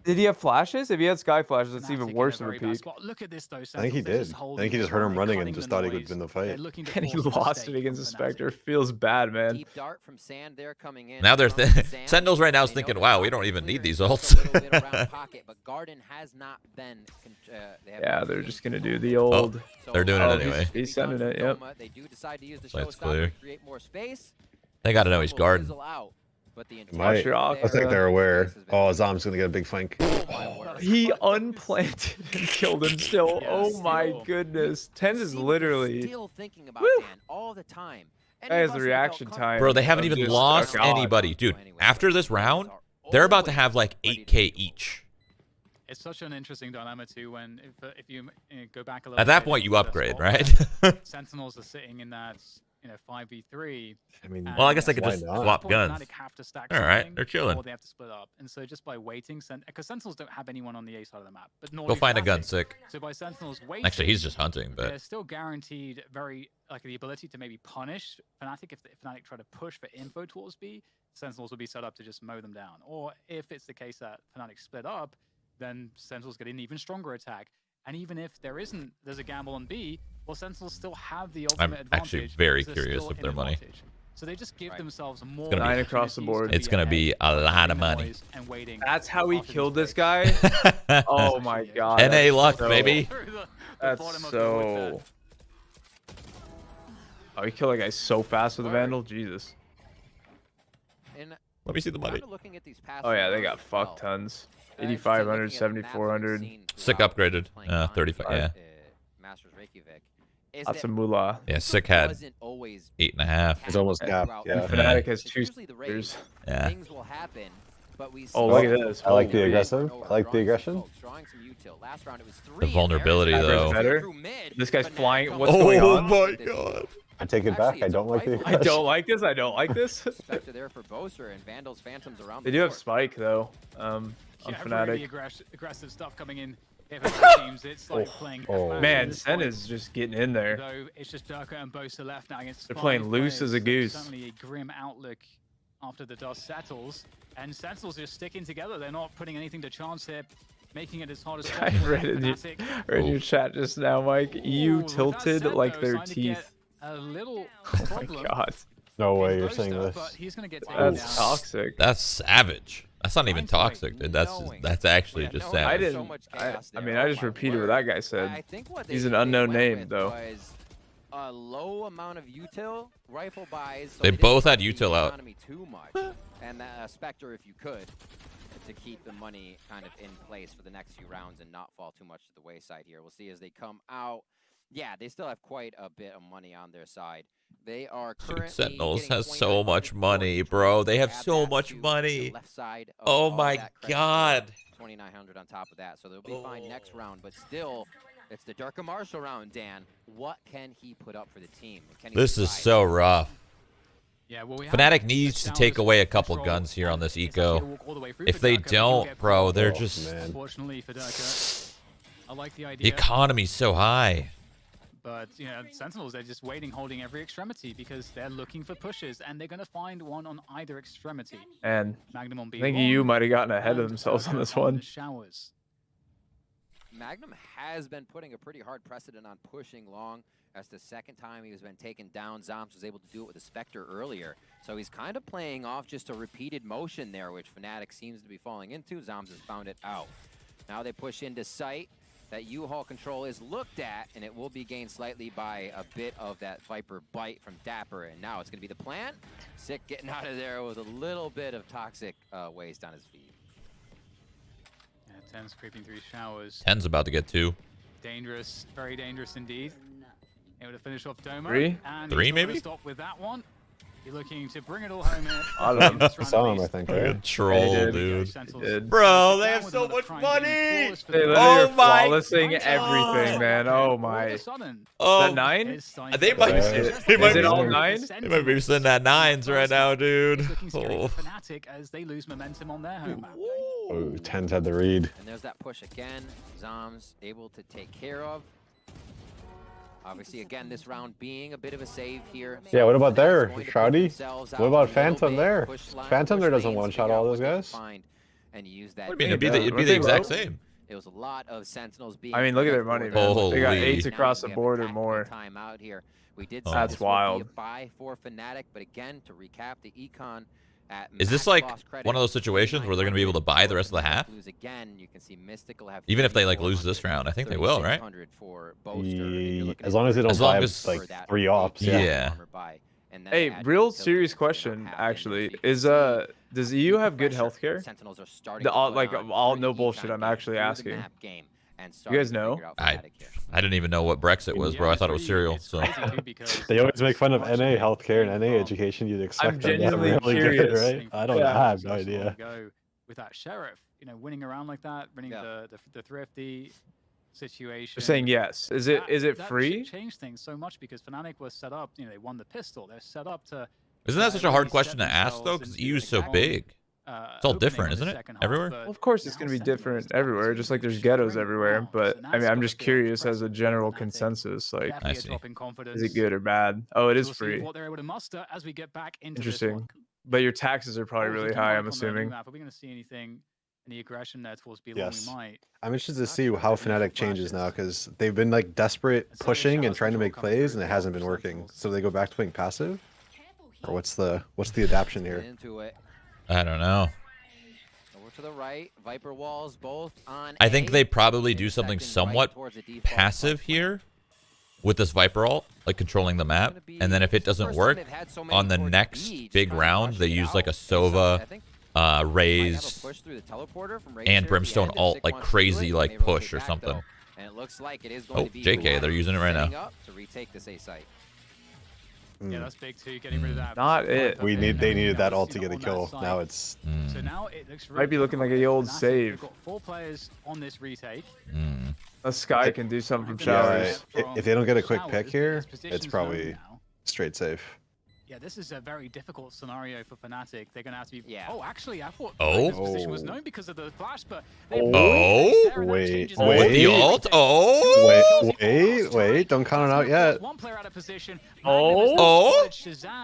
Did he have flashes? If he had sky flashes, it's even worse of a peak. Look at this, though, I think he did. I think he just heard him running and just thought he would win the fight. And he lost it against the Spectre. Feels bad, man. Deep dart from Sand there coming in. Now they're Sentinels right now is thinking, wow, we don't even need these ults. Yeah, they're just gonna do the old. Oh, they're doing it anyway. He's sending it. Yep. That's clear. They gotta know he's guarding. I think they're aware. Oh, Zom's gonna get a big flank. He unplanted and killed him still. Oh my goodness. Tens is literally. Woo. All the time. That is the reaction time. Bro, they haven't even lost anybody. Dude, after this round, they're about to have like 8K each. It's such an interesting dilemma too when if you go back a little. At that point, you upgrade, right? Sentinels are sitting in that 5v3. I mean, well, I guess they could just not? swap guns. Have to stack All right, they're chilling. Or they have to split up, and so just by waiting, because Sentinels don't have anyone on the A side of the map, but nor Go do find a Fnatic. gun, sick. So by Sentinels waiting, Actually, he's just hunting, but they're still guaranteed the ability to maybe punish Fnatic if Fnatic try to push for info towards B. Sentinels will be set up to just mow them down. Or if it's the case that Fnatic split up, then Sentinels get an even stronger attack. And even if there's a gamble on B, well, Sentinels still have the ultimate advantage. I'm actually very curious of their money. So they just give themselves more. It's gonna be across the board. It's gonna be a lot of money. That's how we killed this guy. Oh my god. NA luck, baby. That's so. Oh, he killed a guy so fast with the Vandal. Jesus. Let me see the money. Oh yeah, they got fuck tons. 8,500, 7,400. Sick upgraded. 35. Yeah. Lots of moolah. Yeah, Sick had 8.5. It's almost capped. Yeah. And Fnatic has 2 speakers. Yeah. Oh, look at this. I like the aggressive. I like the aggression. The vulnerability, though. Better. This guy's flying. What's going on? Oh my god. I take it back. I don't like the I aggression. don't like this. I don't like this. They do have Spike though. On Fnatic. Really aggressive stuff coming in. Teams, it's like playing Man, SEN is just getting in there. Though it's just Durka and Bosa left now against. They're playing loose as a goose. Certainly a grim outlook after the dust settles, and Sentinels just sticking together. They're not putting anything to chance here, making it as hard as possible. I read in your chat just now, Mike. You tilted like their teeth. A little oh my god. No way you're saying this. But he's gonna get That's toxic. That's savage. That's not even toxic, dude. That's actually just savage. I didn't. I mean, I just repeated what that guy said. He's an unknown name, though. A low amount of util rifle buys. So they both had util out. Too much. And Spectre, if you could, to keep the money kind of in place for the next few rounds and not fall too much to the wayside here. We'll see as they come out. Yeah, they still have quite a bit of money on their side. They are currently Sentinels has so much money, bro. They have so much money. Oh my god. 2,900 on top of that, so they'll be fine next round. But still, it's the Durka Marshall round, Dan. What can he put up for the team? This is so rough. Yeah, well, Fnatic needs to take away a couple guns here on this eco. If they don't, bro, they're just... Unfortunately for Durka, I like the idea. The economy's so high. But, Sentinels, they're just waiting, holding every extremity because they're looking for pushes, and they're going to find one on either extremity. And Magnum on B1, I think EU might have gotten ahead of themselves on this one. Showers. Magnum has been putting a pretty hard precedent on pushing long. That's the second time he's been taken down. Zombs was able to do it with a Spectre earlier. So he's kind of playing off just a repeated motion there, which Fnatic seems to be falling into. Zombs has found it out. Now they push into sight. That U-Haul control is looked at, and it will be gained slightly by a bit of that Viper bite from Dapper. And now it's going to be the plan. Sick getting out of there with a little bit of toxic waste on his feet. Yeah, 10's creeping through showers. 10's about to get 2. Dangerous, very dangerous indeed. Able to finish off Doma. 3? And 3 maybe? Stop with that one. You're looking to bring it all home here. I saw him, I think. Right? Troll, dude. Bro, they have so much money. Oh my! Flawlessing everything, man. Oh my. Oh, that 9? They might be. Is it all 9? They might be sitting at 9s right now, dude. Oh. Fnatic as they lose momentum on their home map. Oh, 10's had the read. And there's that push again. Zombs able to take care of. Obviously, again, this round being a bit of a save here. Yeah, what about there, Shroudy? What about Phantom there? Phantom there doesn't one-shot all those guys? And use that. What do you mean? It'd be the exact same. It was a lot of Sentinels being. I mean, look at their money, man. They got 8s across the board or more. Time out here. We did. That's wild. Buy for Fnatic, but again, to recap the econ. Is this like one of those situations where they're going to be able to buy the rest of the half? Even if they like lose this round, I think they will, right? As long as they don't buy like 3 ops. Yeah. Hey, real serious question actually is does EU have good healthcare? All no bullshit. I'm actually asking. You guys know? I didn't even know what Brexit was, bro. I thought it was cereal. So they always make fun of NA healthcare and NA education. You'd expect I'm genuinely really curious, good, right? I have no idea. with that Sheriff, you know, winning around like that, winning the thrifty situation. You're saying yes. Is it free? That changed things so much because Fnatic was set up, you know, they won the pistol. They're set up to. Isn't that such a hard question to ask though? Because EU is so big. It's all different, isn't it? Everywhere? Well, of course, it's going to be different everywhere, just like there's ghettos everywhere. But I mean, I'm just curious as a general consensus. Like, I see. Is it good or bad? Oh, it is free. What they're able to muster as we get back into Interesting. But your taxes are probably really high, I'm assuming. Are we going to see anything, any aggression there towards B-Long? Yes. We might. I'm interested to see how Fnatic changes now because they've been like desperate pushing and trying to make plays and it hasn't been working. So they go back to playing passive, or what's the adaptation here? I don't know. Over to the right, Viper walls both on. I think they probably do something somewhat passive here with this Viper ult, like controlling the map. And then if it doesn't work, on the next big round, they use like a Sova, Raze, and Brimstone ult, like crazy, like push or something. Oh, JK, they're using it right now. Yeah, that's big too. Getting rid of that. Not it. They needed that ult to get a kill. Now it's. So now it looks Might be looking like a old save. We've got 4 players on this retake. A Sky can do something from showers. If they don't get a quick pick here, it's probably straight safe. Yeah, this is a very difficult scenario for Fnatic. They're going to have to be... Yeah. Oh, actually, I thought Oh. this position was known because of the flash, but... Wait. The ult? Oh! Wait, don't count it out yet. One player out of position. Oh!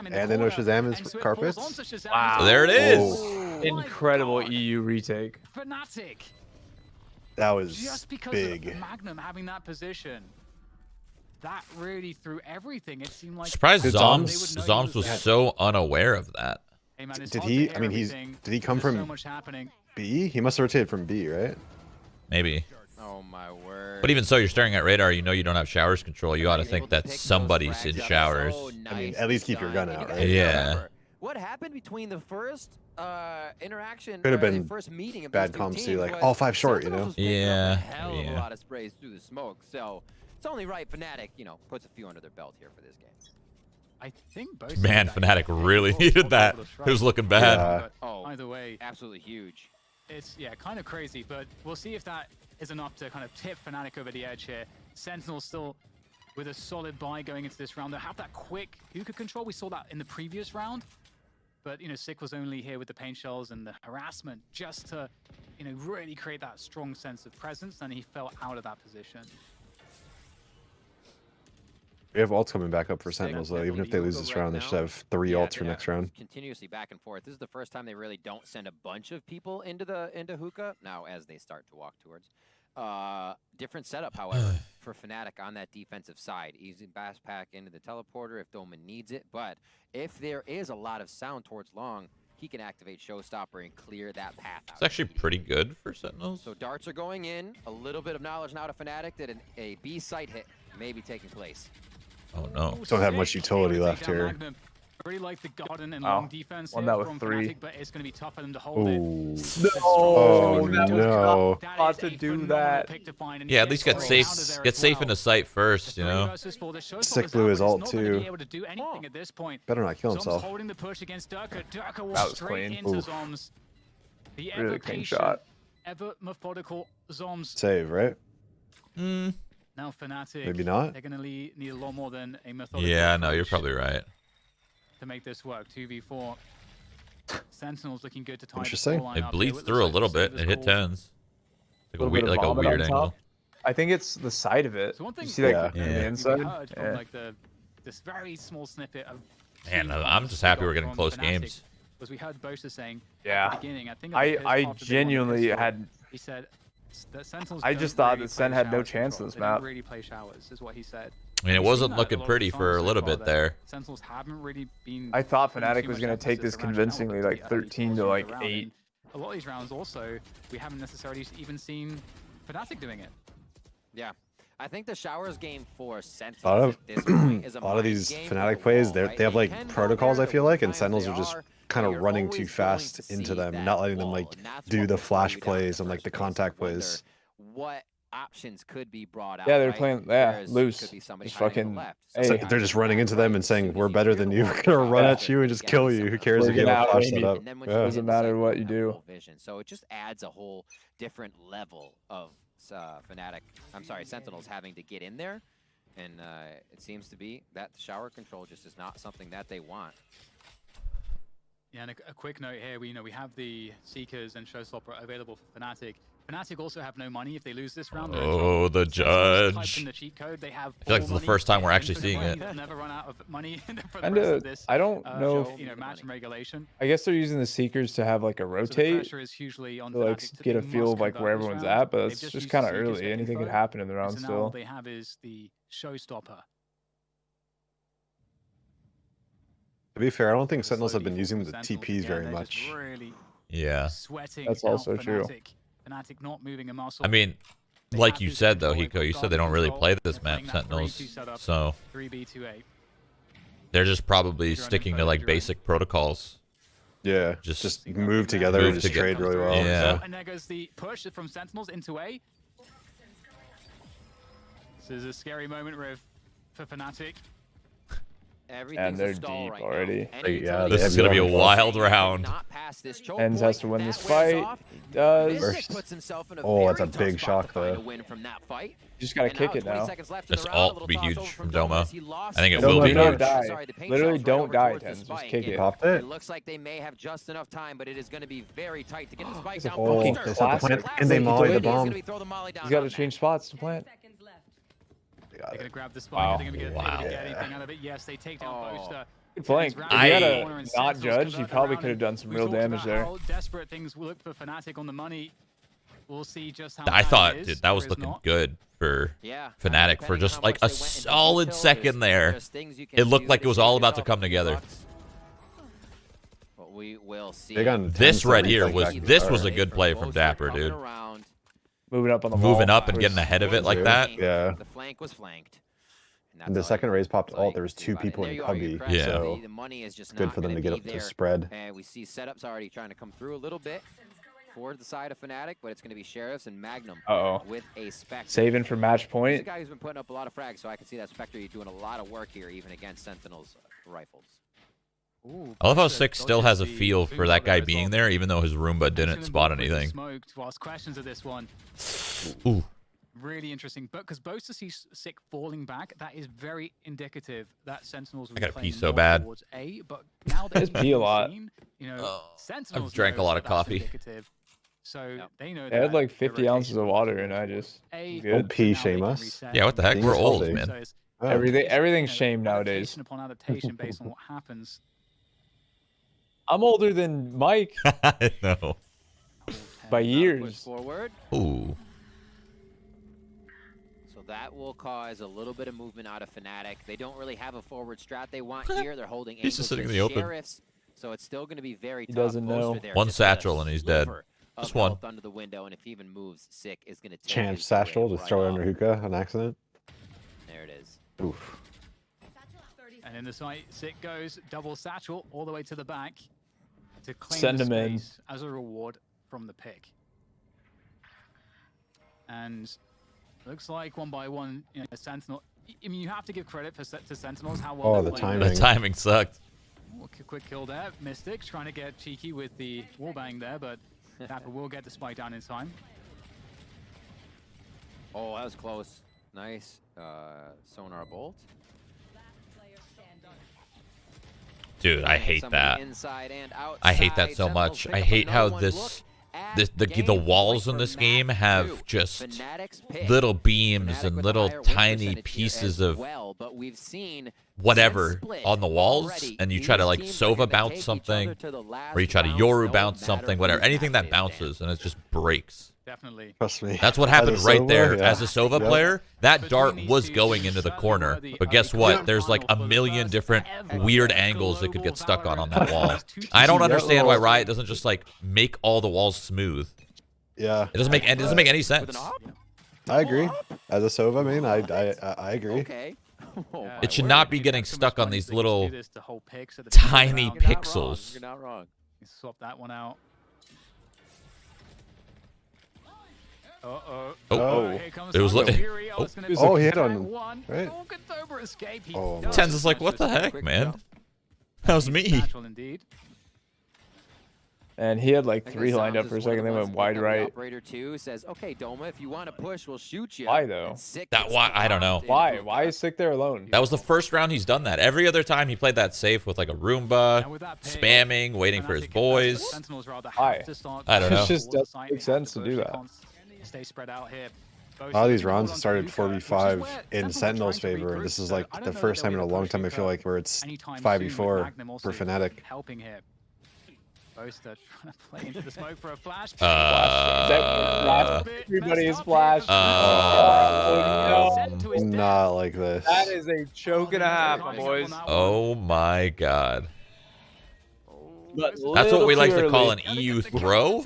And they know Shazam is Carpus. Wow. There it is. Oh. Incredible EU retake. Fnatic. That was Just because big. of Magnum having that position. That really threw everything. It seemed like Surprised Zoms was so unaware of that. Hey man, Did he? I mean, did he come from B? He must have rotated from B, right? Maybe. Oh my word. But even so, you're staring at radar. You know you don't have showers control. You ought to think that somebody's in showers. I mean, at least keep your gun out, right? Yeah. What happened between the first interaction? Could have been first meeting of bad comms too, like all 5 short, you know? Yeah. Hell of a lot of sprays through the smoke. So it's only right Fnatic, you know, puts a few under their belt here for this game. I think both. Man, Fnatic really needed that. It was looking bad. Oh, either way, absolutely huge. It's kind of crazy, but we'll see if that is enough to kind of tip Fnatic over the edge here. Sentinel still with a solid buy going into this round. They have that quick hookah control. We saw that in the previous round, but you know, Sick was only here with the paint shells and the harassment just to, you know, really create that strong sense of presence. And he fell out of that position. We have ults coming back up for Sentinels though. Even if they lose this round, they should have 3 ults for next round. Continuously back and forth. This is the first time they really don't send a bunch of people into hookah. Now, as they start to walk towards, different setup, however, for Fnatic on that defensive side. Easy bass pack into the teleporter if Doman needs it. But if there is a lot of sound towards long, he can activate Showstopper and clear that path out. It's actually pretty good for Sentinels. So darts are going in. A little bit of knowledge now to Fnatic that a B site hit may be taking place. Oh no. Don't have much utility left here. I really like the garden and long defense One that with from 3. Fnatic, but it's going to be tough for them to hold it. Oh no. Not to do that. Yeah, at least get safe in the site first, you know. Sick blew his ult too. Better not kill himself. Holding the push against Durka. Durka That was clean. into Zoms. The really clean shot. Ever methodical Zoms. Save, right? Now Fnatic. Maybe not. They're going to need a lot more than a methodical. Yeah, no, you're probably right. To make this work, 2v4. Sentinel's looking good to tie. Interesting. It bleeds through a little bit. It hit 10s. Like a weird angle. I think it's the side of it. So one thing you see that yeah. on the inside? From like this very small snippet of. Man, I'm just happy we're getting close games. Was we heard Bosa saying yeah. at the beginning, I think I genuinely had. He said that Sentinels I just thought that Sen had no chance in this map. Really play showers is what he said. I mean, it wasn't looking pretty for a little bit there. Sentinels haven't really been. I thought Fnatic was going to take this convincingly, like 13 to like 8. A lot of these rounds also, we haven't necessarily even seen Fnatic doing it. Yeah. I think the showers game for Sentinels at this point is a lot of these Fnatic plays, they have like protocols, I feel like, and Sentinels are just kind of running too fast into them, not letting them like do the flash plays and like the contact plays. What options could be brought out. Yeah, they're right? playing Whereas it loose. could be somebody Just hiding on fucking. the left, Hey, somebody They're just hiding on running the into right. them and saying, As "We're soon as better hear than the you. wall We're gonna run drop, at you and just it's kill gonna be you. Who someone cares if We're you have gonna a flash out-aim set you. up?" And then once Yeah. you Doesn't get inside, matter you what don't you have do. full vision. So it just adds a whole different level of Sentinels having to get in there. And it seems to be that shower control just is not something that they want. Yeah, and a quick note here, we have the Seekers and Showstopper available for Fnatic. Fnatic also have no money if they lose this round. Oh, the judge. In the cheat code, they have I feel like it's the first time we're actually seeing it. They'll never run out of money for the rest of this. I don't know. Match and regulation. I guess they're using the Seekers to have like a So the rotate. pressure is hugely on To like Fnatic get a they feel must of like convert where this everyone's round. at, but They've it's just just used kind of Seekers early. for Anything could info. happen in the round So now all still. they have is the Showstopper. To be fair, I don't think Sentinels have Slowly been using for the Sentinels. TPs Yeah, very they're just much. really Yeah. sweating That's out also true. Fnatic not moving a muscle. I mean, They like have you this said though, control, Hiko, you said they don't really play this map, Sentinels. So 3B2A. they're just probably sticking to like basic protocols. Yeah, just move together Move and just together. trade really well. Yeah. And there goes the push from Sentinels into A. This is a scary moment, Riv, for Fnatic. Everything's they're a stall deep right already. Now. They This is gonna be a wild round. Ends has to win this fight. Does. Oh, that's a big shock, though. You just gotta kick it now. This ult will be huge from Doma. I think it Don't will be don't huge. die. Literally don't die, Tens. Just kick it. Popped It it. looks like they may have just enough time, but it is going to be very tight to get the spike It's a down. fucking Oh, they set the plant and they Classic. molly the He's bomb. He's got to change spots to plant. Seconds left. They They're got going it. to grab the spike. Wow. Are they going to be able Wow. to get anything out of it? Yes, they take down Boaster. Good flank. If I- he had not judged, he probably could have done some real damage there. How desperate things look for Fnatic on the money. We'll see just how I bad thought, it is, dude, that or was is looking not. good for Fnatic Fnatic for just like a solid second there. It looked like it was all about to come together. But we will see. Big on This 10 right seconds, here like was back to this the was a start. good play from Dapper, dude. Moving up on the wall. Moving up and was- getting ahead of it like that. Yeah. The flank was flanked. And the second raise popped ult, there was 2 people in Cubby, Yeah. so The money is just good not for them gonna to get be up to there. spread. And we see setups already trying to come through a little bit for the side of Fnatic, but it's going to be Sheriffs and Magnum Uh-oh. with a Spectre. Saving for match He's a point. guy who's been putting up a lot of frags, so I can see that Spectre doing a lot of work here, even against Sentinel's rifles. Ooh, I love how Boaster Six still has a dodges the feel for boom that guy as well. being there, even though his Roomba didn't Excellent spot move with the anything. Smoke to ask questions of this one. Ooh. Really interesting, but because Boaster sees Sick falling back, that is very indicative that Sentinels will I be gotta pee playing so more bad. towards A, but now I just pee a lot. Sentinels I've drank a knows lot of that that's coffee. indicative. So they know I had that like the 50 ounces rotation of water and I just A, good. Don't pee, now they shame can us. reset Yeah, what the heck? Being We're old, salty. man. So it's Oh. everything's shame adaptation nowadays. upon adaptation based on what happens. I'm older than Mike I know. by Push years. forward. Ooh. So that will cause a little bit of movement out of Fnatic. They don't really have a forward strat they want here. They're holding He's just angles sitting in with the open. Sheriffs, so it's still going to be very tough. doesn't Boaster know. there One just with a satchel and he's dead. sliver of Just one. health under the window, and if he even moves, Sick is going to take Chance his satchel, way just throw it right under off. hookah on accident. There it is. Oof. And in the site, Sick goes double satchel all the way to the back to claim Send the him in. space as a reward from the pick. And looks like one by one, Sentinel. I mean, you have to give credit to Sentinels how well Oh, they're the playing. timing. The timing sucked. Oh, quick kill there. Mystic trying to get cheeky with the wallbang there, but Dapper will get the spike down in time. Oh, that was close. Nice sonar bolt. Dude, I hate Somebody that. inside and I hate that outside. so Sentinels much. pick I up hate how another one. this Look at the game walls point in for this game map have two. just Fnatic's pick. little beams Fnatic and with a little higher win tiny percentage here pieces as of well, but we've seen whatever Sen split on the walls, already. and you try to These like teams are Sova gonna bounce take each something, other to the last or you try to round, Yoru no bounce matter something, whose whatever. map Anything that they bounces, and it just breaks. Definitely. Trust me. That's what As a happened right Sova, there. yeah. As a Sova Yep. player, that Between dart these was two going teams, into the certainly corner. worthy But of guess a what? grand There's like a final for the million first different ever weird angles that could get global stuck on Valorant that wall. tournament. I don't Yeah, understand why little- Riot doesn't just like make all the walls smooth. Yeah, It doesn't make any With sense. an op? I agree. As a Sova main, I agree. Okay. It should not be getting stuck on these little tiny tiny You're not wrong. pixels. You're not wrong. Swap that one out. Oh, it was lit. Oh, he hit on him. Right? Tens is like, what the heck, man? That was me. And he had like 3 lined up for a second. They went wide right. Operator 2 says, "Okay, Doma, if you want to push, we'll shoot you." Why though? Why? I don't know. Why? Why is Sick there alone? That was the first round he's done that. Every other time he played that safe with like a Roomba, spamming, waiting for his boys. Why? I don't know. It just doesn't make sense to do that. A lot of these rounds have started 4v5 in Sentinel's favor. This is like the first time in a long time I feel like where it's 5v4 for Fnatic. Boaster trying to play into the smoke for a flash. Everybody is flashed. Not like this. That is a choke and a half, boys. Oh my god. That's what we like to call an EU throw.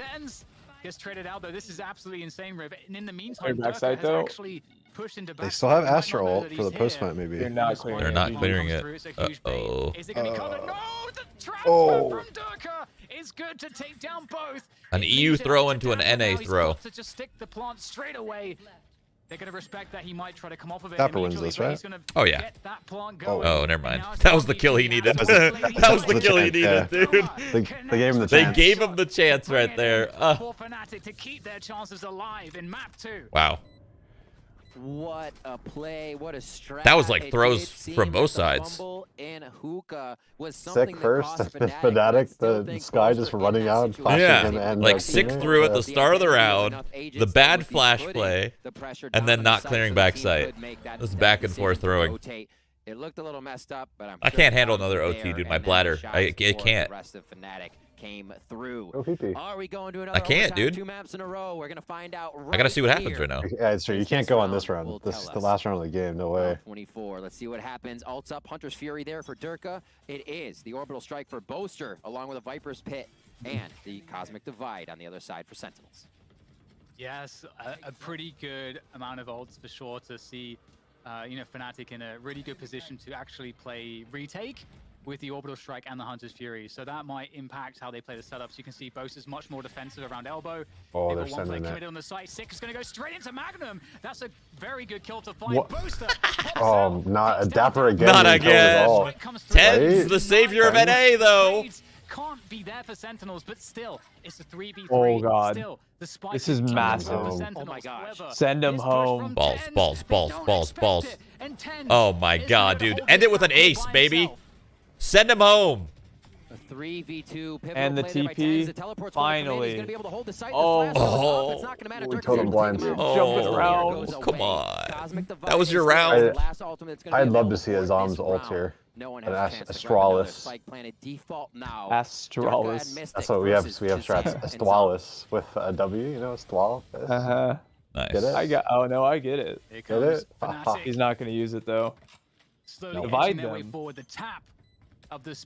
Gets traded out though. This is absolutely insane, Riv. And in the meantime, backside though. They still have Astra ult for the post plant, maybe. They're not clearing They're not clearing it. Uh-oh. Is it going to be covered? No! The transfer from Durka is good to take down both. An EU throw into an NA throw. To just stick the plant straight away. They're going to respect that he might try to come off of it. Dapper wins this, right? Oh, yeah. Oh, never mind. That was the kill he needed. That was the kill he needed, dude. They gave him the chance. They gave him the chance right there. For Fnatic to keep their chances alive in map 2. Wow. What a play, what a strat. That was like throws from both sides. Sick first, Fnatic, the Sky just running out. Yeah, and like Sick threw at the start of the round, the bad flash play, and then not clearing backside. This back and forth throwing. It looked a little messed up, but I can't handle another OT, dude. My bladder, I can't. Came through. Are we going to another I can't, dude. 2 maps in a row? We're gonna find out. I gotta see what happens right now. Yeah, it's true. You can't go on this round. This is the last round of the game. No way. 24. Let's see what happens. Ults up. Hunter's Fury there for Durka. It is the Orbital Strike for Boaster, along with a Viper's Pit and the Cosmic Divide on the other side for Sentinels. Yes, a pretty good amount of ults for sure to see, Fnatic in a really good position to actually play retake with the Orbital Strike and the Hunter's Fury. So that might impact how they play the setups. You can see Boaster's much more defensive around elbow. Oh, they're sending it. committed on the site. Sick is going to go straight into Magnum. That's a very good kill to find. Boaster. Oh, not a Dapper again. Not again. Tens, the savior of NA, though. Can't be there for Sentinels, but still, it's a 3v3. Oh god, still, this is massive. Oh my gosh, send him home. Balls, balls, balls, balls, balls. Oh my god, dude. End it with an ace, baby. Send him home. A 3v2 and the TP finally. Oh, we told him blind. Jumping around. Come on. That was your round. I'd love to see a Zom's ult here. An Astralis. Astralis. That's what we have. We have strats. Astralis with a W. You know, Astral. Nice. Get it? I get it. Get it? He's not going to use it though. Divide them.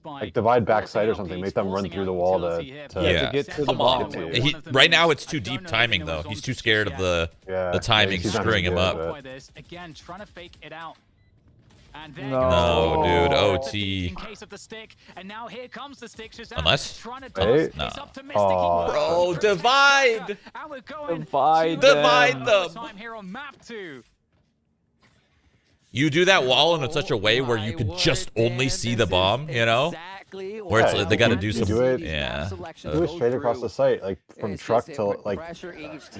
Like divide backside or something. Make them run through the wall to get to the bomb. Right now it's too deep timing though. He's too scared of the timing screwing him up. Again, trying to fake it out. And no, dude, OT. In case of the stick, and now here comes the stick. Unless, no. Bro, divide. Divide them. Time here on map 2. You do that wall in such a way where you could just only see the bomb, you know? Where it's they got to do some. Yeah. Do it straight across the site, like from truck to like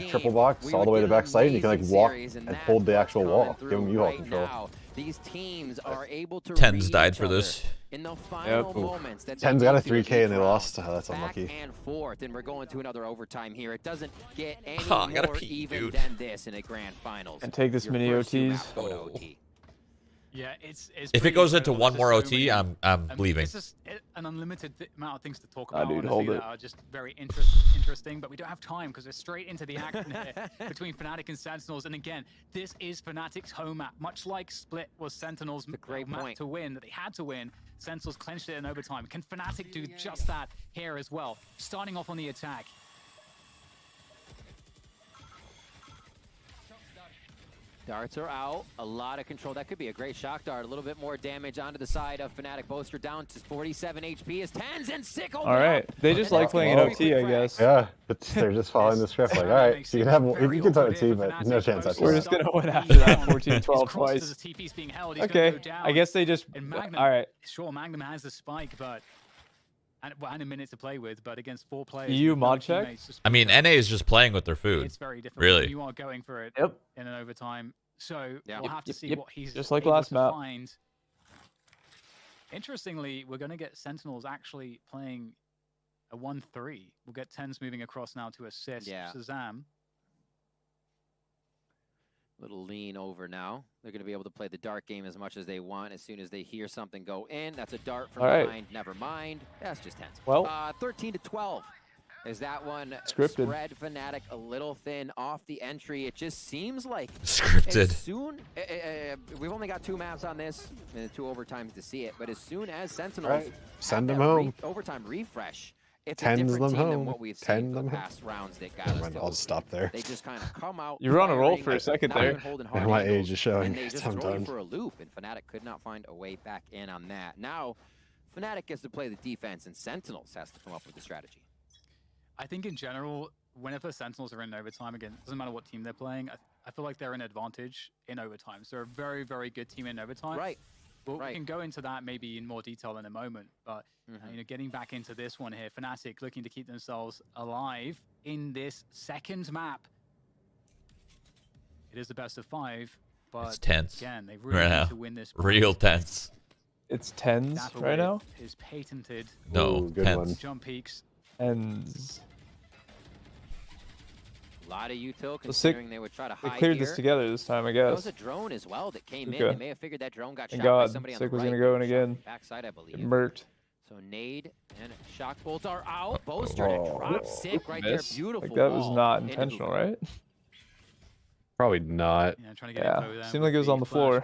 triple box all the way to back site, and you can like walk and hold the actual wall. Give them U-Haul control. These teams are able to Tens died for this. In the final moments. Tens got a 3K and they lost. Oh, that's unlucky. Back and forth, and we're going to another overtime here. It doesn't get any more even than this in a grand finals. And take this mini OTs. Yeah, it's if it goes into one more OT, I'm leaving. It's just an unlimited amount of things to talk about. Dude, hold it. That are just very interesting, but we don't have time because we're straight into the action here between Fnatic and Sentinels. And again, this is Fnatic's home map, much like Split was Sentinels' map to win that they had to win. Sentinels clenched it in overtime. Can Fnatic do just that here as well? Starting off on the attack. Darts are out. A lot of control. That could be a great shock dart. A little bit more damage onto the side of Fnatic. Boaster down to 47 HP as Tens and Sick. All right. They just like playing in OT, I guess. Yeah, but they're just following the script. Like, all right, you can try OT, but no chance after We're that. just going to win after that 14-12 twice. Okay, I guess they just... All right. Sure, Magnum has the spike, but... And a minute to play with, but against 4 players... EU mod check? I mean, NA is just playing with their food. It's very difficult. Really. You are going for it in an overtime. So we'll have to see what he's just like able last to map. find. Interestingly, we're going to get Sentinels actually playing a 1-3. We'll get Tens moving across now to assist Shazam. Little lean over now. They're going to be able to play the dart game as much as they want. As soon as they hear something go in, that's a dart from behind. Never mind. That's just Tens. Well, 13-12. Is that one scripted. Spread Fnatic a little thin off the entry? It just seems like scripted. As soon, we've only got 2 maps on this and 2 overtimes to see it. But as soon as Sentinels send them home, overtime refresh, it's Tens a different them team home. than what we've seen in the past rounds that got us. I'll just stop there. They just kind of come out. You were on a roll for a second there. And my age is showing. And they just throw you for a loop, and Fnatic could not find a way back in on that. Now, Fnatic gets to play the defense, and Sentinels has to come up with a strategy. I think in general, whenever Sentinels are in overtime, again, it doesn't matter what team they're playing, I feel like they're an advantage in overtime. So they're a very, very good team in overtime. Right. Well, we can go into that maybe in more detail in a moment. But you know, getting back into this one here, Fnatic looking to keep themselves alive in this second map. It is the best of 5, but it's tense. Again, they really need to win this. Real tense. It's Tens right now. Is patented. No, good one. Jump peaks. Tens. A lot of util considering they would try to hide. They cleared this together this time, I guess. There was a drone as well that came in. They may have figured that drone got shot by somebody on the Sick was right. gonna go in again. Backside, I believe. Murked. So nade and shock bolts are out. Boaster to drop Sick right there. Beautiful. Like that was not intentional, right? Probably not. Yeah, seemed like it was on the floor.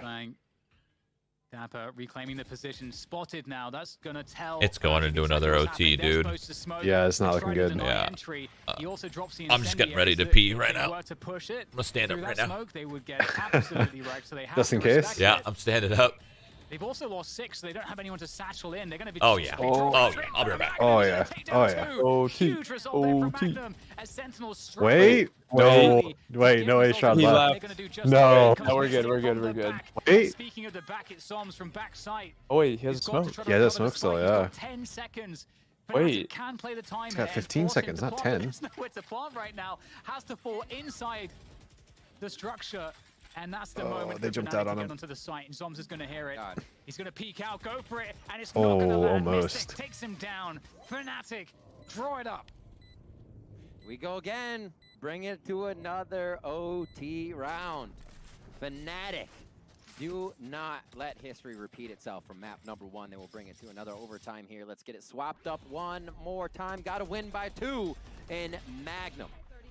Dapper reclaiming the position, spotted now. That's gonna tell. It's going into another OT, dude. Yeah, it's not looking good. Yeah. He also drops the I'm just getting ready to pee right now. I'm gonna stand up right now. They would get absolutely wrecked, so they have just in case. Yeah, I'm standing up. They've also lost 6, so they don't have anyone to satchel in. They're going to be. Oh yeah. Oh yeah. I'll be right back. Oh yeah. Oh yeah. OT. OT. Wait. No. Wait. No way. Shroud left. No. No, we're good. We're good. We're good. Wait. Speaking of the back, it Psalms from backside. Oh wait, he has a smoke. Yeah, that smoke still. Yeah. 10 seconds. Wait. Can play the time. It's got 15 seconds, not 10. There's nowhere to plant right now. Has to fall inside the structure. And that's the moment they jumped out on him. Onto the site, and Zoms is going to hear it. He's going to peek out, go for it, and it's not going to land. Almost. Mystic takes him down. Fnatic, draw it up. We go again. Bring it to another OT round. Fnatic, do not let history repeat itself from map number 1. They will bring it to another overtime here. Let's get it swapped up one more time. Got to win by 2 in Magnum.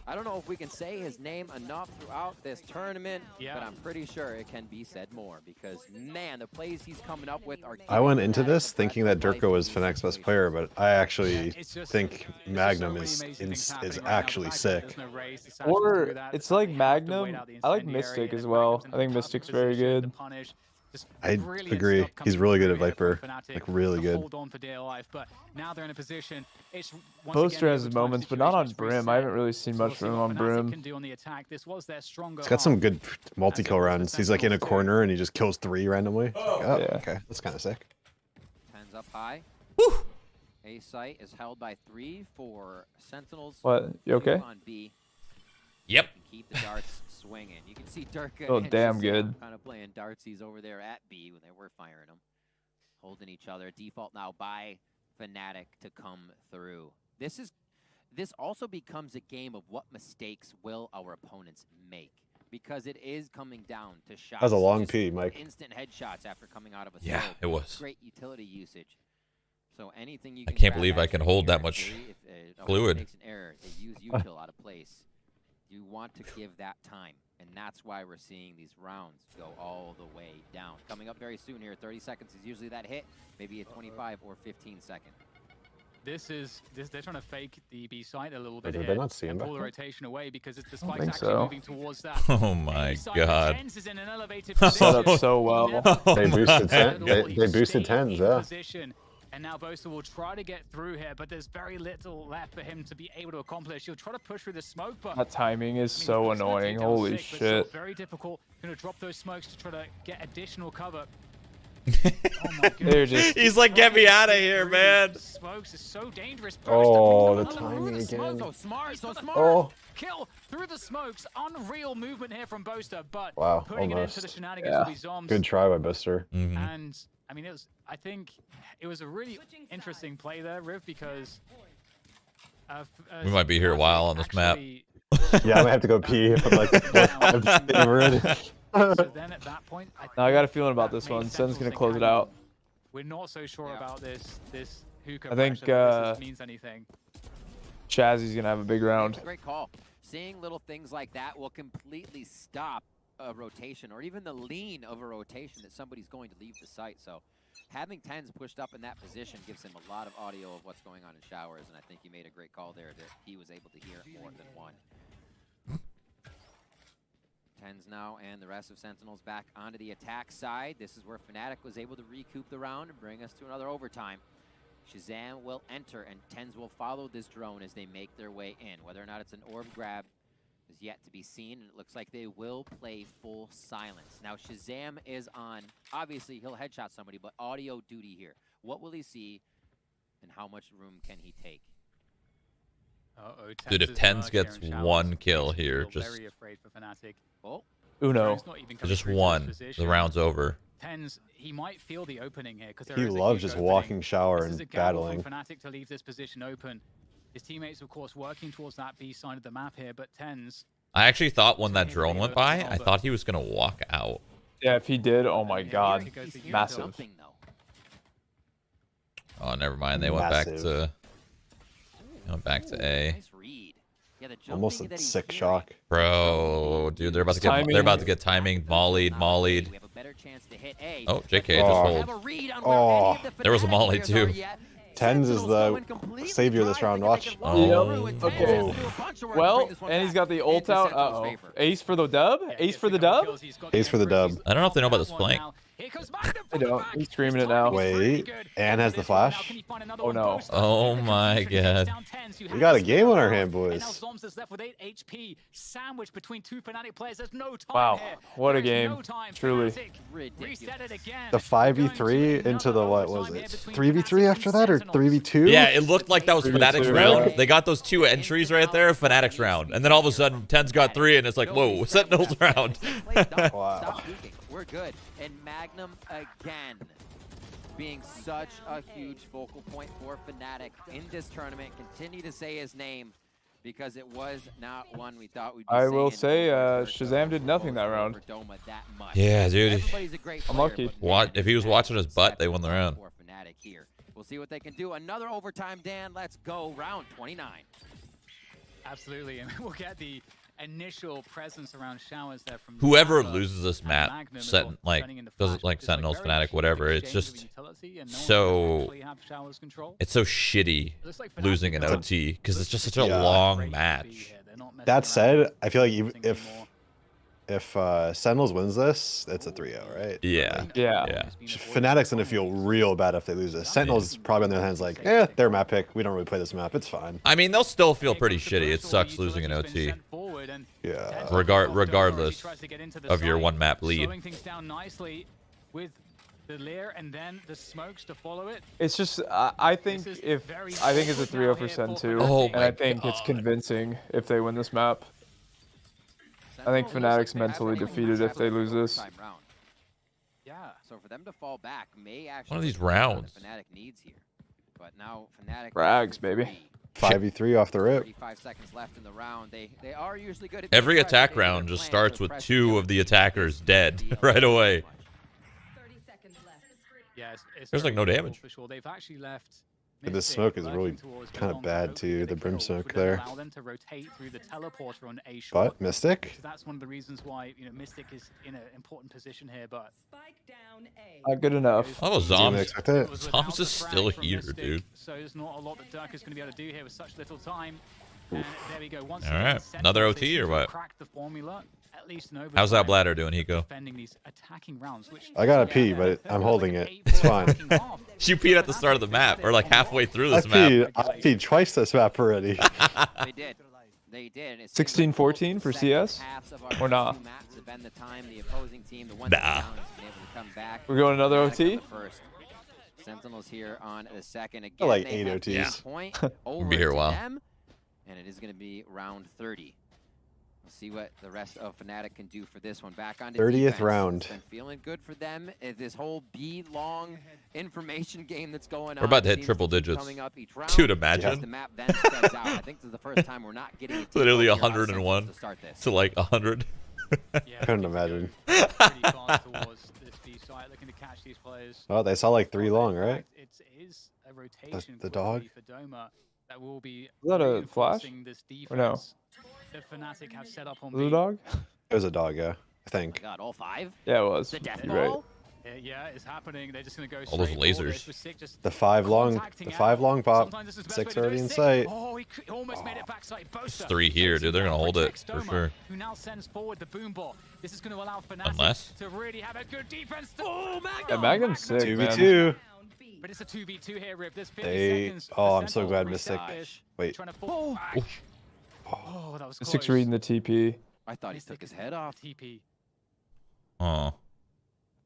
I don't know if we can say his name enough throughout this tournament, but I'm pretty sure it can be said more because, man, the plays he's coming up with are... I went into this thinking that Durko was Fnac's best player, but I actually think Magnum is actually sick. Or it's like Magnum. I like Mystic as well. I think Mystic's very good. I agree. He's really good at Viper. Like, really good. Hold on for dear life, but now they're in a position. Poster has his moments, but not on Brim. I haven't really seen much from him on Brim. He's got some good multi-kill runs. He's like in a corner and he just kills 3 randomly. Oh, yeah. Okay, that's kind of sick. Tens up high. Woo! A site is held by 3 for Sentinels. What? You okay? On B. Yep. Keep the darts swinging. You can see Durka. Oh, damn good. Kind of playing dartsies over there at B when they were firing them, holding each other. Default now by Fnatic to come through. This also becomes a game of what mistakes will our opponents make, because it is coming down to shots. That was a long P, Mike. Instant headshots after coming out of a yeah, smoke. it was. Great utility usage. So anything you can. I can't believe I can hold that much fluid. Makes an error. They use util out of place. You want to give that time, and that's why we're seeing these rounds go all the way down. Coming up very soon here, 30 seconds is usually that hit, maybe a 25 or 15 second. they're trying to fake the B site a little bit Did here they not see him and pull the back rotation away because the think spike's actually so. moving towards that. Oh my god. Tens is in an elevated Set position. up so well. They boosted man. 10. They boosted 10s, yeah. Position. And now Boaster will try to get through here, but there's very little left for him to be able to accomplish. He'll try to push through the smoke, but That timing is I mean, so it's gonna annoying. take down Holy 6, but still shit. very difficult. Gonna drop those smokes to try to get additional cover. They're Goodness. just He's like, get me out of here, man. Smokes is so dangerous. Oh, the Another timing through the smoke. again. So smart, so smart. Oh. Kill through the smokes. Unreal movement here from Boaster, but Wow, putting it almost. into the shenanigans Yeah. of these zombs. Good try by Buster. Mhm. And I mean, I think it was a really interesting play there, Riv, because We might be here a while on this map. Yeah, I might have to go pee. If I'm like, I'm just getting rid. So then at that point, I got a feeling about that this made one. sense Sen's to gonna think, close it hang on, out. We're not so sure about this hookah I think, pressure, that this means anything. Chazzy's gonna have a big round. Great call. Seeing little things like that will completely stop a rotation or even the lean of a rotation that somebody's going to leave the site. So having Tens pushed up in that position gives him a lot of audio of what's going on in showers, and I think he made a great call there that he was able to hear more than one. Tens now and the rest of Sentinels back onto the attack side. This is where Fnatic was able to recoup the round and bring us to another overtime. Shazam will enter, and Tens will follow this drone as they make their way in. Whether or not it's an orb grab is yet to be seen, and it looks like they will play full silence. Now, Shazam is on. Obviously, he'll headshot somebody, but audio duty here. What will he see, and how much room can he take? Dude, if Tens gets one kill here, just Very afraid for Fnatic. Oh, Uno. just one, the round's over. Tens, he might feel the opening here because He loves just walking shower and battling. Fnatic to leave this position open. His teammates, of course, working towards that B side of the map here, but Tens. I actually thought when that drone went by, I thought he was gonna walk out. Yeah, if he did, oh my god, he's massive. jumping, though. Oh, never mind. They went back to A. Nice read. Yeah, the Almost jumping a that he's sick hearing. shock. Bro, dude, they're about to get timing, mollied. We have a better chance to hit A. Oh, JK Oh. just Have hold. a read on where any of the There was a Fnatic molly players too. are yet. Tens is Sentinels the going completely savior of this dry, round. thinking Watch. they can walk through, and Tens Okay. has to do a bunch of work to Well, bring this one and he's back got the ult into out. Sentinels' Uh-oh. favor. Ace for the dub? Ace for the dub? Ace for the dub. I don't know if they know about this flank. I don't. He's streaming it now. Wait, Ann has the flash? Oh, no. Oh my god. We got a game on our hand, boys. Wow, what a game. Truly. The 5v3 into the, what was it? 3v3 after that, or 3v2? Yeah, it looked like that was 3v2, Fnatic's yeah. round. They got those two entries right there, Fnatic's round. And then all of a sudden, Tens got 3, and it's like, whoa, Sentinels round. Wow. Stop peeking. We're good. And Magnum again being such a huge focal point for Fnatic in this tournament. Continue to say his name because it was not one we thought we'd be I will saying say, over Shazam did nothing that round. Doma that much. Yeah, dude. Everybody's a great player, Unlucky. but What? Magnum If he was watching his butt, they won the round. for Fnatic here. We'll see what they can do. Another overtime, Dan. Let's go. Round 29. Absolutely, and we'll get the initial presence around showers there from Whoever Zappa loses this and map, Magnum as set, well, like, turning into does flash it like because, Sentinels, very Fnatic, cheap whatever. It's exchange of just utility, and no one so can actually have showers control. it's so shitty Looks like Fnatic losing an does OT because it's just such a Yeah. long great to be match. here. They're not messing That around said, I feel like with even anything anymore. if Sentinels wins this, it's a 3-0, right? Yeah. Yeah. Yeah. Fnatic's gonna feel real bad if they lose this. Sentinels is probably on their hands like, eh, their map pick. We don't really play this map. It's fine. I mean, they'll still feel pretty shitty. It sucks losing an OT, Yeah. regardless of your one map lead. Slowing things down nicely with the Lear and then the smokes to follow it. It's just, I think it's a 3-0 for Sen too. Oh And I think it's convincing if they win this map. I think Fnatic's mentally defeated if they lose this. Yeah, so for them to fall back may actually One of these be what rounds. Fnatic needs here. But now Fnatic Frags, baby. 5v3 off the rip. 35 seconds left in the round. They are usually good at Every trying to attack stay in their round just plan, starts so with pressure 2 of the attackers dead right away. 30 seconds left. Yeah, it's There's, like, very no difficult damage. for sure. They've actually left The smoke is really kind of bad too, the brim smoke there. But Mystic? That's one of the reasons why Mystic is in an important position here, but not good enough. Oh, Zombs is still here, dude. So there's not a lot that Dirk is going to be able to do here with such little time. And there we go. Once all right, another OT or what? The formula, at least how's that bladder doing, Hiko? I gotta pee, but I'm holding it. It's fine. You peed at the start of the map, or like halfway through this map. I peed twice this map already. They did. They did. 16-14 for CS? Or not? Nah. We're going another OT? Sentinels here on the second. Again, I like 8 OTs. Yeah. We'll be here a while. And it is going to be round 30. We'll see what the rest of Fnatic can do for this one. Back on 30th defense. round. It's been feeling good for them. This whole B-long information game that's going on. We're about to hit triple digits. Dude, imagine. The map then spreads out. I think this is the first time we're not getting a literally 101 to like 100. Couldn't imagine. Pretty fast towards this B site, looking to catch these players. Oh, they saw like 3 long, right? It is a rotation the dog. For Doma that will be is that a flash? This or no? The Fnatic have set up on Blue dog? It was a dog, yeah. I think. Oh my God, all 5? Yeah, it was. The death You're ball? right. Yeah, it's happening. They're just gonna go all those straight lasers. The 5 long pop. 6 already in sight. Oh, he almost made it backside. There's 3 here, dude. They're gonna hold it for sure. Who now sends forward the boom ball. This is gonna allow Unless to really have a good defense. Yeah, Magnum's sick, 2v2. But it's a 2v2 here, Rip. There's 50 They. seconds. Oh, I'm so glad Mystic. Wait. Oh, that was close. Mystic's reading the TP. I thought he took his head off. TP. Oh.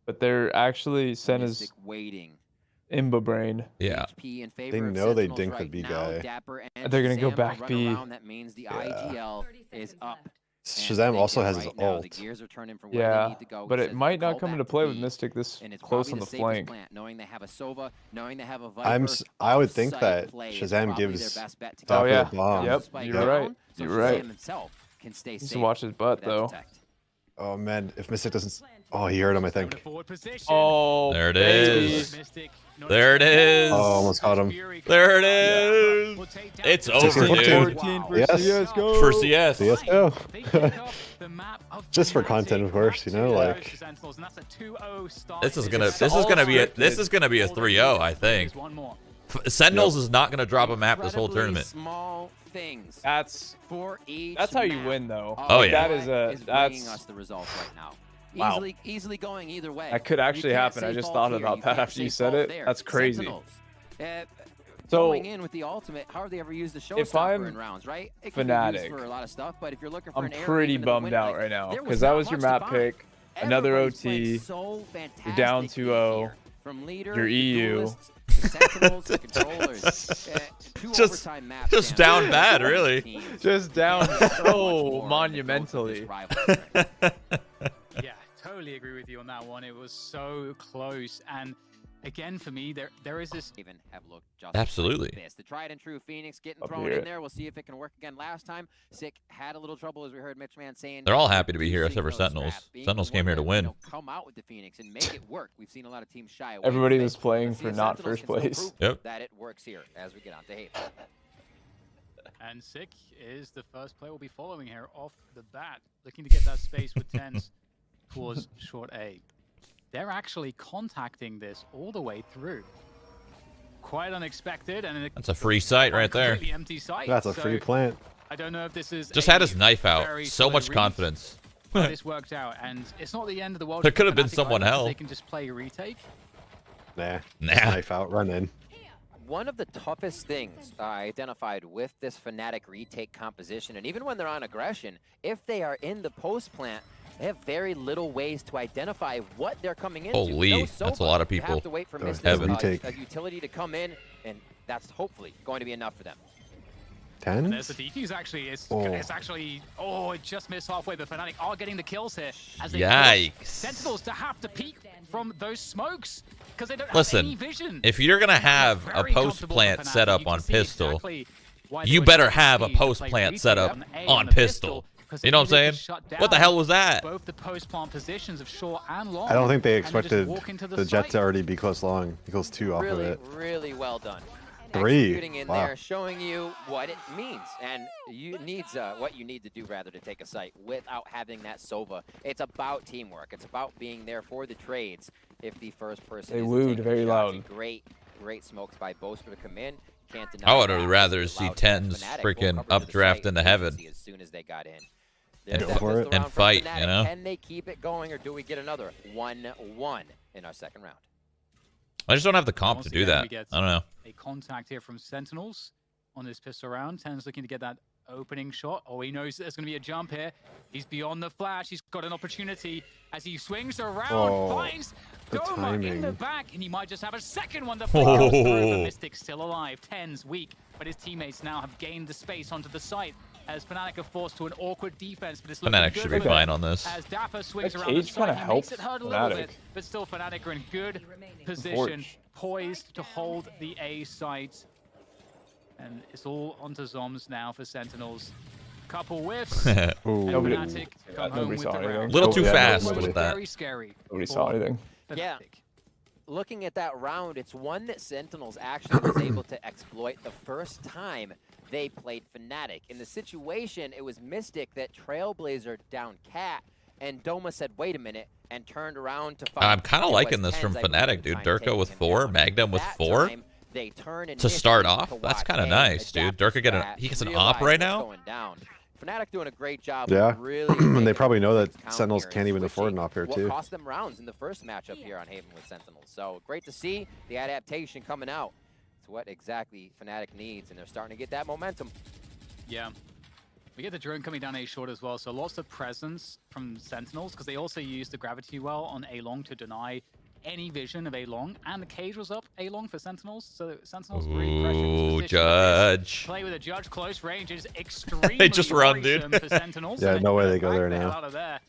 But they're actually sent as waiting. Imba brain. Yeah. They know they dinked the B guy. They're gonna go back B. That means the IGL is up. Shazam also has his ult. Yeah, but it might not come into play with Mystic this close on the flank. Knowing they have a Sova, knowing they have a Viper, I would think that Shazam gives oh yeah, bomb. yep, you're right. You're right. Just watch his butt though. Oh man, if Mystic doesn't, oh he heard him I think. Oh, there it is. There it is. Oh, almost caught him. There it is. It's over, dude. Yes. For CS. CSGO. Just for content, of course, you know, like. This is gonna be a 3-0, I think. Sentinels is not gonna drop a map this whole tournament. Small things. That's how you win, though. Oh yeah. That's us the results right now. Wow. Easily going either way. That could actually happen. I just thought about that after you said it. That's crazy. So going in with the ultimate, how have they ever used the showstopper in rounds, right? It can be used for a lot of stuff, but if you're looking for I'm pretty bummed out right now because that was your map pick. Another OT. You're down 2-0. Your EU. Just down bad, really. Just down so monumentally. Yeah, totally agree with you on that one. It was so close, and again for me, there is this. Even have looked just absolutely. Like this. The tried and true Phoenix getting thrown in there. We'll see if it can work again. Last time, Sick had a little trouble, as we heard Mitch Man saying. They're all happy to be here except for Sentinels. Sentinels came here to win. Come out with the Phoenix and make it work. We've seen a lot of teams shy away. Everybody was playing for not first place. Yep. That it works here as we get on to Hate. And Sick is the first player we'll be following here off the bat, looking to get that space with tens towards short A. They're actually contacting this all the way through. Quite unexpected, and that's a free site right there. Empty site. That's a free plant. I don't know if this is just had his knife out. So much confidence. This worked out, and it's not the end of the world. There could have been someone else. They can just play a retake. Nah. Knife out, run in. One of the toughest things I identified with this Fnatic retake composition, and even when they're on aggression, if they are in the post plant, they have very little ways to identify what they're coming into. Holy, that's a lot of people. You have to wait for a utility to come in, and that's hopefully going to be enough for them. 10? There's the defuse actually. It's actually, it just missed halfway, but Fnatic are getting the kills here. As they Yikes. Sentinels to have to peek from those smokes because they don't have any vision. If you're going to have a post plant set up on pistol, you better have a post plant set up on pistol. You know what I'm saying? What the hell was that? Both the post plant positions of short and long. I don't think they expected the jet to already be close long. He goes 2 off of it. Really well done. executing in there, showing you what it means and what you need to do rather to take a site without having that Sova. It's about teamwork. It's about being there for the trades. If the first person they wooed very loud. Great smokes by Boaster to come in. Can't deny I would rather see Tens freaking updraft into heaven. As soon as they got in. And fight, you know? Can they keep it going, or do we get another 1-1 in our second round? I just don't have the comp to do that. I don't know. A contact here from Sentinels on this pistol round. Ten's looking to get that opening shot. Oh, he knows there's going to be a jump here. He's beyond the flash. He's got an opportunity as he swings around, finds Doma in the back, and he might just have a second one. The Mystic's still alive. Ten's weak, but his teammates now have gained the space onto the site. As Fnatic are forced to an awkward defense, but it's looking Fnatic should be fine on this. As Dapper swings around the side, he makes it hurt a little bit, but still Fnatic are in good position, poised to hold the A site. And it's all onto Zoms now for Sentinels. Couple whiffs, and Fnatic come home with the round. A little too fast with that. Very scary. Nobody saw anything. Yeah. Looking at that round, it's one that Sentinels actually was able to exploit the first time they played Fnatic. In the situation, it was Mystic that Trailblazer down Cat, and Doma said, wait a minute, and turned around to fight. I'm kind of liking this from Fnatic, dude. Durka with 4, Magnum with 4. To start off, that's kind of nice, dude. Durka he gets an op right now. Fnatic doing a great job. Yeah, really they probably know that Sentinels can't even afford an op here too. What cost them rounds in the first matchup here on Haven with Sentinels. So great to see the adaptation coming out. It's what exactly Fnatic needs, and they're starting to get that momentum. Yeah. We get the drone coming down A short as well, so lots of presence from Sentinels, because they also used the gravity well on A long to deny any vision of A long, and the cage was up A long for Sentinels, so Sentinels really pressured. Judge. Play with a Judge close range is extremely they just run, dude. for Sentinels. Yeah, no way they go there now. Out of there.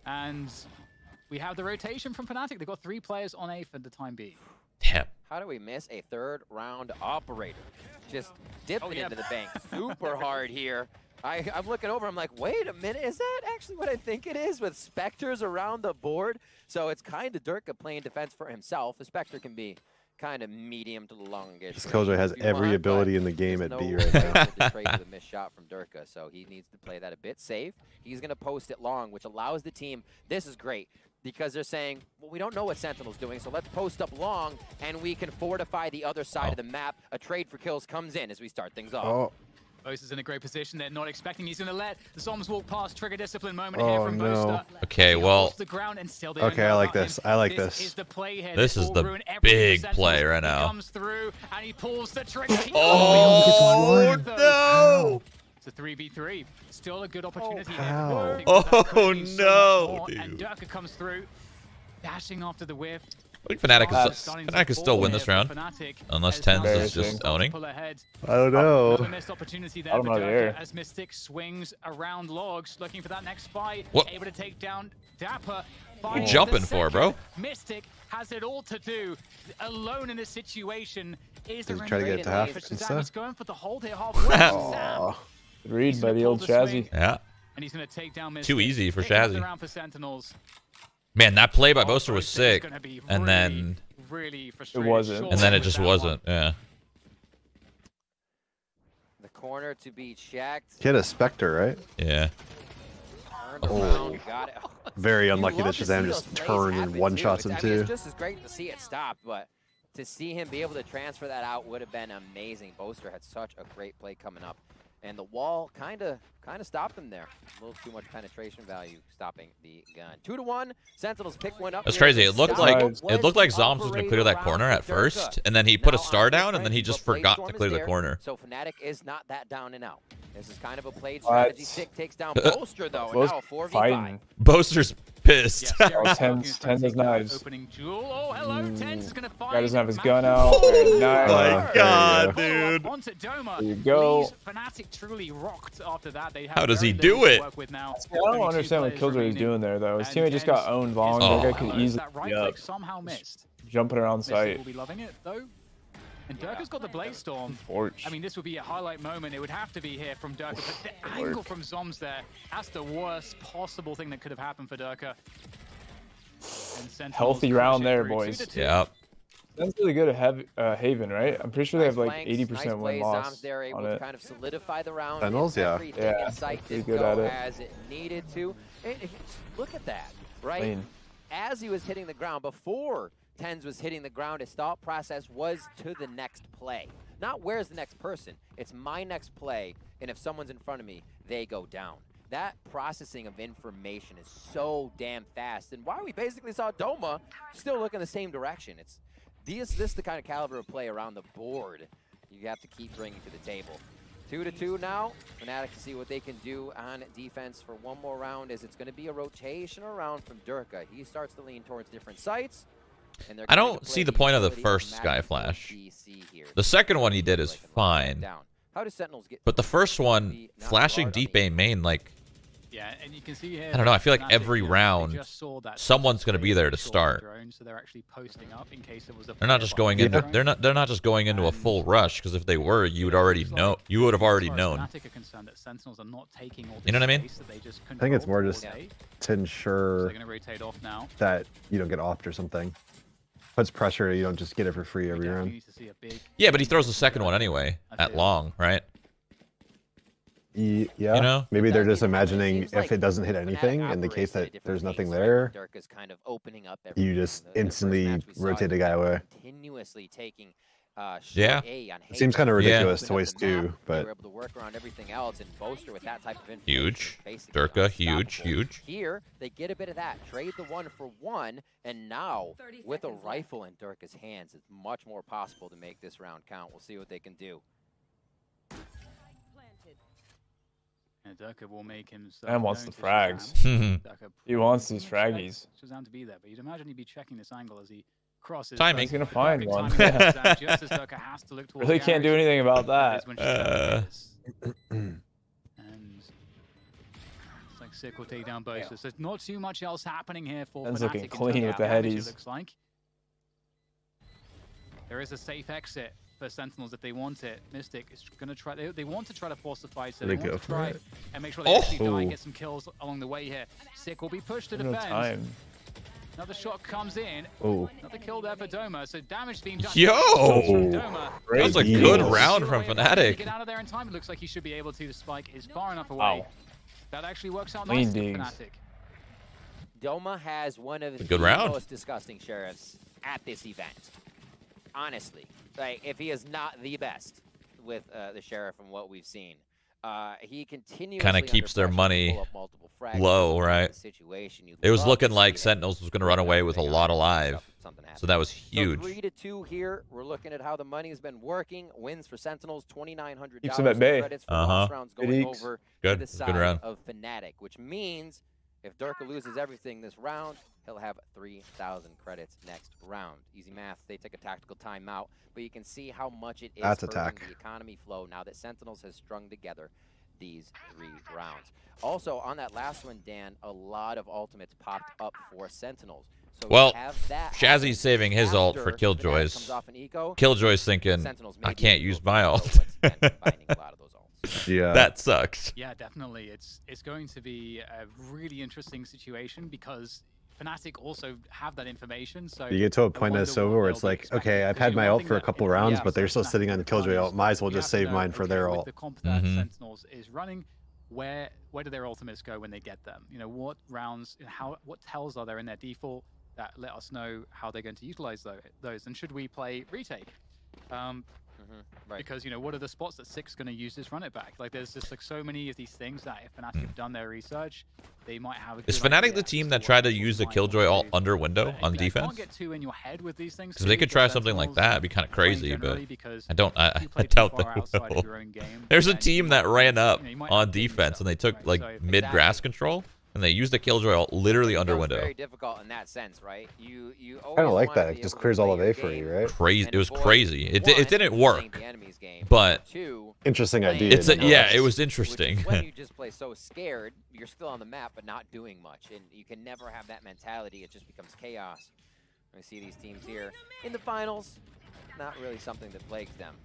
And we have the rotation from Fnatic. They've got 3 players on A for the time being. Damn. How do we miss a third round operator? Just dipping into the bank super hard here. I'm looking over, I'm like, wait a minute, is that actually what I think it is, with Spectres around the board? So it's kind of Durka playing defense for himself. The Spectre can be kind of medium to longish. This Killjoy has every ability in the game at B right now. The trade with a missed shot from Durka, so he needs to play that a bit safe. He's going to post it long, which allows the team, this is great, because they're saying, well, we don't know what Sentinel's doing, so let's post up long, and we can fortify the other side of the map. A trade for kills comes in as we start things off. Boaster's in a great position. They're not expecting he's going to let the Zoms walk past. Trigger discipline moment here from Boaster. Okay, well. Okay, I like this. I like this. This is the big play right now. Comes through and he pulls the trigger. Oh, no! It's a 3v3. Still a good opportunity. Oh, no, dude. And Durka comes through, dashing after the whiff. I think Fnatic can still win this round, unless Tens is just owning. I don't know. Missed opportunity there for Durka as Mystic swings around logs, looking for that next fight. Able to take down Dapper. What are you jumping for, bro? Mystic has it all to do. Alone in this situation. Is he trying to get it to half instead? He's going for the hold here halfway. Good read by the old Shazzy. Yeah. And he's going to take down Mystic. Too easy for Shazzy. For Sentinels. Man, that play by Boaster was sick, and then it wasn't, and then it just wasn't. Yeah. The corner to be checked. He had a Spectre, right? Yeah. Got it. Very unlucky that Shazam just turned and one-shots him too. It's just as great to see it stop, but to see him be able to transfer that out would have been amazing. Boaster had such a great play coming up, and the wall kind of stopped him there. A little too much penetration value stopping the gun. 2-1. Sentinels pick one up. That's crazy. It looked like Zoms was gonna clear that corner at first, and then he put a star down, and then he just forgot to clear the corner. So Fnatic is not that down and out. This is kind of a played strategy. Sick takes down Boaster though, and now a 4v5. Boaster's pissed. Tens is nice. Opening jewel. Oh, hello. Tens is gonna find. Guy doesn't have his gun out. Very nice. Oh my god, dude. Onto Doma. There you go. Fnatic truly rocked after that. How does he do it? I don't understand what Killjoy is doing there though. His teammate just got owned long. That guy could easily somehow missed. Jumping around site. Will be loving it though. And Durka's got the Blaze Storm. I mean, this would be a highlight moment. It would have to be here from Durka, but the angle from Zoms there, that's the worst possible thing that could have happened for Durka. Healthy round there, boys. Yep. That's really good at Haven, right? I'm pretty sure they have like 80% win-loss They're able on to it. kind of solidify the round. Sentinels, yeah. Everything in sight pretty didn't good at go it. as it needed to. Look at that, right? Clean. As he was hitting the ground, before Tens was hitting the ground, his thought process was to the next play. Not where's the next person, it's my next play, and if someone's in front of me, they go down. That processing of information is so damn fast, and why we basically saw Doma still look in the same direction. This is the kind of caliber of play around the board you have to keep bringing to the table. 2-2 now. Fnatic to see what they can do on defense for one more round, as it's going to be a rotation around from Durka. He starts to lean towards different sites. And I don't see the point of the first Sky Flash. The second one he did is fine. How do Sentinels get? But the first one, flashing deep A main, like, yeah, and you can see here, I don't know. I feel like every round, someone's going to be there to start. So they're actually posting up in case it was a They're not just going into. They're not just going into a full rush, because if they were, you would already know. You would have already known. You know what I mean? I think it's more just to ensure that you don't get offed or something. Puts pressure. You don't just get it for free every round. Yeah, but he throws the second one anyway at long, right? Yeah, you know? Maybe they're just imagining if it doesn't hit anything, in the case that there's nothing there, you just instantly rotate the guy away. Continuously taking yeah, it seems kind of ridiculous to waste two, but able to work around everything else and bolster with that type of huge. Durka, huge. Here they get a bit of that, trade the 1-for-1, and now with a rifle in Durka's hands, it's much more possible to make this round count. We'll see what they can do. And Durka will make himself. Man wants the frags. He wants these fraggies. Shazam to be there, but you'd imagine he'd be checking this angle as he crosses. Timing. He's gonna find one. Just as Durka has to look towards Really can't do anything about that. And it's like Sick will take down both. So there's not too much else happening here for Ben's Fnatic looking in clean terms with of the damage, headies. it looks like. There is a safe exit for Sentinels if they want it. Mystic is going to try. They want to try to force the fight, so they want to try and make sure they actually die and get some kills along the way here. Sick will be pushed to defend. Another shot comes in. Another kill there for Doma. So damage being done. Yo! Doma. That was a good round from Fnatic. Get out of there in time. It looks like he should be able to. The spike is far enough away. That actually works out nicely for Fnatic. Doma has one of the most disgusting sheriffs at this event. Honestly, like, if he is not the best with the sheriff from what we've seen, he continuously kind of keeps their money low, right? It was looking like Sentinels was going to run away with a lot alive, so that was huge. So 3-2 here. We're looking at how the money has been working. Wins for Sentinels, $2,900 keeps them at bay. credits for lost rounds going over to the side round of Fnatic, which means if Durka loses everything this round, he'll have 3,000 credits next round. Easy math. They take a tactical timeout, but you can see how much it is hurting the economy flow now that Sentinels has strung together these 3 rounds. Also, on that last one, Dan, a lot of ultimates popped up for Sentinels. So well, Shazzy's saving his ult for Killjoy's. Killjoy's thinking, I can't use my ult. Yeah, that sucks. Yeah, definitely. It's going to be a really interesting situation because Fnatic also have that information. So you get to a point that's over where it's like, okay, I've had my ult for a couple rounds, but they're still sitting on the Killjoy ult. Might as well just save mine for their ult. The comp that Sentinels is running, where do their ultimates go when they get them? You know, what rounds, what tells are there in their default that let us know how they're going to utilize those? And should we play retake? Because, you know, what are the spots that Six going to use this run it back? Like, there's just like so many of these things that if Fnatic have done their research, they might have a good Is Fnatic the team that tried to use the Killjoy ult under window on defense? Can't get too in your head with these things. Because they could try something like that. It'd be kind of crazy, but I doubt they will. There's a team that ran up on defense and they took like mid grass control. And they used the Killjoy ult literally under window. Very difficult in that sense, right? You kind of like that. It just clears all of A for you, right? Crazy. It was crazy. It didn't work, but interesting idea. It was interesting. When you just play so scared, you're still on the map but not doing much, and you can never have that mentality. It just becomes chaos. We see these teams here in the finals. Not really something that plagues them.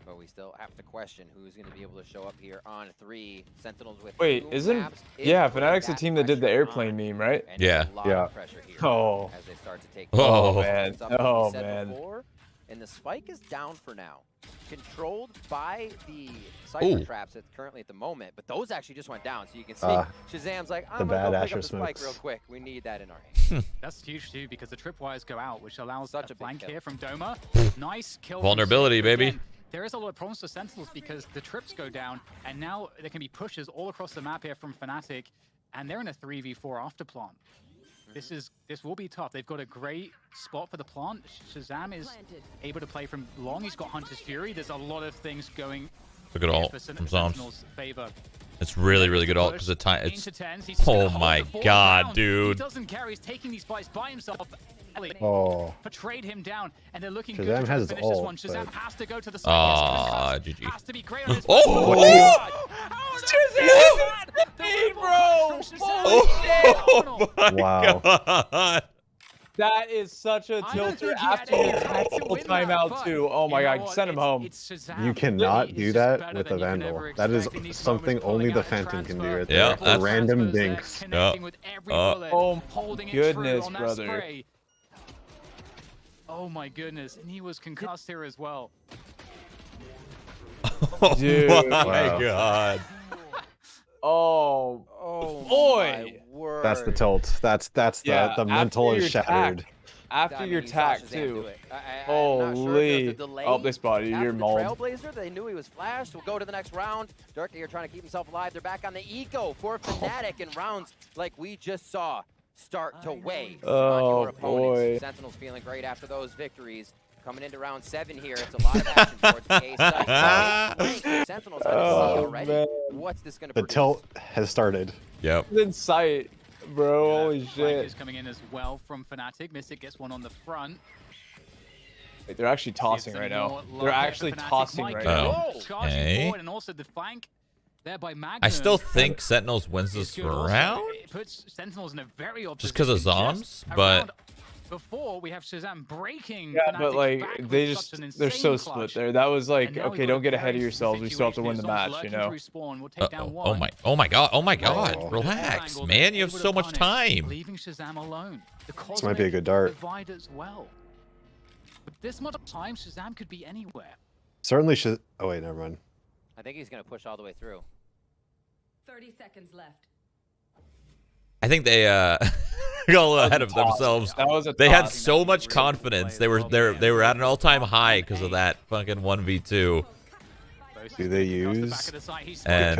But we still have to question who's going to be able to show up here on 3. Sentinels with wait, yeah, Fnatic's the team that did the airplane meme, right? Yeah. Oh. Oh, man. Oh, man. and the spike is down for now. Controlled by the Cypher traps currently at the moment, but those actually just went down. So you can see Shazam's like, I'm gonna go pick up the spike real quick. We need that in our hand. That's huge too, because the tripwires go out, which allows such a flank here from Doma. Nice kill. Vulnerability, baby. Again, there is a lot of problems for Sentinels because the trips go down, and now there can be pushes all across the map here from Fnatic, and they're in a 3v4 after plant. This will be tough. They've got a great spot for the plant. Shazam is able to play from long. He's got Hunter's Fury. There's a lot of things going. Look at all from Sentinel's favor. It's really, really good ult because the time. It's oh my god, dude. He doesn't care. He's taking these fights by himself. Portrayed him down, and they're looking good to finish this one. Shazam has to go to the side. GG. Has to be great on his Oh wow. God. That is such a tilter after your tactical timeout too. Oh my god, send him home. You cannot do that with a Vandal. That is something only the Phantom can do right there. Yeah, random dinks. Oh goodness, brother. Oh my goodness, and he was concussed here as well. Dude, my god. Oh boy. That's the tilt. That's the mental is shattered. After your tack too. Holy. Oh, they spotted you. You're mauled. Trailblazer, they knew he was flashed. We'll go to the next round. Dirk here trying to keep himself alive. They're back on the eco for Fnatic, and rounds like we just saw start to weigh on your opponents. Sentinels feeling great after those victories. Coming into round 7 here, it's a lot of action towards the A side. Sentinels on the C already. Man. What's this going to produce? The tilt has started. Yep. It's in sight, bro. Holy shit. Is coming in as well from Fnatic. Mystic gets one on the front. Wait, they're actually tossing right now. They're actually tossing right now. Okay. And also the flank there by Magnum. I still think Sentinels wins this round. It puts Sentinels in a very just because of Zoms, but before we have Shazam breaking. Yeah, but like they're so split there. That was like, okay, don't get ahead of yourselves. We still have to win the match, you know. Oh my god. Relax, man. You have so much time. Leaving Shazam alone. This might be a good dart. As well. But this much time, Shazam could be anywhere. Certainly should. Oh wait, never mind. I think he's going to push all the way through. 30 seconds left. I think they got a little ahead of themselves. They had so much confidence. They were at an all-time high because of that fucking 1v2. Do they use and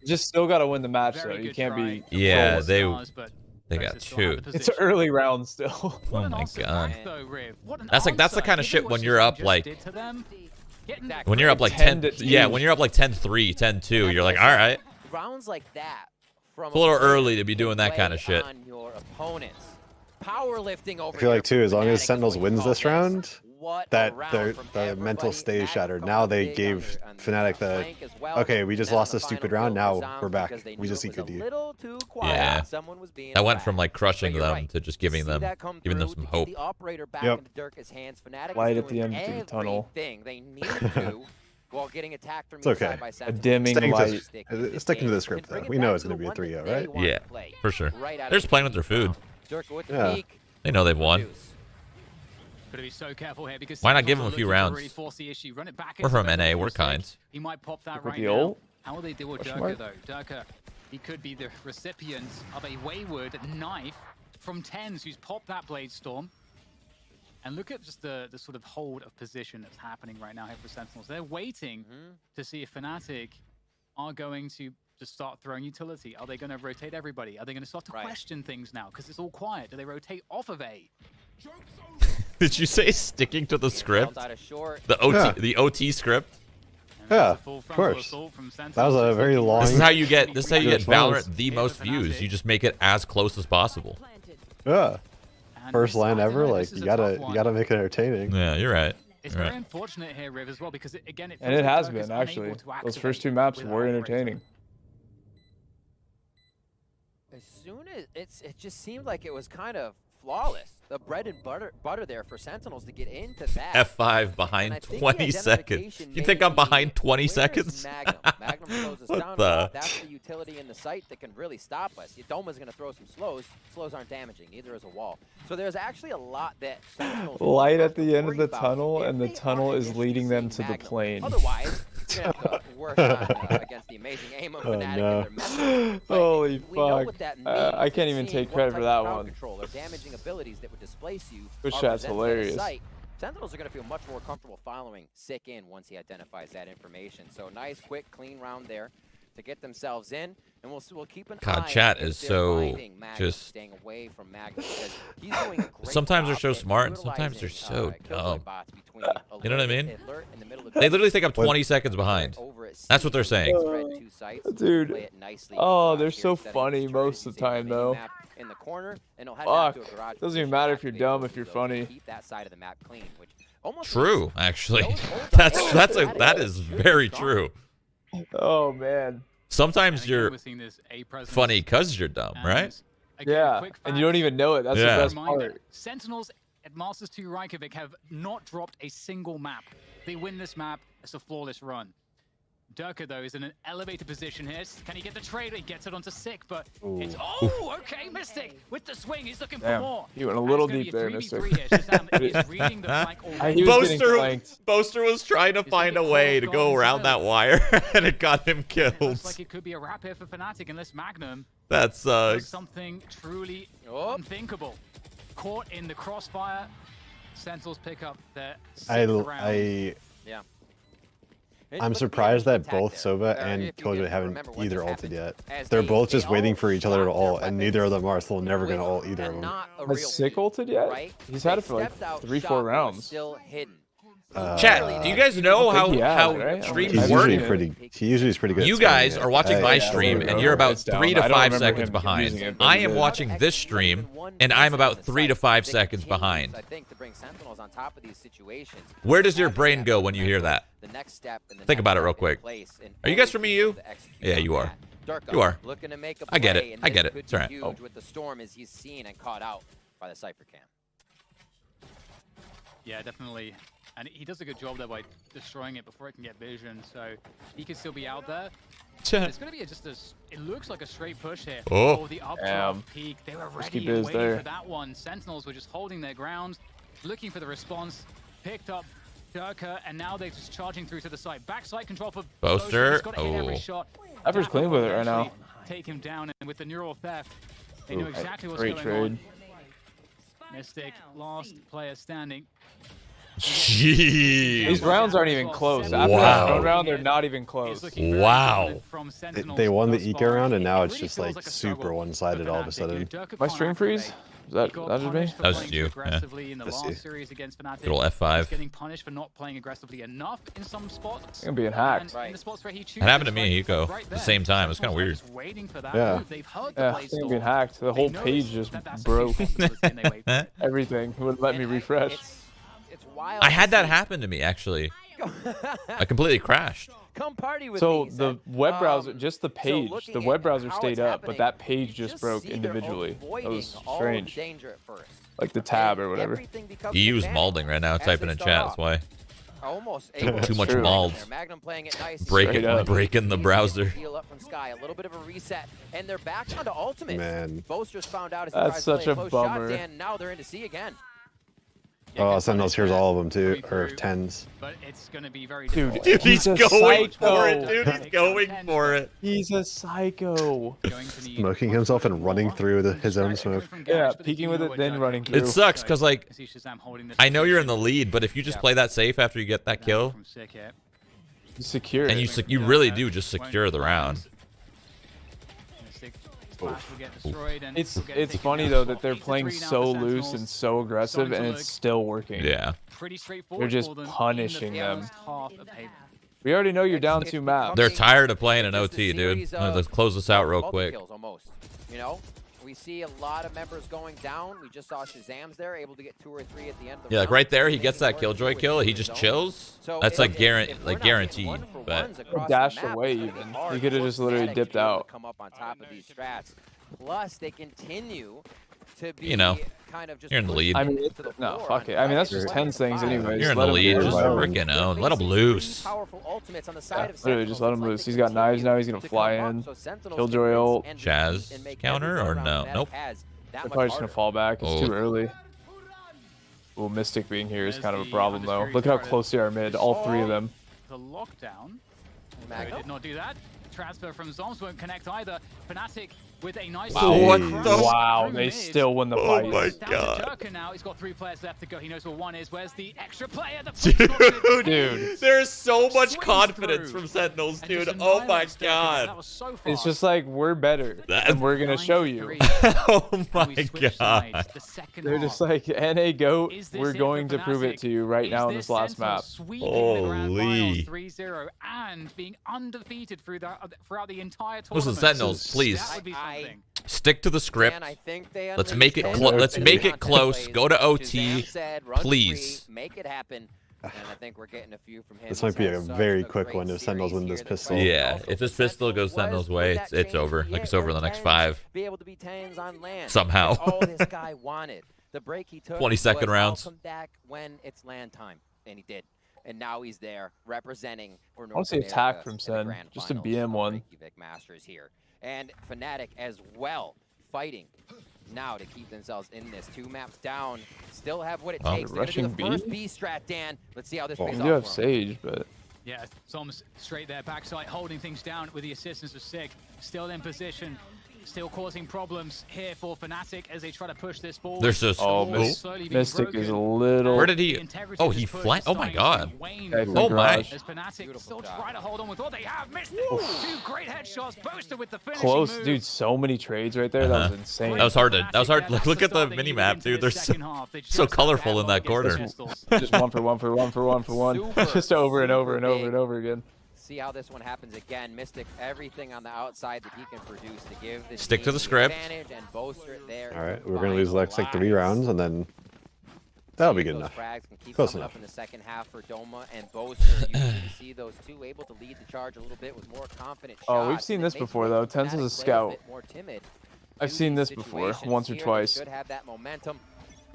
just still got to win the match though. You can't be. Yeah, they got chewed. It's an early round still. Oh my god. That's the kind of shit when you're up like. When you're up like 10, yeah, when you're up like 10-3, 10-2, you're like, all right. Rounds like that. It's a little early to be doing that kind of shit. Powerlifting over I feel like too, as long as Sentinels wins this round, that the mental stays shattered. Now they gave Fnatic the, okay, we just lost a stupid round, now we're back. We just equaled you. Yeah. That went from like crushing them to just giving them some hope. Yep. Light at the end of the tunnel. While getting attacked from it's okay. A dimming light. Sticking to the script though. We know it's going to be a 3-0, right? Yeah, for sure. They're just playing with their food. Yeah. They know they've won. Be so careful here because why not give them a few rounds? We're from NA. We're kind. He might pop that right now. now. How will they deal with Durka though? Durka, he could be the recipient of a wayward knife from Tens, who's popped that Blade Storm. And look at just the sort of hold of position that's happening right now here for Sentinels. They're waiting to see if Fnatic are going to just start throwing utility. Are they going to rotate everybody? Are they going to start to question things now? Because it's all quiet. Do they rotate off of A? Did you say sticking to the script? The OT script? Yeah, of course. That was a very long. This is how you get Valorant the most views. You just make it as close as possible. Yeah. First line ever, like you gotta make it entertaining. Yeah, you're right. It's very unfortunate here, Riv, as well, because again, it has been actually. Those first 2 maps were entertaining. As soon as it just seemed like it was kind of flawless. The bread and butter there for Sentinels to get into that. F5 behind 20 seconds. You think I'm behind 20 seconds? Magnum closes what down. the? That's the utility utility in the site that can really stop us. Doma's going to throw some slows. Slows aren't damaging. Neither is a wall. So there's actually a lot that Sentinels light at the end of the tunnel, and the tunnel is leading them to the plane. Otherwise, you're going to have to work on against the amazing aim of Fnatic and their method. Holy fuck. I can't even take credit for that one. Control or damaging abilities that would displace you. This chat's hilarious. Sentinels are going to feel much more comfortable following Sick in once he identifies that information. So nice, quick, clean round there to get themselves in, and we'll keep an eye. Chat is so just staying away from Magnum because he's doing a great sometimes they're job so smart, and sometimes they're so dumb. You know what I mean? They literally think I'm 20 seconds behind. That's what they're saying. Dude, oh, they're so funny most of the time, though. In the corner, and fuck. Doesn't even matter if you're dumb, if you're funny. Keep that side of the map clean, which almost true, actually. That is very true. Oh man. Sometimes you're funny because you're dumb, right? Yeah, and you don't even know it. That's the best part. Sentinels at Masters 2 Reykjavik have not dropped a single map. They win this map. It's a flawless run. Durka, though, is in an elevated position here. Can he get the trade? He gets it onto Sick, but it's... Oh, okay, Mystic with the swing. He's looking for more. He went a little deep there, Mystic. Boaster was trying to find a way to go around that wire, and it got him killed. Looks like it could be a wrap here for Fnatic unless Magnum does something truly unthinkable. Caught in the crossfire. Sentinels pick up their I'm surprised that both Sova and Killjoy haven't either ulted yet. They're both just waiting for each other to ult, and neither of them are, so never going to ult either of them. Has Sick ulted yet? He's had it for like 3-4 rounds. Chat, do you guys know how streams work? He usually is pretty good. You guys are watching my stream, and you're about 3 to 5 seconds behind. I am watching this stream, and I'm about 3 to 5 seconds behind. Where does your brain go when you hear that? Think about it real quick. Are you guys from EU? Yeah, you are. You are. I get it. I get it. It's all right. Oh. With the storm as he's seen and caught out by the Cypher cam. Yeah, definitely. And he does a good job there by destroying it before it can get vision, so he could still be out there. It's going to be just it looks like a straight push here. Oh, the updraft peak. They were ready and waiting for that one. Sentinels were just holding their ground, looking for the response. Picked up Durka, and now they're just charging through to the site. Backside control for Boaster. Ever's clean with it right now. Take him down, and with the neural theft, they knew exactly what's going on. Mystic, last player standing. Jeez. These rounds aren't even close. After that round, they're not even close. Wow. They won the Eco round, and now it's just like super one-sided all of a sudden. My stream freeze? Is that just me? That was you. Yeah. Good old F5. Getting punished for not playing aggressively enough in some spots. It's gonna be hacked. It happened to me and Eco at the same time. It's kind of weird. Yeah. Yeah, I think being hacked. The whole page just broke. Everything. It wouldn't let me refresh. I had that happen to me, actually. I completely crashed. Come party with me, the web browser, just the page, the web browser stayed up, but that page just broke individually. That was strange. Like the tab or whatever. EU's malding right now, typing in chat, that's why. Too much mauled. Breaking the browser. Heal up from Sky, a little bit of a reset, and they're back onto ultimate. Man. Boasters found out as that's such a bummer. And now they're into C again. Oh, Sentinels here's all of them too, or 10s. But it's gonna be very dude, he's going for it, dude. He's going for it. He's a psycho. Smoking himself and running through his own smoke. Yeah, peeking with it, then running through. It sucks because like I know you're in the lead, but if you just play that safe after you get that kill, you secure and you really do just secure the round. It's funny though that they're playing so loose and so aggressive and it's still working. Yeah. They're just punishing them. We already know you're down 2 maps. They're tired of playing an OT, dude. Let's close this out real quick. You know, we see a lot of members going down. We just saw Shazam's there, able to get 2 or 3 at the end of the yeah, like right there, he gets that Killjoy kill. He just chills. That's like guaranteed. But dashed away even. He could have just literally dipped out. Come up on top of these strats. Plus, they continue you know, you're in the lead. I mean, no, fuck it. I mean, that's just 10 things anyways. You're in the lead. Just freaking own. Let him loose. Yeah, literally, just let him loose. He's got knives now. He's gonna fly in. Killjoy ult. Chaz counter or no? Nope. They're probably just gonna fall back. It's too early. Well, Mystic being here is kind of a problem though. Look at how close they are mid. All 3 of them. The lockdown. They did not do that. Transfer from Zombs won't connect either. Fnatic with a nice wow, they still win the fight. Oh my god. Now he's got 3 players left to go. He knows where one is. Where's the extra player? Dude, there's so much confidence from Sentinels, dude. Oh my god. It's just like, we're better and we're gonna show you. Oh my god. They're just like, NA GOAT, we're going to prove it to you right now in this last map. Holy. 3-0 and being undefeated throughout the entire tournament. Listen, Sentinels, please. Stick to the script. Let's make it close. Go to OT, please. Make it happen. And I think we're getting a few from him. This might be a very quick one if Sentinels win this pistol. Yeah, if this pistol goes Sentinels' way, it's over. Like, it's over in the next 5. Be able to be tens on land. Somehow. All this guy wanted. The break he took 20-second rounds. Come back when it's land time, and he did. And now he's there representing for North I want to see attack from Sen, just a BM one. Masters here. And Fnatic as well, fighting now to keep themselves in this. 2 maps down, still have what it takes. They're gonna do the first B strat, Dan. Let's see how this pays off. You have Sage, but yeah, Zombs straight there, backside, holding things down with the assistance of Sig. Still in position, still causing problems here for Fnatic as they try to push this ball. There's just Mystic is a little. Where did he? Oh, he flat. Oh my god. Oh my. As Fnatic still try to hold on with what they have. Mystic, 2 great headshots, boosted with the finishing close, move. dude. So many trades right there. That was insane. That was hard to. That was hard. Like, look at the mini map, dude. They're so colorful in that corner. Just 1 for 1 for 1 for 1 for 1. Just over and over and over and over again. See how this one happens again. Mystic, everything on the outside that he can produce to give this stick to the script. And bolster it there. All right, we're gonna lose like 3 rounds, and then that'll be good enough. Close enough. In the second half for Doma and Boaster, you can see those 2 able to lead the charge a little bit with more confident shots. Oh, we've seen this before though. Tens is a scout. I've seen this before, once or twice. Should have that momentum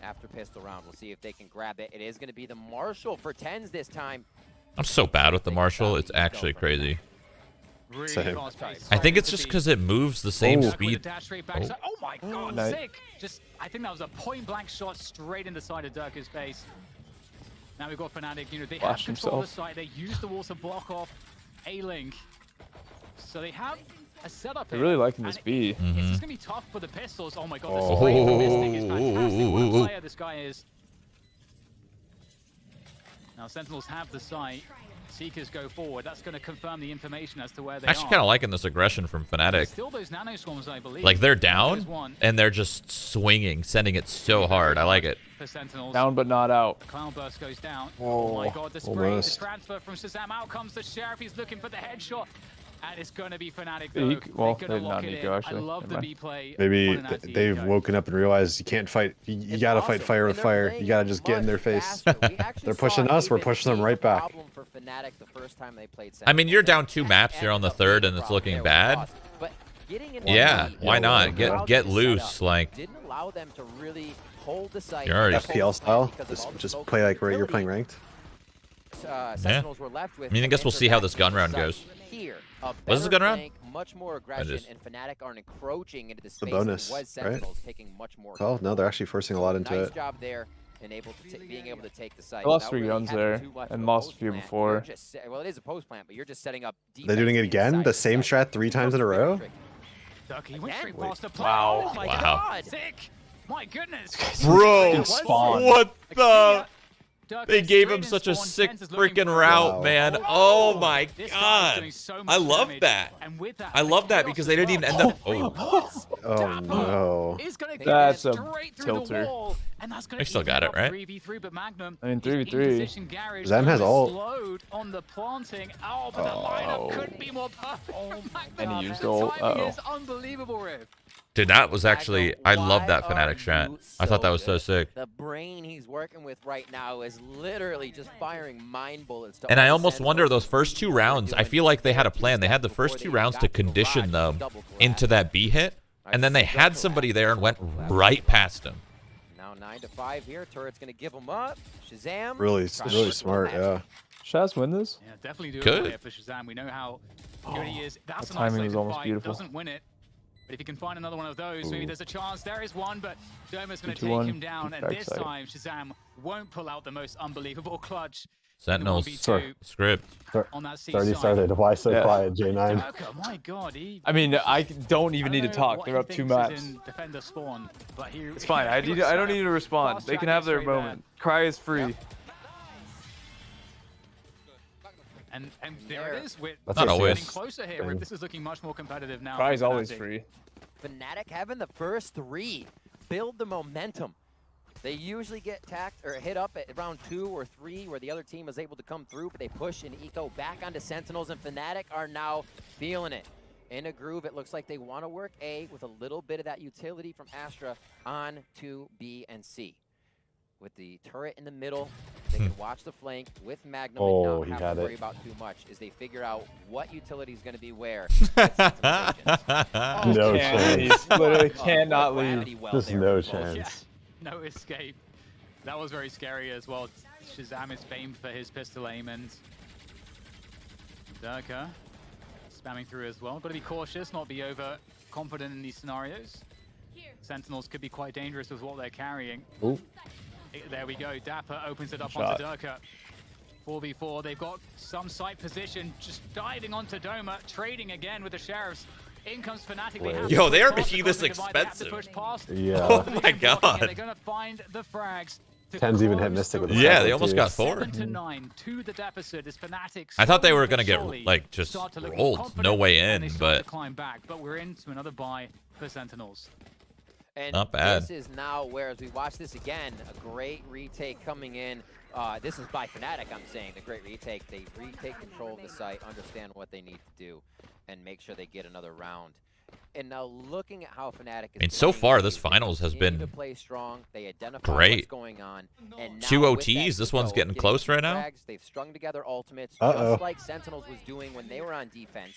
after pistol round. We'll see if they can grab it. It is going to be the Marshall for Tens this time. I'm so bad with the Marshall. It's actually crazy. Same. I think it's just because it moves the same speed. Oh my god, sick! Just, I think that was a point-blank shot straight in the side of Durka's face. Now we've got Fnatic. You know, they have control of the site. They use the wall to block off A-Link. So they have a setup. They're really liking this B. It's just gonna be tough for the pistols. Oh my god, this play from Mystic is fantastic. What a player this guy is. Now Sentinels have the site. Seekers go forward. That's going to confirm the information as to where they are. Actually, kind of liking this aggression from Fnatic. Still those nano swarms, I believe. Like, they're down and they're just swinging, sending it so hard. I like it. Down but not out. Cloudburst goes down. Oh my god, the spray, the transfer from Shazam. Out comes the Sheriff. He's looking for the headshot. And it's going to be Fnatic though. Well, they did not need to, actually. I love the B play. Maybe they've woken up and realized you can't fight. You got to fight fire with fire. You got to just get in their face. They're pushing us. We're pushing them right back. I mean, you're down 2 maps. You're on the 3rd, and it's looking bad. Yeah, why not? Get loose. Like, didn't allow them to really hold the site. You're already FPL style. Just play like you're playing ranked. Yeah. I mean, I guess we'll see how this gun round goes. Was this a gun round? Much more aggression, and Fnatic are encroaching into the space. The bonus, right? Taking much more. Oh no, they're actually forcing a lot into it. Nice job there, and being able to take the site. I lost 3 guns there, and lost a few before. Well, it is a post plant, but you're just setting up. They're doing it again, the same strat 3 times in a row. Wow! Wow! My goodness, bro! What the? They gave him such a sick freaking route, man. Oh my god. I love that. I love that because they didn't even end up. Oh no. That's a tilter. I still got it, right? I mean, 3v3. Zam has ult. And he used ult. Uh-oh. Dude, that was actually, I love that Fnatic strat. I thought that was so sick. The brain he's working with right now is literally just firing mind bullets. And I almost wonder those first 2 rounds, I feel like they had a plan. They had the first 2 rounds to condition them into that B hit. and then they had somebody there and went right past him. Now 9-5 here. Turret's going to give them up. Shazam. Really smart, yeah. Shaz win this? Yeah, definitely do Good. it for Shazam. We know how good he is. That's that a nice timing was late almost fight. beautiful. Doesn't win it. But if he can find another one of those, maybe there's a chance. There is one, but Doma's going to take him down. And this time, Shazam won't pull out the most unbelievable clutch. Sentinels, script. On that 30 started. Why so quiet, J9? My God, I mean, I don't even need to talk. They're up 2 maps. Spawn, but it's fine. I don't need to respond. They can have their moment. Cry is free. Yep. And there it is. We're not always getting closer here. Rip. This is looking much more competitive now. Cry is always free. Fnatic having the first 3. Build the momentum. They usually get tacked or hit up at round 2 or 3 where the other team is able to come through, but they push an eco back onto Sentinels, and Fnatic are now feeling it. In a groove, it looks like they want to work A with a little bit of that utility from Astra on to B and C. With the turret in the middle, they can watch the flank with Magnum and not have to worry about too much as they figure out what utility is going to be where. No chance. Literally cannot leave. Just no chance. No escape. That was very scary as well. Shazam is famed for his pistol aim, and Durka spamming through as well. Got to be cautious, not be overconfident in these scenarios. Sentinels could be quite dangerous with what they're carrying. Ooh. There we go. Dapper opens it up onto Durka. 4v4. They've got some sight position. Just diving onto Doma, trading again with the Sheriffs. In comes Fnatic. Yo, they are making this expensive. Yeah. Oh my God. They're gonna find the frags. Ten's even hit Mystic with the yeah, they almost got Thor. 7-9 to the deficit as Fnatic. I thought they were gonna get like just rolled, no way in, but climb back. But we're into another buy for Sentinels. And not bad. This is now where, as we watch this again, a great retake coming in. This is by Fnatic, I'm saying, the great retake. They retake control of the site, understand what they need to do, and make sure they get another round. And now looking at how Fnatic is I mean, so far this finals has been to play strong. They identify great. What's going on. And 2 OTs, this one's getting close right now. Frags, they've strung together ultimates, just like Sentinels was doing when they were on defense.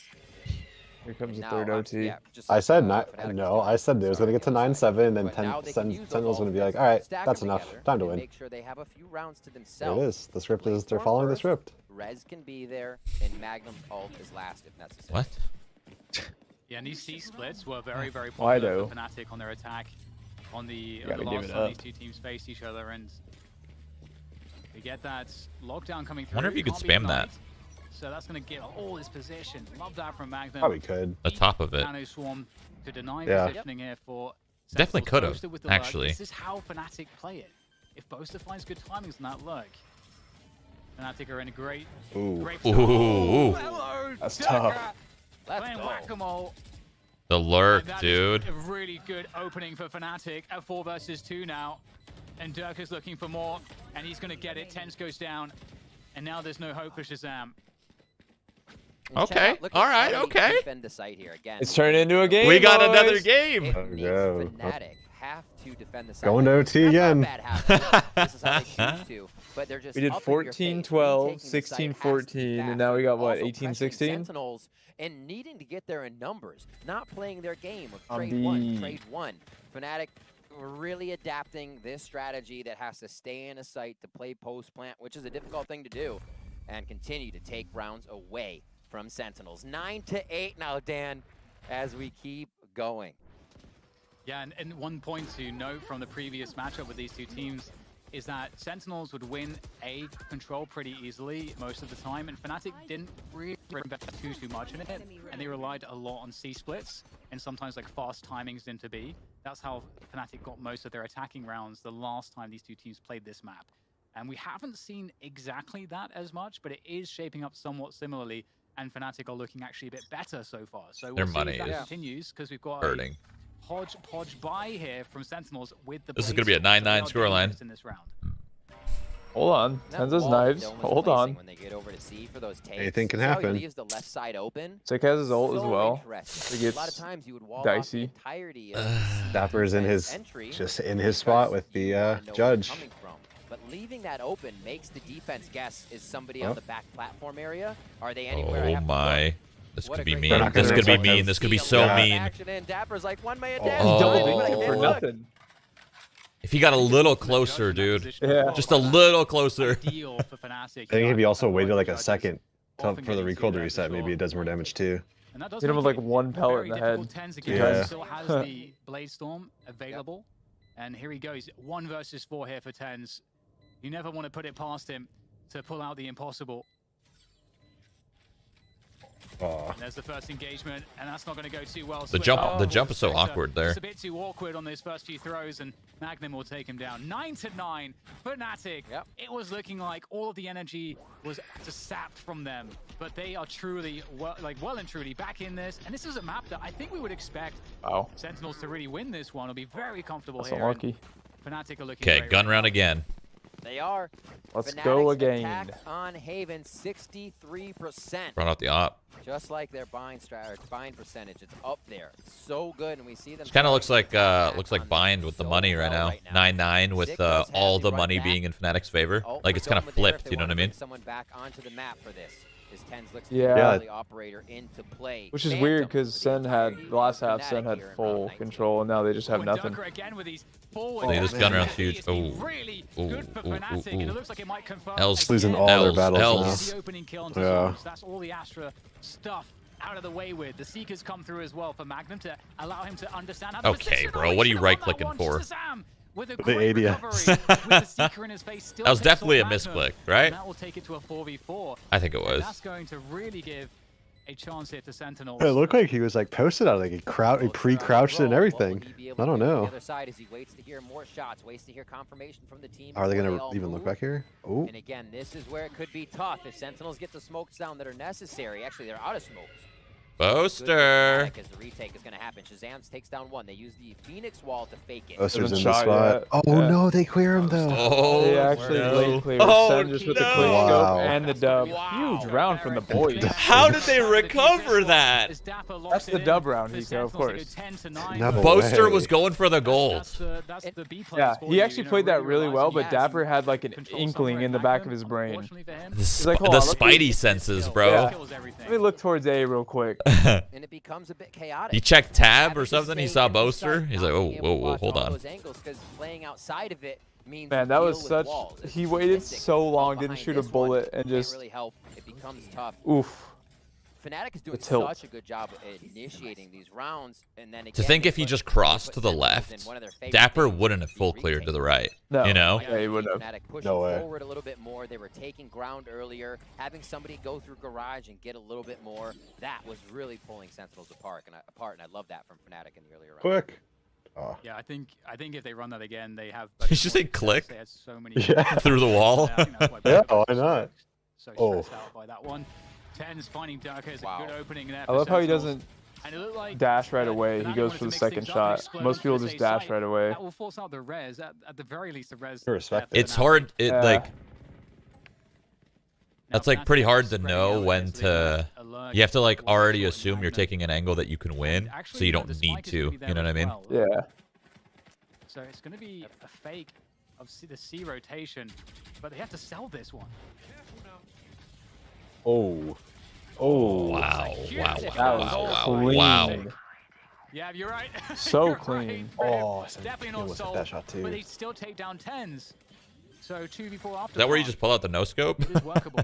Here comes the third OT. Yeah, I said I said it was gonna get to 9-7, and Sentinel's gonna be like, all right, that's enough. Time to win. Make sure they have a few rounds to It themselves. is. The script is. They're following the script. Rez can be there, and Magnum's ult is last if necessary. What? Yeah, and these C splits were very popular for Fnatic on their attack. On the last time these two teams faced each other, and we get that lockdown coming through. I wonder if you could spam that. So that's going to get all this position. Love that from Magnum. Probably could. The top of it. Nano Swarm to deny positioning here for definitely could have, actually. This is how Fnatic play it. If Boaster finds good timings in that lurk, Fnatic are in a great start. Ooh. Hello, that's tough. Playing whack-a-mole. The lurk, dude. A really good opening for Fnatic at 4 versus 2 now. And Dirk is looking for more, and he's going to get it. Tense goes down, and now there's no hope for Shazam. Okay. All right. Okay. It's turned into a game. We got another game. Fnatic have to defend the site. Going to OT again. This is how they choose to, but they're just we did 14-12, 16-14, and now we got what, 18-16? Sentinels and needing to get there in numbers, not playing their game of trade one. Fnatic really adapting this strategy that has to stay in a site to play post plant, which is a difficult thing to do, and continue to take rounds away from Sentinels. 9-8 now, Dan, as we keep going. Yeah, and 1 point to note from the previous matchup with these two teams is that Sentinels would win A control pretty easily most of the time, and Fnatic didn't really invest too much in it, and they relied a lot on C splits and sometimes like fast timings into B. That's how Fnatic got most of their attacking rounds the last time these two teams played this map. And we haven't seen exactly that as much, but it is shaping up somewhat similarly, and Fnatic are looking actually a bit better so far. So we'll see if that continues, because we've got hurting. Hodgepodge buy here from Sentinels with the. This is going to be a 9-9 scoreline. In this round. Hold on, Tenza's knives. Hold on. When they get over to C for those takes. Anything can happen. Leaves the left side open. Sick has his ult as well. It gets a lot of times you would wall dicey. off the entirety of Dapper's in his just in his spot with the judge. But leaving that open makes the defense guess, is somebody on the back platform area? Are they anywhere? Oh my. This could be mean. This could be mean. This could be so mean. Dapper's like, one man He's double for nothing. If he got a little closer, dude. Yeah. Just a little closer. I think if he also waited like a second for the recoil to reset, maybe it does more damage too. Hit him with like one pellet in the head. Yeah. Still has the Blade Storm available. And here he goes. 1 versus 4 here for TenZ. You never want to put it past him to pull out the impossible. There's the first engagement, and that's not going to go too well. The jump is so awkward there. It's a bit too awkward on those first few throws, and Magnum will take him down. 9-9, Fnatic. Yep. It was looking like all of the energy was just sapped from them, but they are truly, well and truly back in this. And this is a map that I think we would expect Sentinels to really win this one. It'll be very comfortable here. Lucky. Fnatic are looking okay, gun round again. They are. Let's go again. Attack on Haven, 63%. Run out the op. Just like their bind percentage, it's up there. It's so good, and we see them. It kind of looks like bind with the money right now. 9-9 with all the money being in Fnatic's favor. Like it's kind of flipped. You know what I mean? Someone back onto the map for this. TenZ looks the operator into play. Which is weird because SEN had the last half. SEN had full control, and now they just have nothing. See, this gun round's huge. Oh, L's losing all their battles now. Yeah. That's all the Astra stuff out of the way with. The Seekers come through as well for Magnum to allow him to understand how to okay, bro, what are you right-clicking for? With a great recovery, with the Seeker in his face, still that was definitely a misclick, right? That will take it to a 4v4. I think it was. That's going to really give a chance here to Sentinels. It looked like he was like posted out, like he pre-crouched and everything. I don't know. The other side as he waits to hear more shots, waits to hear confirmation from the team. Are they gonna even look back here? Oh. And again, this is where it could be tough if Sentinels get the smokes down that are necessary. Actually, they're out of smokes. Boaster. As the retake is going to happen. Shazam takes down 1. They use the Phoenix wall to fake it. Boaster's in the spot. Oh no, they clear him though. Oh, they actually late clear. SEN just with the quick scope and the dub. Huge round from the boys. How did they recover that? That's the dub round, Nico, of course. No Boaster way. was going for the gold. Yeah, he actually played that really well, but Dapper had like an inkling in the back of his brain. The spidey senses, bro. Yeah. Let me look towards A real quick. And it becomes a bit chaotic. He checked tab or something. He saw Boaster. He's like, oh, whoa, hold on. Man, that was such. He waited so long, didn't shoot a bullet, and just. Really help. It becomes tough. Oof. Fnatic is doing such a good job initiating these rounds, and then to think if he just crossed to the left, Dapper wouldn't have full cleared to the right. No. You know? Yeah, he wouldn't have. No way. Forward a little bit more. They were taking ground earlier, having somebody go through garage and get a little bit more. That was really pulling Sentinels apart, and I love that from Fnatic in the earlier round. Quick. Oh. Yeah, I think if they run that again, they have. Did you say click? They had so many through the wall. Yeah, why not? So stressed out by that one. TenZ finding Darker is a good opening there. I love how he doesn't dash right away. He goes for the second shot. Most people just dash right away. That will force out the res. At the very least, the res. It's hard. That's like pretty hard to know when to. You have to like already assume you're taking an angle that you can win, so you don't need to. You know what I mean? Yeah. So it's going to be a fake of the C rotation, but they have to sell this one. Oh. Oh. Wow. Yeah, you're right. So clean. Oh, definitely not sold, that shot too. But they still take down TenZ. So 2v4 after. Is that where you just pull out the no scope? It is workable.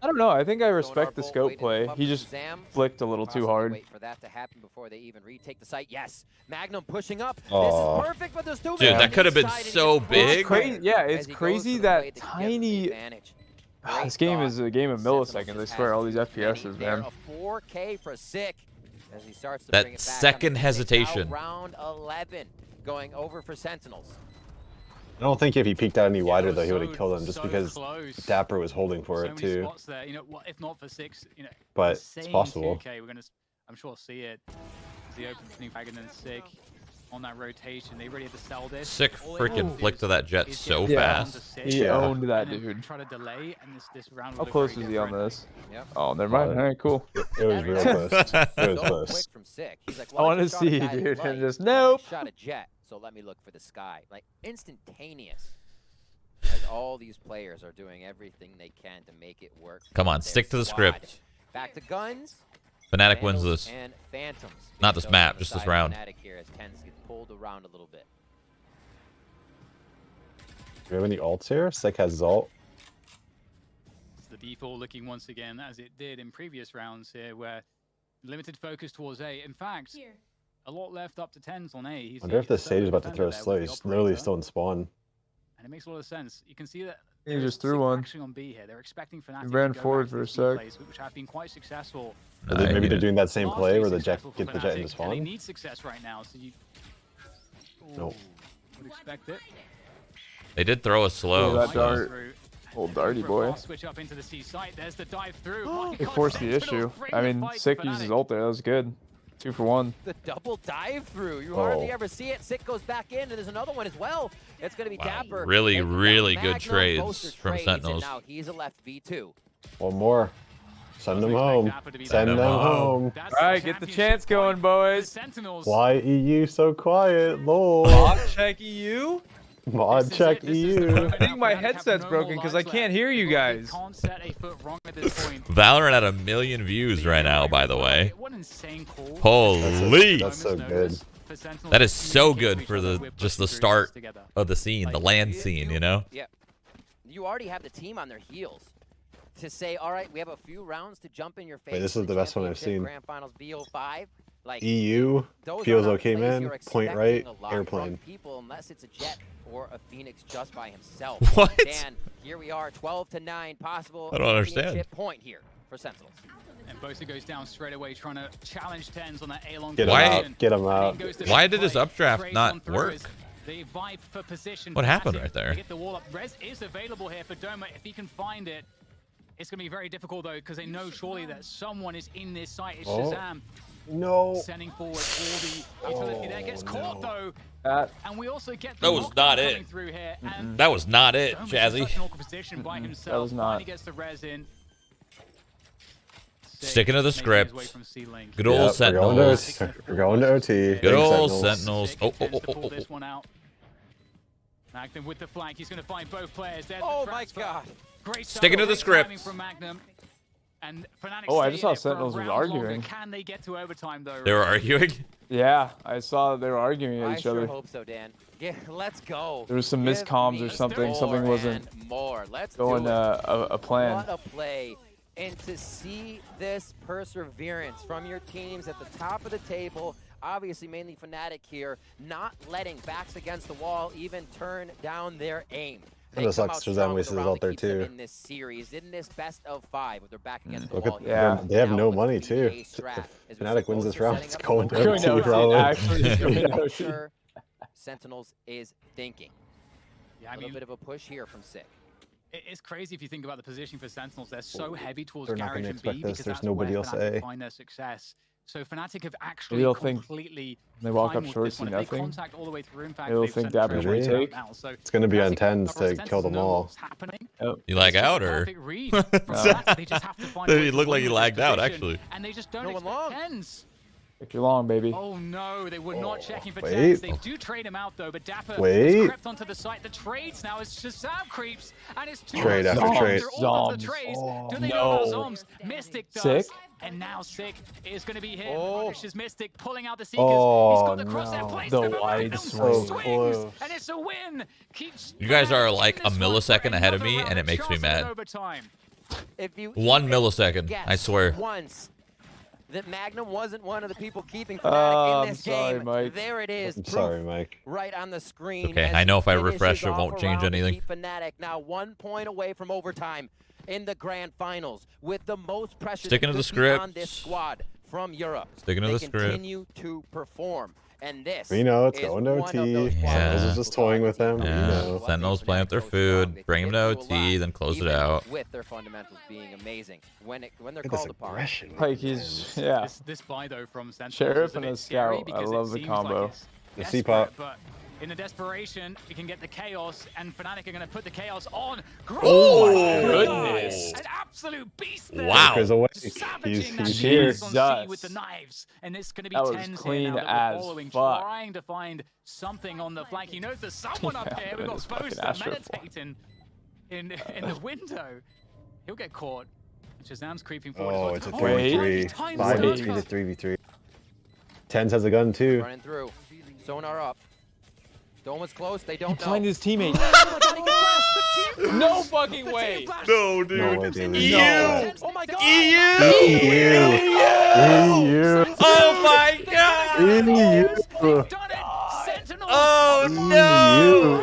I don't know. I think I respect the scope play. He just flicked a little too hard. Wait for that to happen before they even retake the site. Yes, Magnum pushing up. This is perfect, but there's two. Dude, that could have been so big. Yeah, it's crazy that tiny. This game is a game of milliseconds. I swear, all these FPSs, man. 4K for Sick as he starts to that bring it back second hesitation. Round 11 going over for Sentinels. I don't think if he peeked out any wider though, he would have killed him just because Dapper was holding for it too. There. You know, if not for 6, you know, but it's possible. Okay, we're gonna, I'm sure, see it. The open between Dragon and Sick on that rotation. They really had to sell this. Sick freaking flick to that jet so fast. He owned that dude. Try to delay, and this round how close is he on this? Yep. Oh, never mind. All right, cool. It was real close. It was close. I want to see, dude, and just nope. Shot a jet. So let me look for the sky. Like instantaneous. As all these players are doing everything they can to make it work. Come on, stick to the script. Back to guns. Fnatic wins Vandals this. And Phantoms. Not this map, just this round. Fnatic here as Tens gets pulled around a little bit. Do we have any ults here? Sick has his ult. It's the default looking once again as it did in previous rounds here, where limited focus towards A. In fact, a lot left up to Tens on A. I wonder if the Sage is about to throw a slow. He's literally still in spawn. And it makes a lot of sense. You can see that he just threw one. Actually on B here. They're expecting Fnatic he ran to go forward back for a to sec. plays, which have been quite successful. Maybe they're doing that same play where the Jet Successful get the for Jet into Fnatic, and spawn. they need success right now, so you Nope. would expect it. They did throw a slow. That dart. Old darty boy. Switch up into the C site. There's the dive through. He forced the issue. I mean, Sick used his ult there. That was good. 2 for 1. The double dive through. You hardly ever see it. Sick goes back in, and there's another one as well. It's going to be Dapper. Really, really good Magnum, trades Poster from trades, Sentinels. And now he's a left V2. One more. Send them home. Send them home. All right, get the chance going, boys. Why EU so quiet? Lol. Mod check EU? Mod check EU. I think my headset's broken because I can't hear you guys. Valorant at 1 million views right now, by the way. Holy! That's so good. That is so good for just the start of the scene, the land scene, you know? Yeah. You already have the team on their heels to say, all right, we have a few rounds to jump in your face. Wait, this is the best one I've seen. Grand Finals BO5. Like, EU feels okay, man. Point right, airplane. People, unless it's a Jet or a Phoenix just by himself. What? And here we are, 12-9, possible. I don't understand. Point here for Sentinels. And Bosa goes down straight away, trying to challenge Tens on that A-long Get him out. Get him out. Why did his updraft not work? They vibe for position. What happened right there? Get the wall up. Res is available here for Doma. If he can find it, it's going to be very difficult, though, because they know surely that someone is in this site. It's Shazam. No. Sending forward all the utility there. Gets caught, though. And we also get the That was not it. through here. That was not it, Doma's Jazzy. in such an awkward position by himself. That was not. Finally gets the res in. Sticking to the script. Good Yep, old Sentinels. We're going to OT. Good old Sentinels. Oh. This one out. Magnum with the flank. He's going to find both players. There's Oh the my transfer. God. Great Sticking to the script. From Magnum. And Fnatic Oh, I just saw stay there for Sentinels was a round longer. arguing. Can they get to overtime, though? They were arguing? Yeah, I saw they were arguing at I each sure other. hope so, Dan. Yeah, let's go. There was some Give miscomms or me something. more Something wasn't and more. Let's going do it. a plan. What a play. And to see this perseverance from your teams at the top of the table, obviously mainly Fnatic here, not letting backs against the wall even turn down their aim. They That come sucks out for strong them with wasted a his round ult that there keeps them too. in this series, in this best of 5 with their back against the Look wall. at here. Yeah. they have Now no with money the too. strat, as we Fnatic see wins this Bosa round. setting It's up going the to Going wall. to OT, OT, probably. actually. This is Going to what I'm OT. sure Sentinels is thinking. Yeah, A little bit of a push here from Sick. It's crazy if you think about the position for Sentinels. They're so heavy towards They're not garage gonna and expect B this. because There's that's nobody where else Fnatic A. find their success. So Fnatic have Maybe actually they'll think completely they walk up primed short, this see one. If they nothing. contact all the way through, in fact, They'll they've think sent Dapper's Shroud retake. now. So It's going to be on Fnatic 10s to Sentinels kill them know all. what's happening. You lag It's out, just a or? perfect read from Fnatic. They just have to find a way It to looked like win you this lagged out, position, actually. And they just don't No one expect long. tens. If you're long, baby. Oh no, they were not checking for wait. tens. They do trade him out though, but Dapper Wait. has crept onto the site. The trades now as Shazam creeps, and it's two Trade after Zombs. trade. all of the Zombs. trades. Oh, Do they know about no. Zombs? Mystic does. Sick. And now Sick is going to be hit. Oh. This is Mystic pulling out the Seekers. Oh, He's got the crosshair no. placed. The over wide Magnum. swing. So Swings, close. and it's a win. Keeps You guys are Fnatic like in a this one for millisecond ahead of another me, round and it of makes me chances in mad. overtime. If you 1 even millisecond, guess I swear. once that Magnum wasn't one of the people keeping Oh, Fnatic in I'm this sorry, game, Mike. there it is. I'm proof sorry, Mike. right on the screen. Okay, as I know if I he refresh, finishes it won't off a change round to anything. keep Fnatic now 1 point away from overtime in the grand finals with the most pressure Sticking that to the could be on script. this squad from Europe. Sticking to they the script. continue to perform. And this We know it's is going to one of OT. those Yeah. Sentinels is just toying with them. We Yeah. know. Sentinels play up their food, bring them to OT, then close it even out. with their fundamentals being amazing when they're Look at this called upon. aggression. Like he's, yeah. This buy though from Sentinels Sheriff is a and bit a scary scout. I because it love the seems combo. like it's The desperate, C-pop. but in the desperation, you can get the chaos, and Fnatic are going to put the chaos on. Oh, my goodness. An absolute beast there. Wow. He's awake. Savaging that He's Phoenix here. on C with the Jesus. knives, and it's going to be That was tens clean here now that as we're following, fuck. trying to find something on the flank. He knows there's someone up Yeah, here. We've that got is fucking Bosa Astro meditating in the window. He'll get caught. Shazam's creeping forward. Oh, it's a 3v3. 5v3 to 3v3. Tens has a gun too. Running through. Sonar up. Doma's close. They don't know. Behind his teammate. No fucking way. No, dude. No way, dude. EU. Oh my god. EU. Oh my god. Oh no.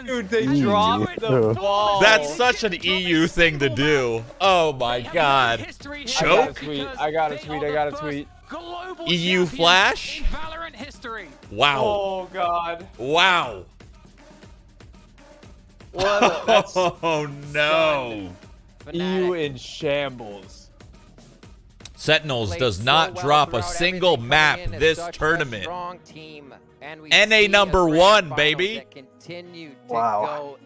Dude, they dropped the ball. That's such an EU thing to do. Oh my god. Choke? I got a tweet. EU flash? Wow. Oh god. Wow. What? Oh no. EU in shambles. Sentinels does not drop a single map this tournament. NA #1, baby. Wow.